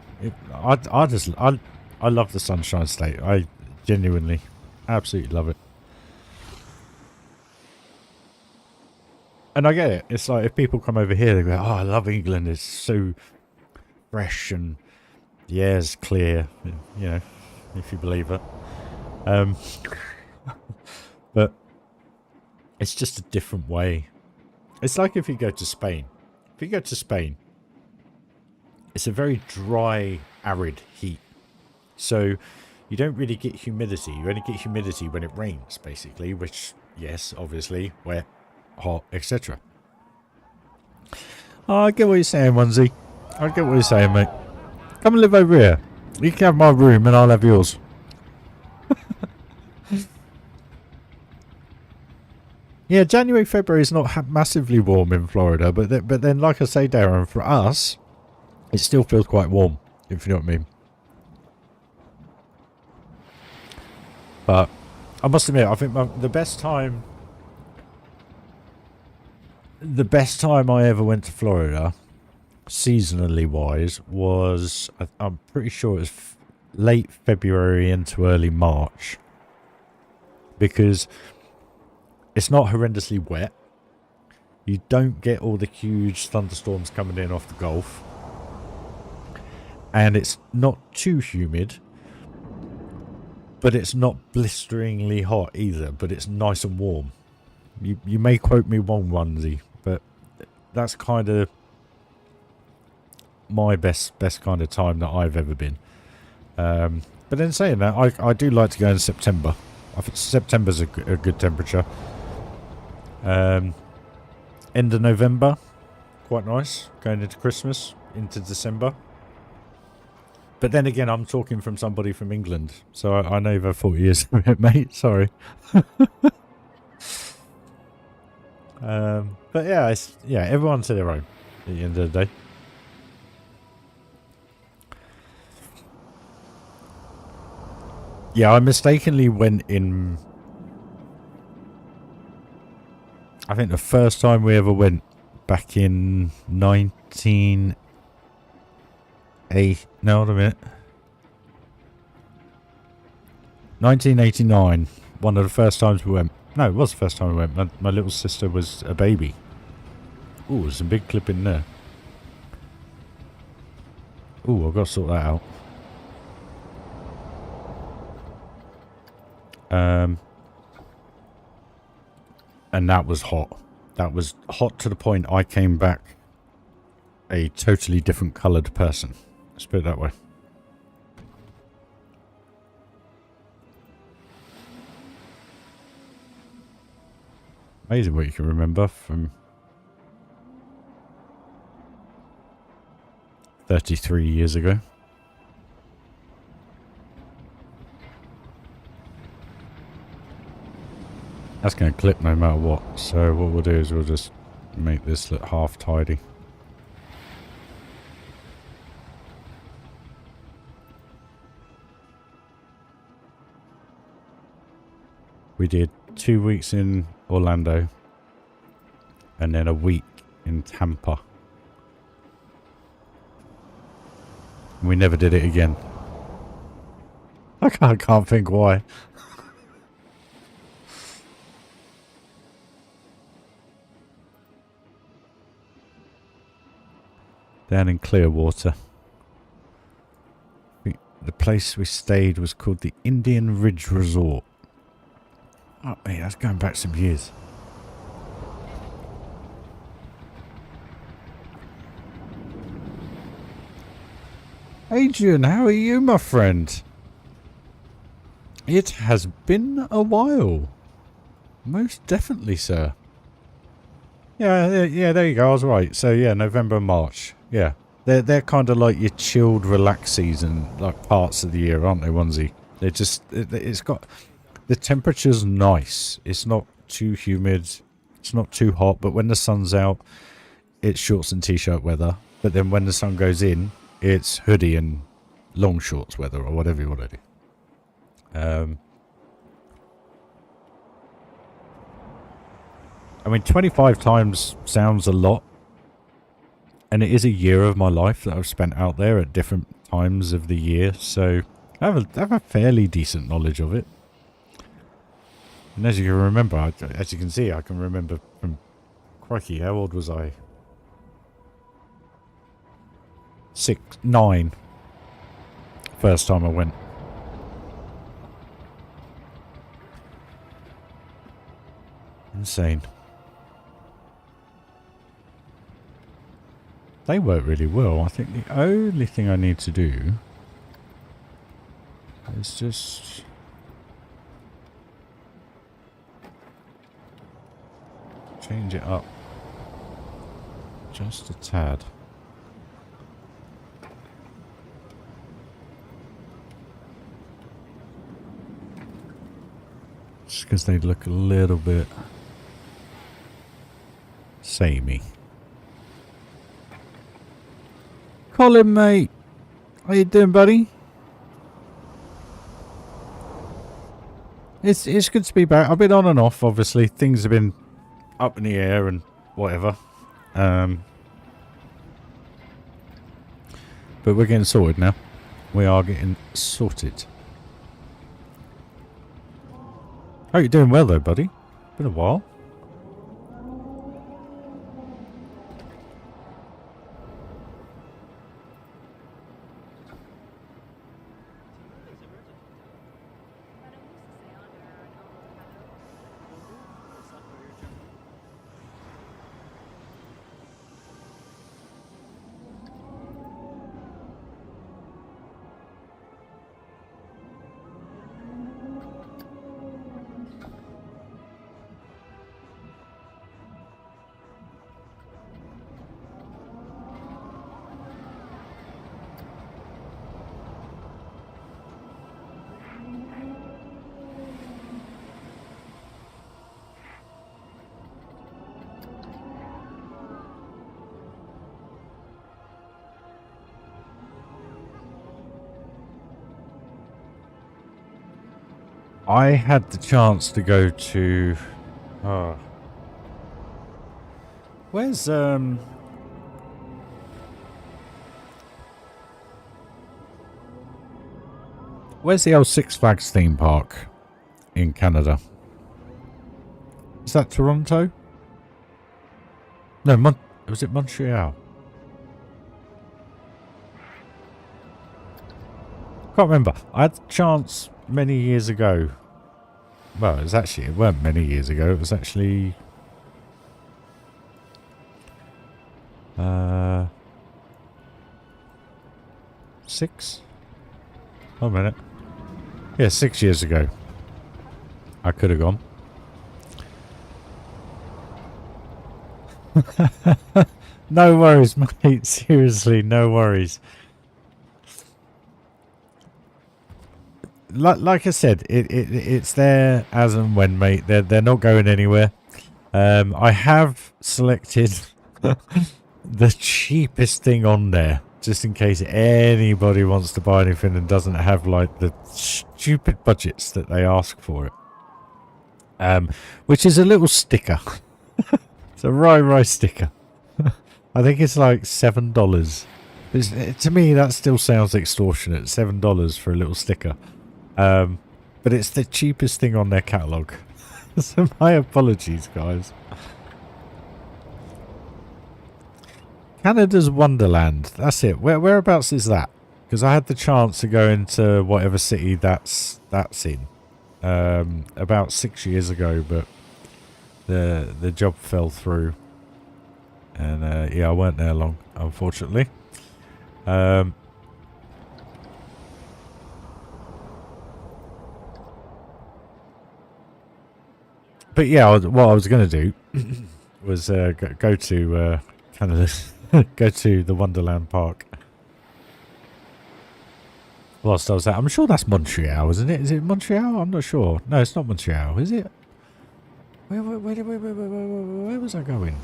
I love the Sunshine State. I genuinely, absolutely love it. And I get it. It's like if people come over here, they go, "Oh, I love England. It's so fresh and the air's clear." You know, if you believe it. But it's just a different way. It's like if you go to Spain. If you go to Spain, it's a very dry, arid heat. So you don't really get humidity. You only get humidity when it rains, basically, which, yes, obviously, wet, hot, etc. Oh, I get what you're saying, Onesie. I get what you're saying, mate. Come and live over here. You can have my room and I'll have yours. Yeah, January, February is not massively warm in Florida, but then, like I say, Darren, for us, it still feels quite warm, if you know what I mean. But I must admit, I think the best time I ever went to Florida, seasonally wise, was, I'm pretty sure it was late February into early March, because it's not horrendously wet. You don't get all the huge thunderstorms coming in off the Gulf. And it's not too humid. But it's not blisteringly hot either. But it's nice and warm. You may quote me wrong, Onesie, but that's kind of my best kind of time that I've ever been. But then saying that, I do like to go in September. I think September's a good temperature. End of November, quite nice, going into Christmas, into December. But then again, I'm talking from somebody from England, so I know you've had 40 years of it, mate, sorry. But yeah, everyone to their own at the end of the day. Yeah, I mistakenly went in. I think the first time we ever went back in 1989. One of the first times we went. No, it was the first time we went. My little sister was a baby. Ooh, there's some big clip in there. Ooh, I've got to sort that out. And that was hot. That was hot to the point I came back a totally different coloured person. Let's put it that way. Amazing what you can remember from 33 years ago. That's going to clip no matter what. So what we'll do is we'll just Make this look half tidy. We did 2 weeks in Orlando and then a week in Tampa. And we never did it again. I can't think why. Down in Clearwater. The place we stayed was called the Indian Ridge Resort. Oh, mate, that's going back some years. Adrian, how are you, my friend? It has been a while. Most definitely, sir. Yeah, there you go. I was right. So, yeah, November and March. Yeah. They're kind of like your chilled, relaxed season, like parts of the year, aren't they, Onesie? They're just, it's got, the temperature's nice. It's not too humid. It's not too hot, but when the sun's out, it's shorts and t-shirt weather. But then when the sun goes in, it's hoodie and long shorts weather, or whatever you want to do. I mean, 25 times sounds a lot. And it is a year of my life that I've spent out there at different times of the year. So I have a fairly decent knowledge of it. And as you can remember, as you can see, I can remember from... Crikey, how old was I? 9. First time I went. Insane. They work really well. I think the only thing I need to do is just change it up just a tad. Just because they look a little bit samey. Colin, mate. How you doing, buddy? It's good to be back. I've been on and off, obviously. Things have been up in the air and whatever. But we're getting sorted now. We are getting sorted. Oh, you're doing well though, buddy. Been a while. I had the chance to go to... Where's the old Six Flags theme park in Canada? Is that Toronto? No, was it Montreal? Can't remember. I had the chance many years ago. Well, it weren't many years ago. It was actually 6. One minute. Yeah, 6 years ago. I could have gone. No worries, mate. Seriously, no worries. Like I said, it's there as and when, mate. They're not going anywhere. I have selected the cheapest thing on there, just in case anybody wants to buy anything and doesn't have like the stupid budgets that they ask for it. Which is a little sticker. It's a RyRy sticker. I think it's like $7. To me, that still sounds extortionate. $7 for a little sticker. But it's the cheapest thing on their catalogue. So my apologies, guys. Canada's Wonderland. That's it. Whereabouts is that? Because I had the chance to go into whatever city that's in about 6 years ago, but the job fell through, and yeah, I weren't there long, unfortunately. But yeah, what I was going to do was go to Canada, go to the Wonderland Park. Whilst I was there, I'm sure that's Montreal, isn't it? Is it Montreal? I'm not sure. No, it's not Montreal, is it? Where was I going?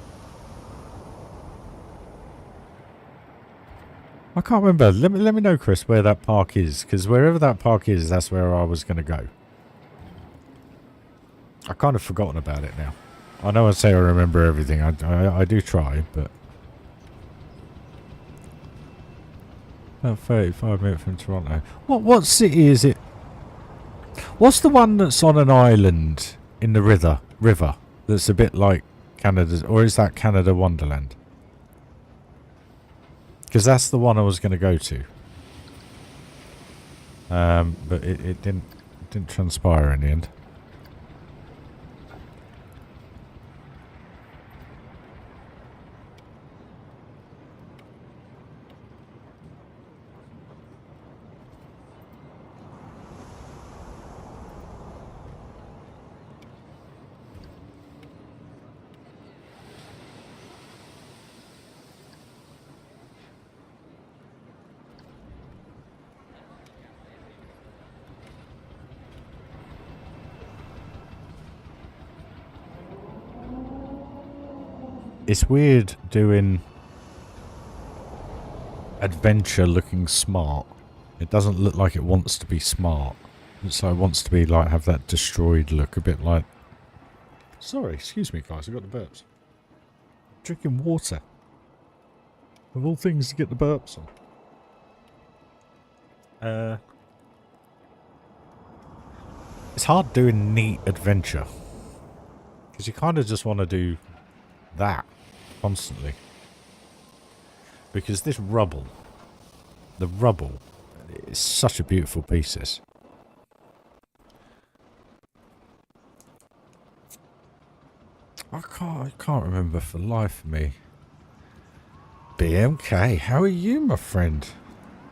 I can't remember. Let me know, Chris, where that park is, because wherever that park is, that's where I was going to go. I kind of forgotten about it now. I know I say I remember everything. I do try, but about 35 minutes from Toronto. What city is it? What's the one that's on an island in the river that's a bit like Canada's, or is that Canada Wonderland? Because that's the one I was going to go to. But it didn't transpire in the end. It's weird doing adventure looking smart. It doesn't look like it wants to be smart. It's like it wants to be like have that destroyed look, a bit like. Sorry, excuse me, guys. I got the burps. Drinking water. Of all things to get the burps on. It's hard doing neat adventure because you kind of just want to do that constantly, because this rubble, the rubble, is such a beautiful piece. This. I can't remember for the life of me. BMK, how are you, my friend?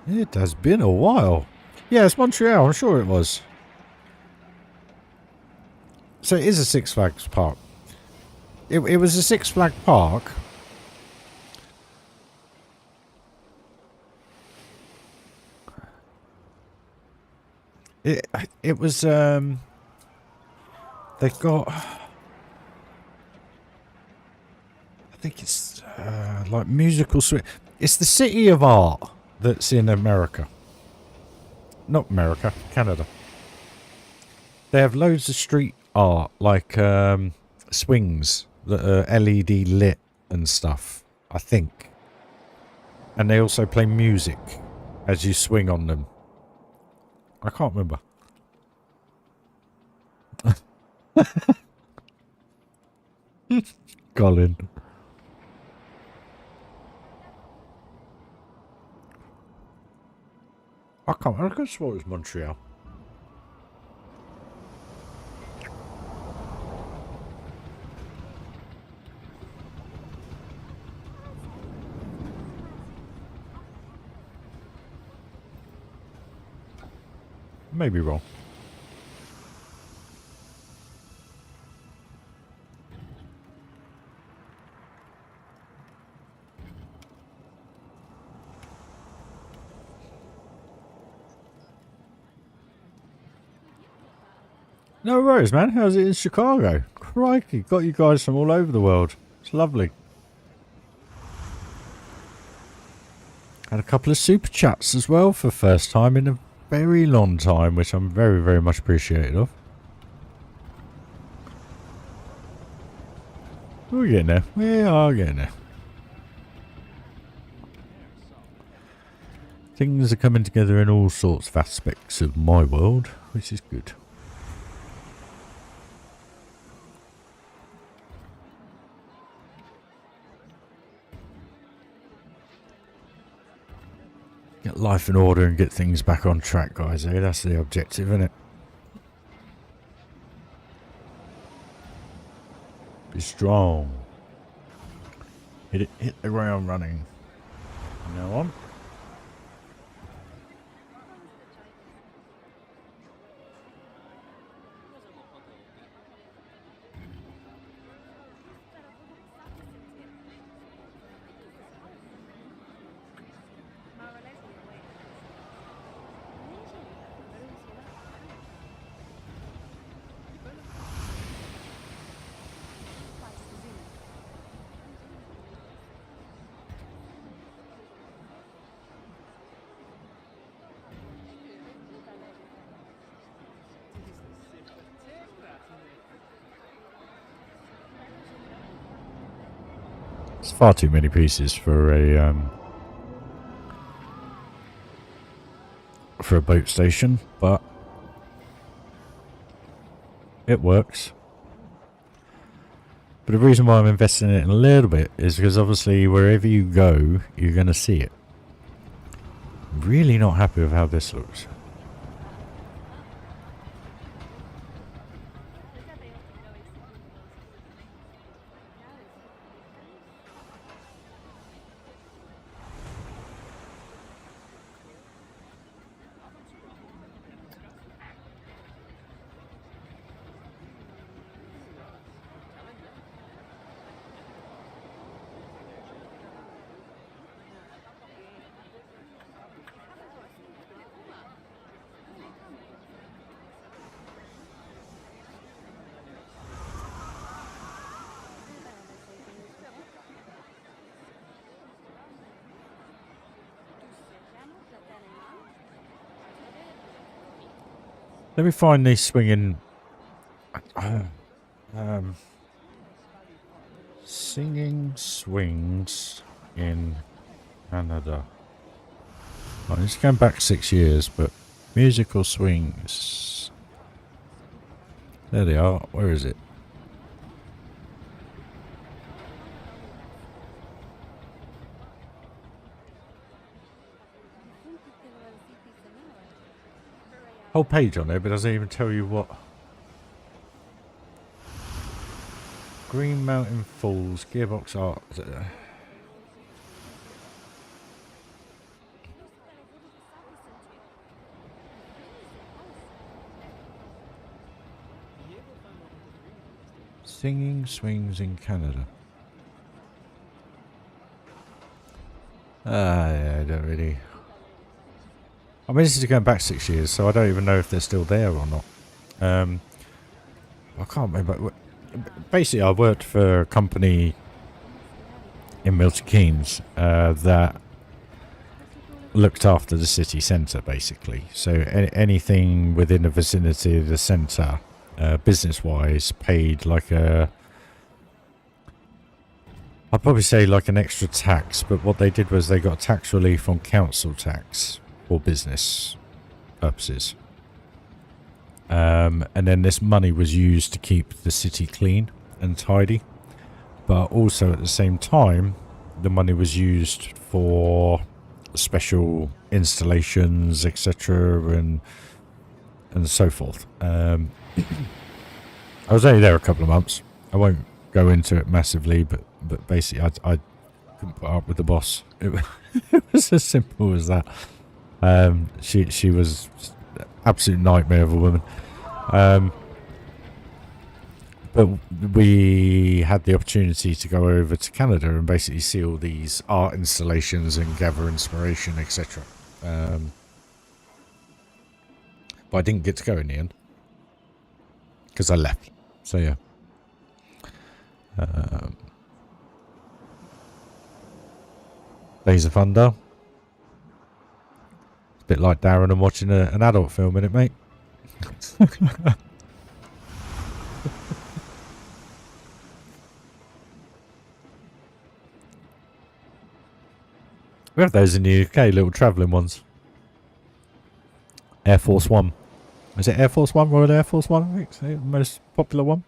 It has been a while. Yeah, it's Montreal. I'm sure it was. So it is a Six Flags park. It was a Six Flag park. It was they got, I think it's like musical suite. It's the City of Art that's in America. Not America, Canada. They have loads of street art, like swings that are LED lit and stuff, I think. And they also play music as you swing on them. I can't remember. Colin. I could have sworn it was Montreal. Maybe wrong. No worries, man. How's it in Chicago? crikey, got you guys from all over the world. It's lovely. Had a couple of super chats as well for first time in a very long time, which I'm very, very much appreciative of. We're getting there. We are getting there. Things are coming together in all sorts of aspects of my world, which is good. Get life in order and get things back on track, guys. Eh? That's the objective, isn't it? Be strong. Hit the ground running. From now on. It's far too many pieces for a boat station, but it works. But the reason why I'm investing in it a little bit is because obviously wherever you go, you're going to see it. I'm really not happy with how this looks. Let me find these swinging... singing swings in Canada. Right, it's going back 6 years, but musical swings. There they are. Where is it? Whole page on there, but doesn't even tell you what. Green Mountain Falls, Gearbox Art. Singing swings in Canada. Yeah, I don't really. I mean, this is going back 6 years, so I don't even know if they're still there or not. I can't remember. Basically, I worked for a company in Milton Keynes that looked after the city centre, basically. So anything within the vicinity of the centre, business-wise, paid like a... I'd probably say like an extra tax, but what they did was they got tax relief on council tax for business purposes. And then this money was used to keep the city clean and tidy. But also at the same time, the money was used for special installations, etc. and so forth. I was only there a couple of months. I won't go into it massively, but basically I couldn't put up with the boss. It was as simple as that. She was an absolute nightmare of a woman. But we had the opportunity to go over to Canada and basically see all these art installations and gather inspiration, etc. But I didn't get to go in the end because I left. So yeah. Days of Thunder. It's a bit like Darren and watching an adult film, isn't it, mate? We have those in the UK, little travelling ones. Air Force One. Is it Air Force One? Royal Air Force One, I think. It's the most popular one.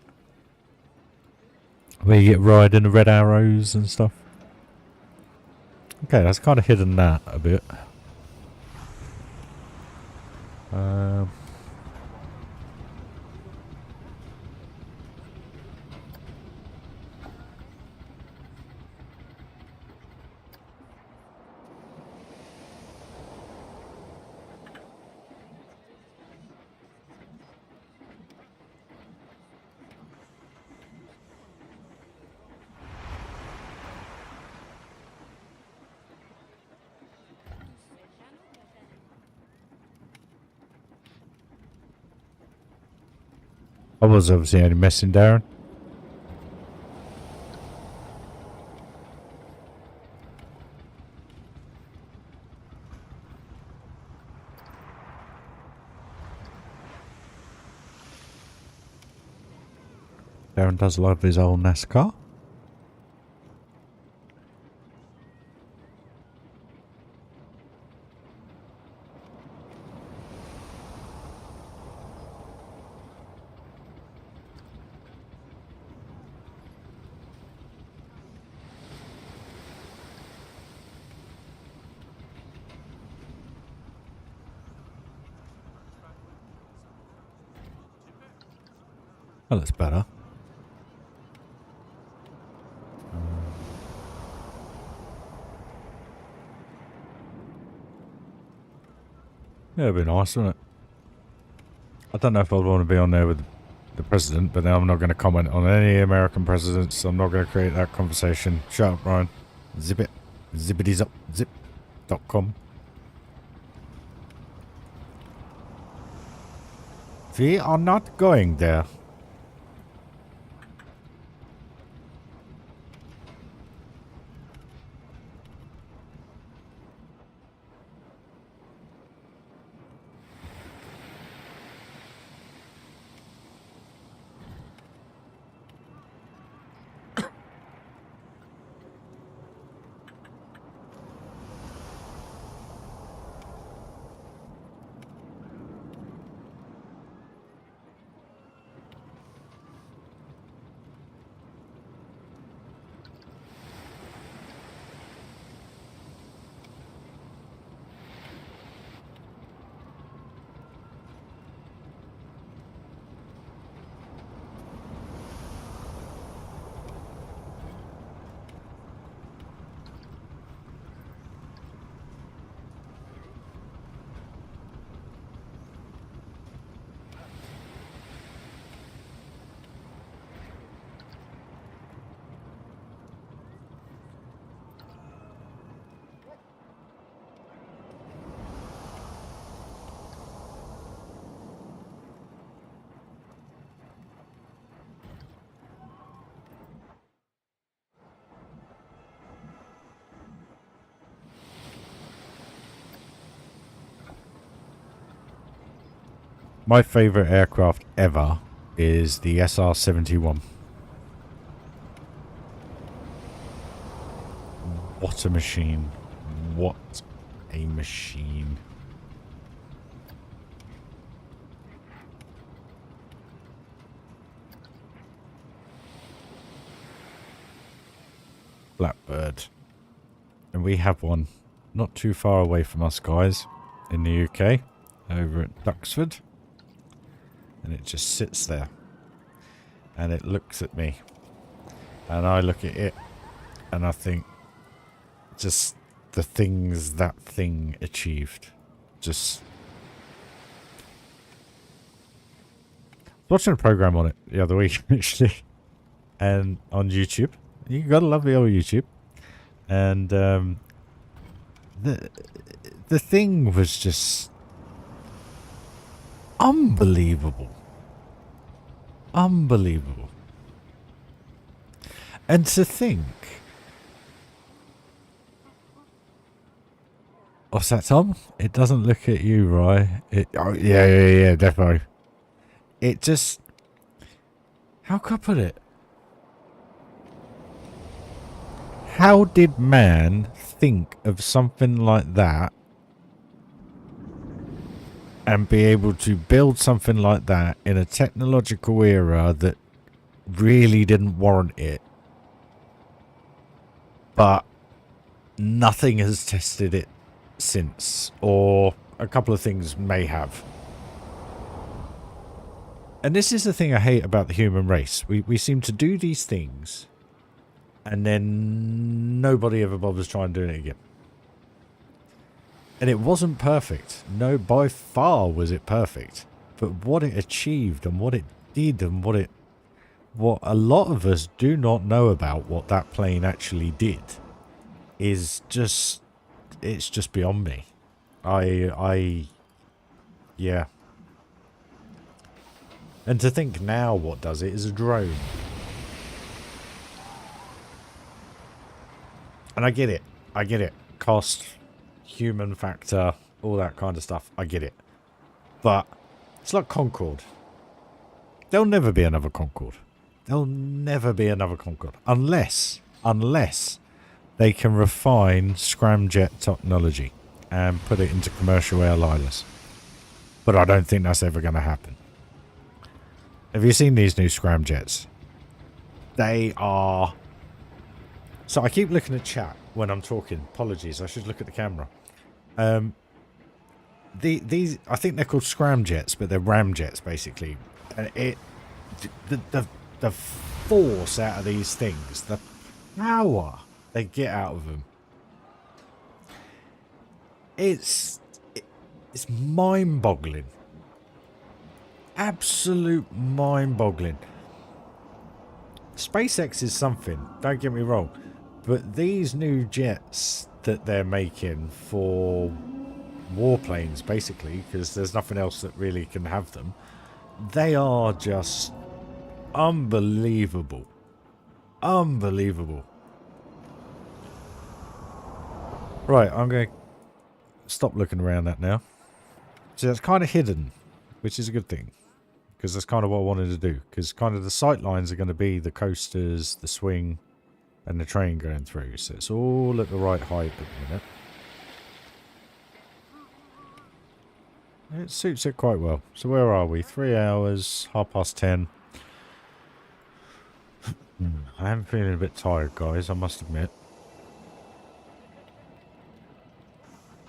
Where you get riding the red arrows and stuff. Okay, that's kind of hidden that a bit. I was obviously only messing, Darren. Darren does love his old NASCAR. Well, that's better. Yeah, it'd be nice, wouldn't it? I don't know if I'd want to be on there with the president, but I'm not going to comment on any American presidents. So I'm not going to create that conversation. Shut up, Ryan. Zip it. Zippity up. Zip.com. We are not going there. My favourite aircraft ever is the SR-71. What a machine. What a machine. Blackbird. And we have one not too far away from us, guys, in the UK, over at Duxford. And it just sits there. And it looks at me. And I look at it. And I think, just the things that thing achieved. Just... watching a program on it the other week, actually. And on YouTube. You gotta love the old YouTube. And the thing was just unbelievable. Unbelievable. And to think... What's that, Tom? It doesn't look at you, Ry. Oh, yeah, definitely. It just... How could I put it? How did man think of something like that and be able to build something like that in a technological era that really didn't warrant it, but nothing has tested it since, or a couple of things may have. And this is the thing I hate about the human race. We seem to do these things and then nobody ever bothers trying doing it again. And it wasn't perfect. No, by far was it perfect. But what it achieved and what it did and what a lot of us do not know about what that plane actually did is just, it's just beyond me. Yeah. And to think now what does it is a drone. And I get it. I get it. Cost, human factor, all that kind of stuff. I get it. But it's like Concorde. There'll never be another Concorde. There'll never be another Concorde. Unless they can refine scramjet technology and put it into commercial airliners. But I don't think that's ever going to happen. Have you seen these new scramjets? They are... So I keep looking at chat when I'm talking. Apologies, I should look at the camera. These, I think they're called scramjets, but they're ramjets basically. And the force out of these things, the power they get out of them, it's mind-boggling. Absolute mind-boggling. SpaceX is something, don't get me wrong, but these new jets that they're making for warplanes, basically, because there's nothing else that really can have them, they are just unbelievable. Unbelievable. Right, I'm going to stop looking around that now. So that's kind of hidden, which is a good thing, because that's kind of what I wanted to do, because kind of the sight lines are going to be the coasters, the swing, and the train going through, so it's all at the right height at the minute. It suits it quite well. So where are we? 3 hours, 10:30. I am feeling a bit tired, guys, I must admit.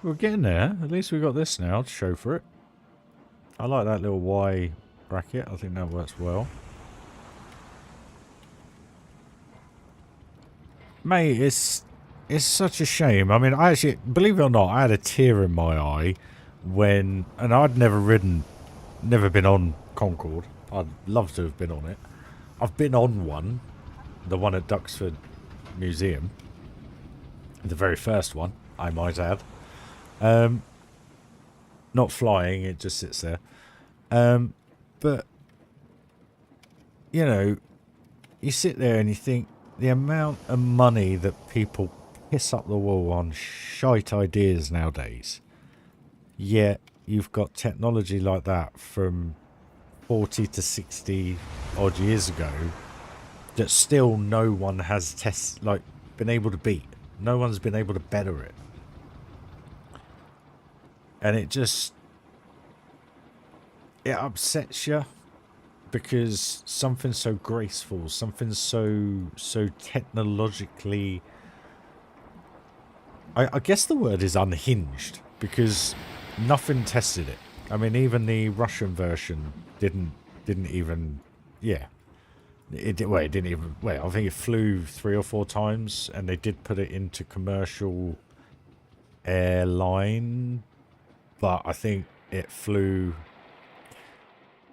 We're getting there. At least we got this now to show for it. I like that little Y bracket. I think that works well. Mate, it's such a shame. I mean, I actually, believe it or not, I had a tear in my eye when, and I'd never been on Concorde. I'd love to have been on it. I've been on one, the one at Duxford Museum. The very first one, I might add. Not flying, it just sits there. But, you know, you sit there and you think the amount of money that people piss up the wall on shite ideas nowadays. Yet you've got technology like that from 40 to 60 odd years ago that still no one has been able to beat. No one's been able to better it. And it upsets you because something so graceful, something so technologically, I guess the word is unhinged, because nothing tested it. I mean, even the Russian version didn't even, yeah. It didn't even, I think it flew 3 or 4 times, and they did put it into commercial airline, but I think it flew,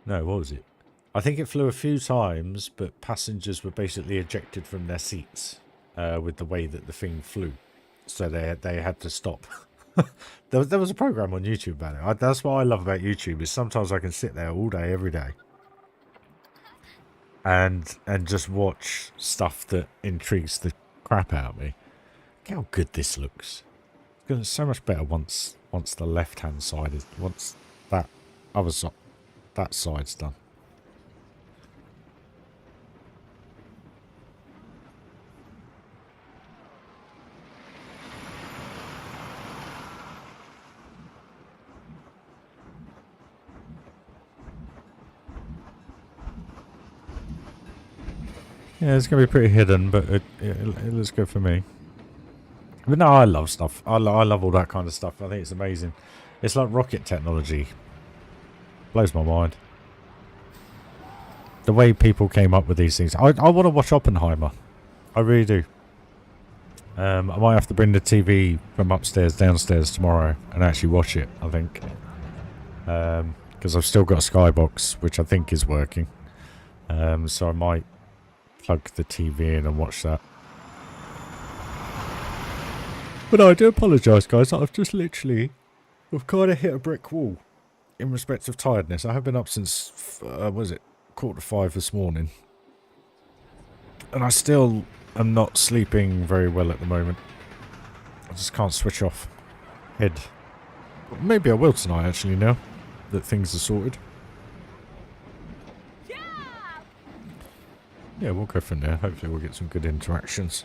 no, what was it? I think it flew a few times, but passengers were basically ejected from their seats with the way that the thing flew. So they had to stop. There was a program on YouTube about it. That's what I love about YouTube, is sometimes I can sit there all day, every day, and just watch stuff that intrigues the crap out of me. Look how good this looks. It's gonna so much better once the left hand side is once that other side that side's done. Yeah, it's going to be pretty hidden, but it looks good for me. But no, I love stuff. I love all that kind of stuff. I think it's amazing. It's like rocket technology. Blows my mind. The way people came up with these things. I want to watch Oppenheimer. I really do. I might have to bring the TV from upstairs downstairs tomorrow and actually watch it, I think. Because I've still got a Skybox, which I think is working. So I might plug the TV in and watch that. But no, I do apologise, guys. I've just literally... I've kind of hit a brick wall in respect of tiredness. I have been up since... what was it? 4:45 this morning. And I still am not sleeping very well at the moment. I just can't switch off head. Maybe I will tonight, actually, now that things are sorted. Yeah, we'll go from there. Hopefully we'll get some good interactions.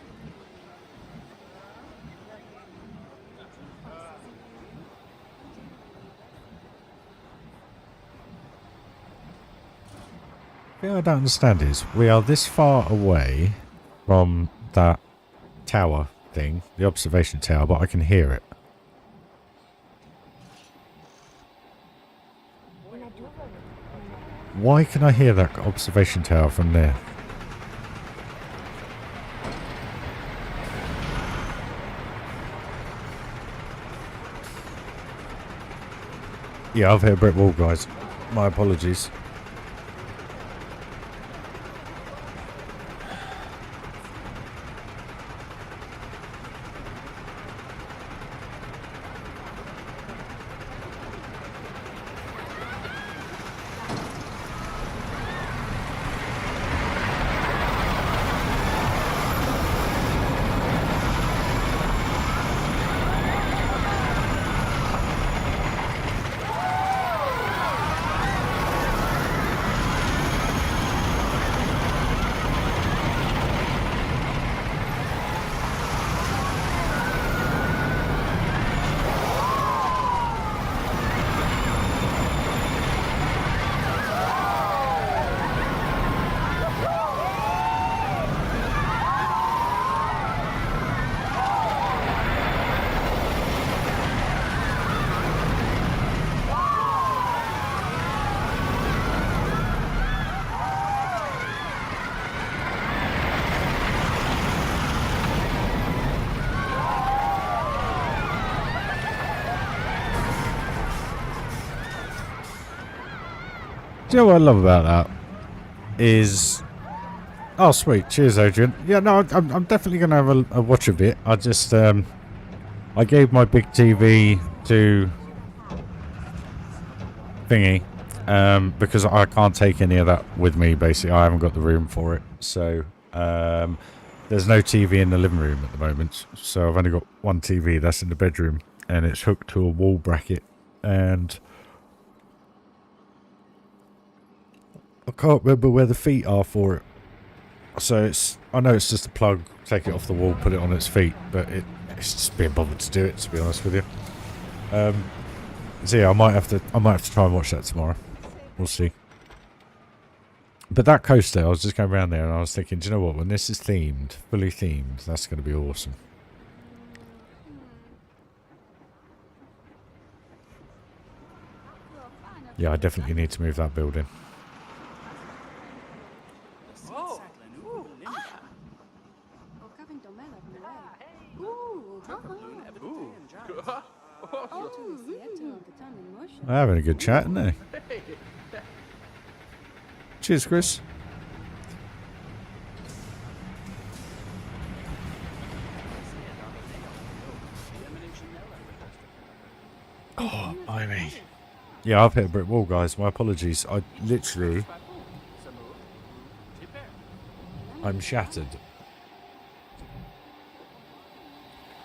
The thing I don't understand is, we are this far away from that tower thing, the observation tower, but I can hear it. Why can I hear that observation tower from there? Yeah, I've hit a brick wall, guys. My apologies. Do you know what I love about that? Is... Oh, sweet. Cheers, Adrian. Yeah, no, I'm definitely going to have a watch of it. I just, I gave my big TV to... Thingy. Because I can't take any of that with me, basically. I haven't got the room for it. So, there's no TV in the living room at the moment. So I've only got one TV. That's in the bedroom. And it's hooked to a wall bracket. And... I can't remember where the feet are for it. So it's... I know it's just a plug, take it off the wall, put it on its feet, but it's just being bothered to do it, to be honest with you. So yeah, I might have to try and watch that tomorrow. We'll see. But that coaster, I was just going around there and I was thinking, do you know what, when this is themed, fully themed, that's going to be awesome. Yeah, I definitely need to move that building. They're having a good chat, aren't they? Cheers, Chris. Oh, I mean. Yeah, I've hit a brick wall, guys. My apologies. I literally... I'm shattered.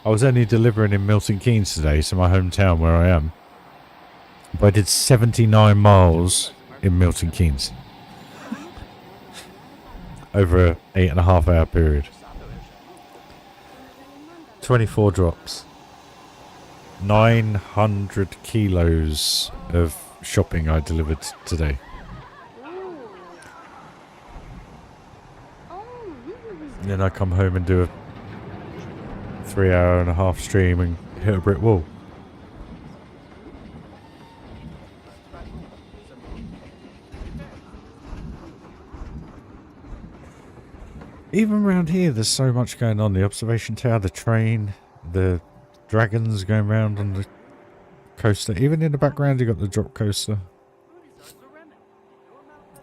I was only delivering in Milton Keynes today, so my hometown where I am. But I did 79 miles in Milton Keynes. Over a 8.5 hour period. 24 drops. 900 kilos of shopping I delivered today. And then I come home and do a 3.5 hour stream and hit a brick wall. Even around here there's so much going on. The observation tower, the train, the dragons going round on the coaster. Even in the background you got the drop coaster.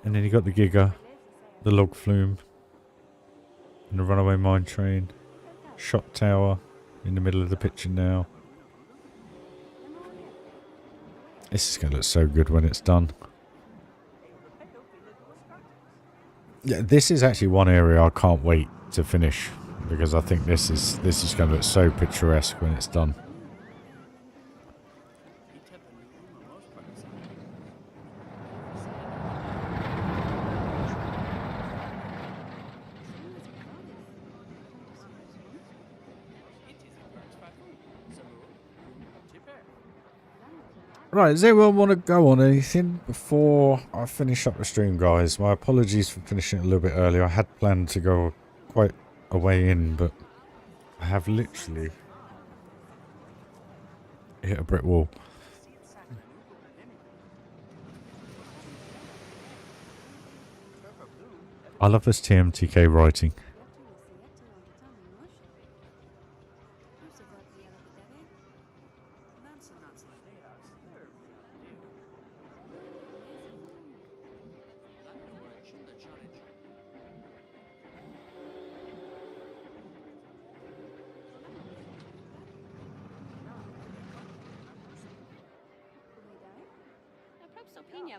And then you got the Giga, the log flume, and the runaway mine train. Shot tower in the middle of the picture now. This is going to look so good when it's done. Yeah, this is actually one area I can't wait to finish because I think this is going to look so picturesque when it's done. Right, does anyone want to go on anything before I finish up the stream, guys? My apologies for finishing it a little bit earlier. I had planned to go quite a way in, but I have literally hit a brick wall. I love this TMTK writing.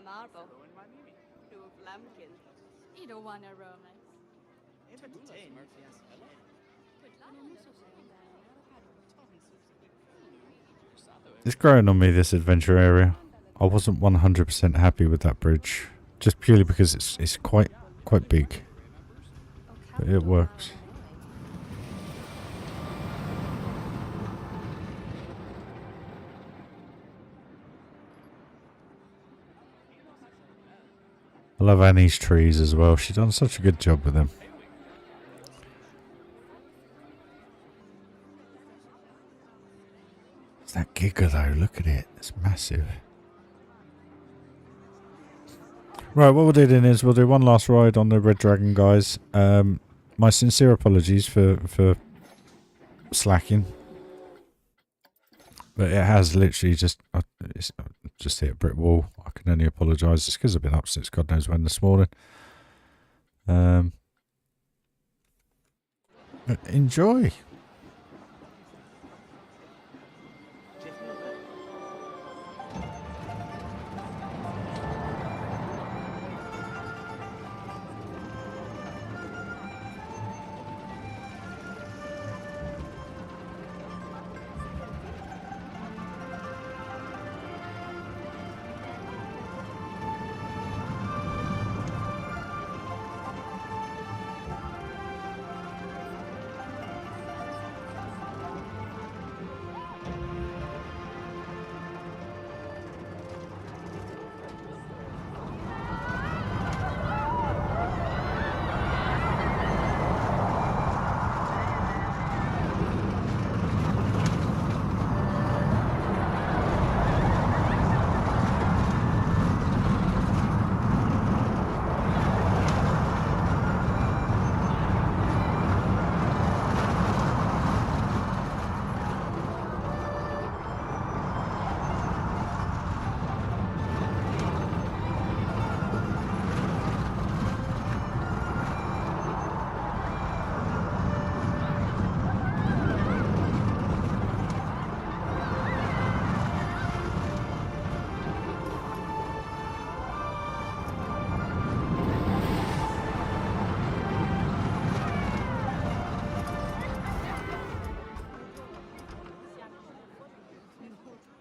Marble. You don't want a romance. It's growing on me, this adventure area. I wasn't 100% happy with that bridge, just purely because it's quite big, but it works. I love Annie's trees as well. She's done such a good job with them. It's that Giga though, look at it. It's massive. Right, what we'll do then is we'll do one last ride on the Red Dragon, guys. My sincere apologies for slacking. But it has literally just hit a brick wall. I can only apologise. It's because I've been up since God knows when this morning. But enjoy.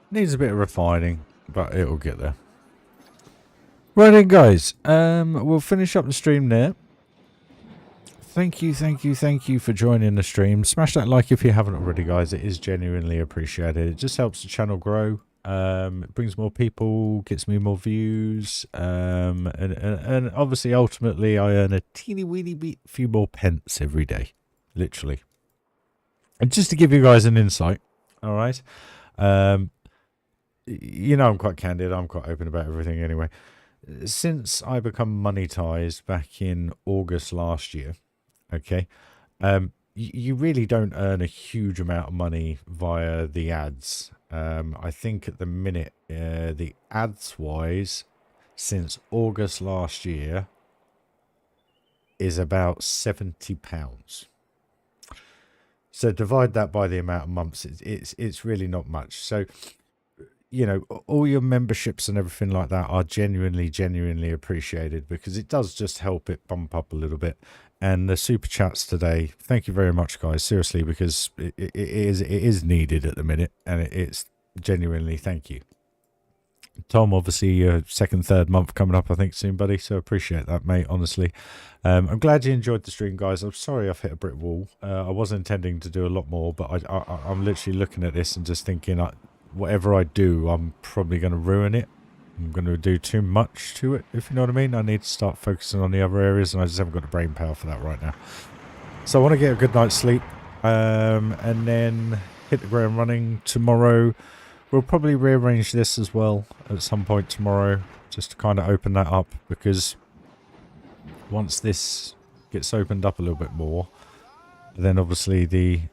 Needs a bit of refining, but it'll get there. Right then, guys. We'll finish up the stream there. Thank you for joining the stream. Smash that like if you haven't already, guys. It is genuinely appreciated. It just helps the channel grow. It brings more people, gets me more views, and obviously, ultimately, I earn a teeny weeny bit, few more pence every day, literally. And just to give you guys an insight, all right. You know, I'm quite candid. I'm quite open about everything anyway. Since I become monetized back in August last year, okay, you really don't earn a huge amount of money via the ads. I think at the minute, the ads wise, since August last year, is about £70. So divide that by the amount of months. It's really not much. So, you know, all your memberships and everything like that are genuinely appreciated, because it does just help it bump up a little bit. And the super chats today, thank you very much, guys, seriously, because it is needed at the minute, and it's genuinely thank you. Tom, obviously your second, third month coming up, I think, soon, buddy, so appreciate that, mate, honestly. I'm glad you enjoyed the stream, guys. I'm sorry I've hit a brick wall. I was intending to do a lot more, but I'm literally looking at this and just thinking, whatever I do, I'm probably going to ruin it. I'm going to do too much to it, if you know what I mean. I need to start focusing on the other areas, and I just haven't got the brain power for that right now. So I want to get a good night's sleep, and then hit the ground running tomorrow. We'll probably rearrange this as well at some point tomorrow, just to kind of open that up, because once this gets opened up a little bit more, then obviously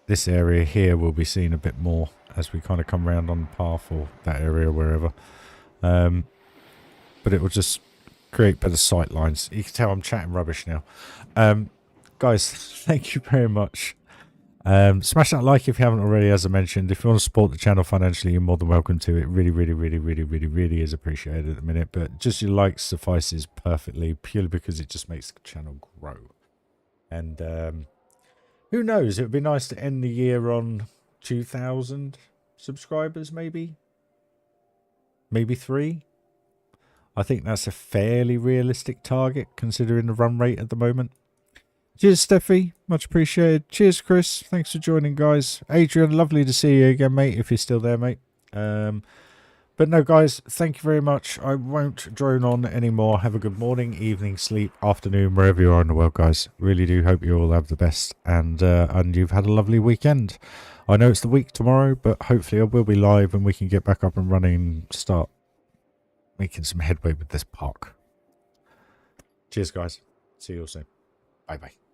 this area here will be seen a bit more as we kind of come around on the path, or that area, wherever. But it will just create better sight lines. You can tell I'm chatting rubbish now. Guys, thank you very much. Smash that like if you haven't already, as I mentioned. If you want to support the channel financially, you're more than welcome to. It really is appreciated at the minute. But just your likes suffices perfectly, purely because it just makes the channel grow. And who knows? It would be nice to end the year on 2,000 subscribers, maybe 3. I think that's a fairly realistic target considering the run rate at the moment. Cheers, Steffi. Much appreciated. Cheers, Chris. Thanks for joining, guys. Adrian, lovely to see you again, mate, if you're still there, mate. But no, guys, thank you very much. I won't drone on anymore. Have a good morning, evening, sleep, afternoon, wherever you are in the world, guys. Really do hope you all have the best, and you've had a lovely weekend. I know it's the week tomorrow, but hopefully I will be live and we can get back up and running and start making some headway with this park. Cheers, guys. See you all soon. Bye-bye.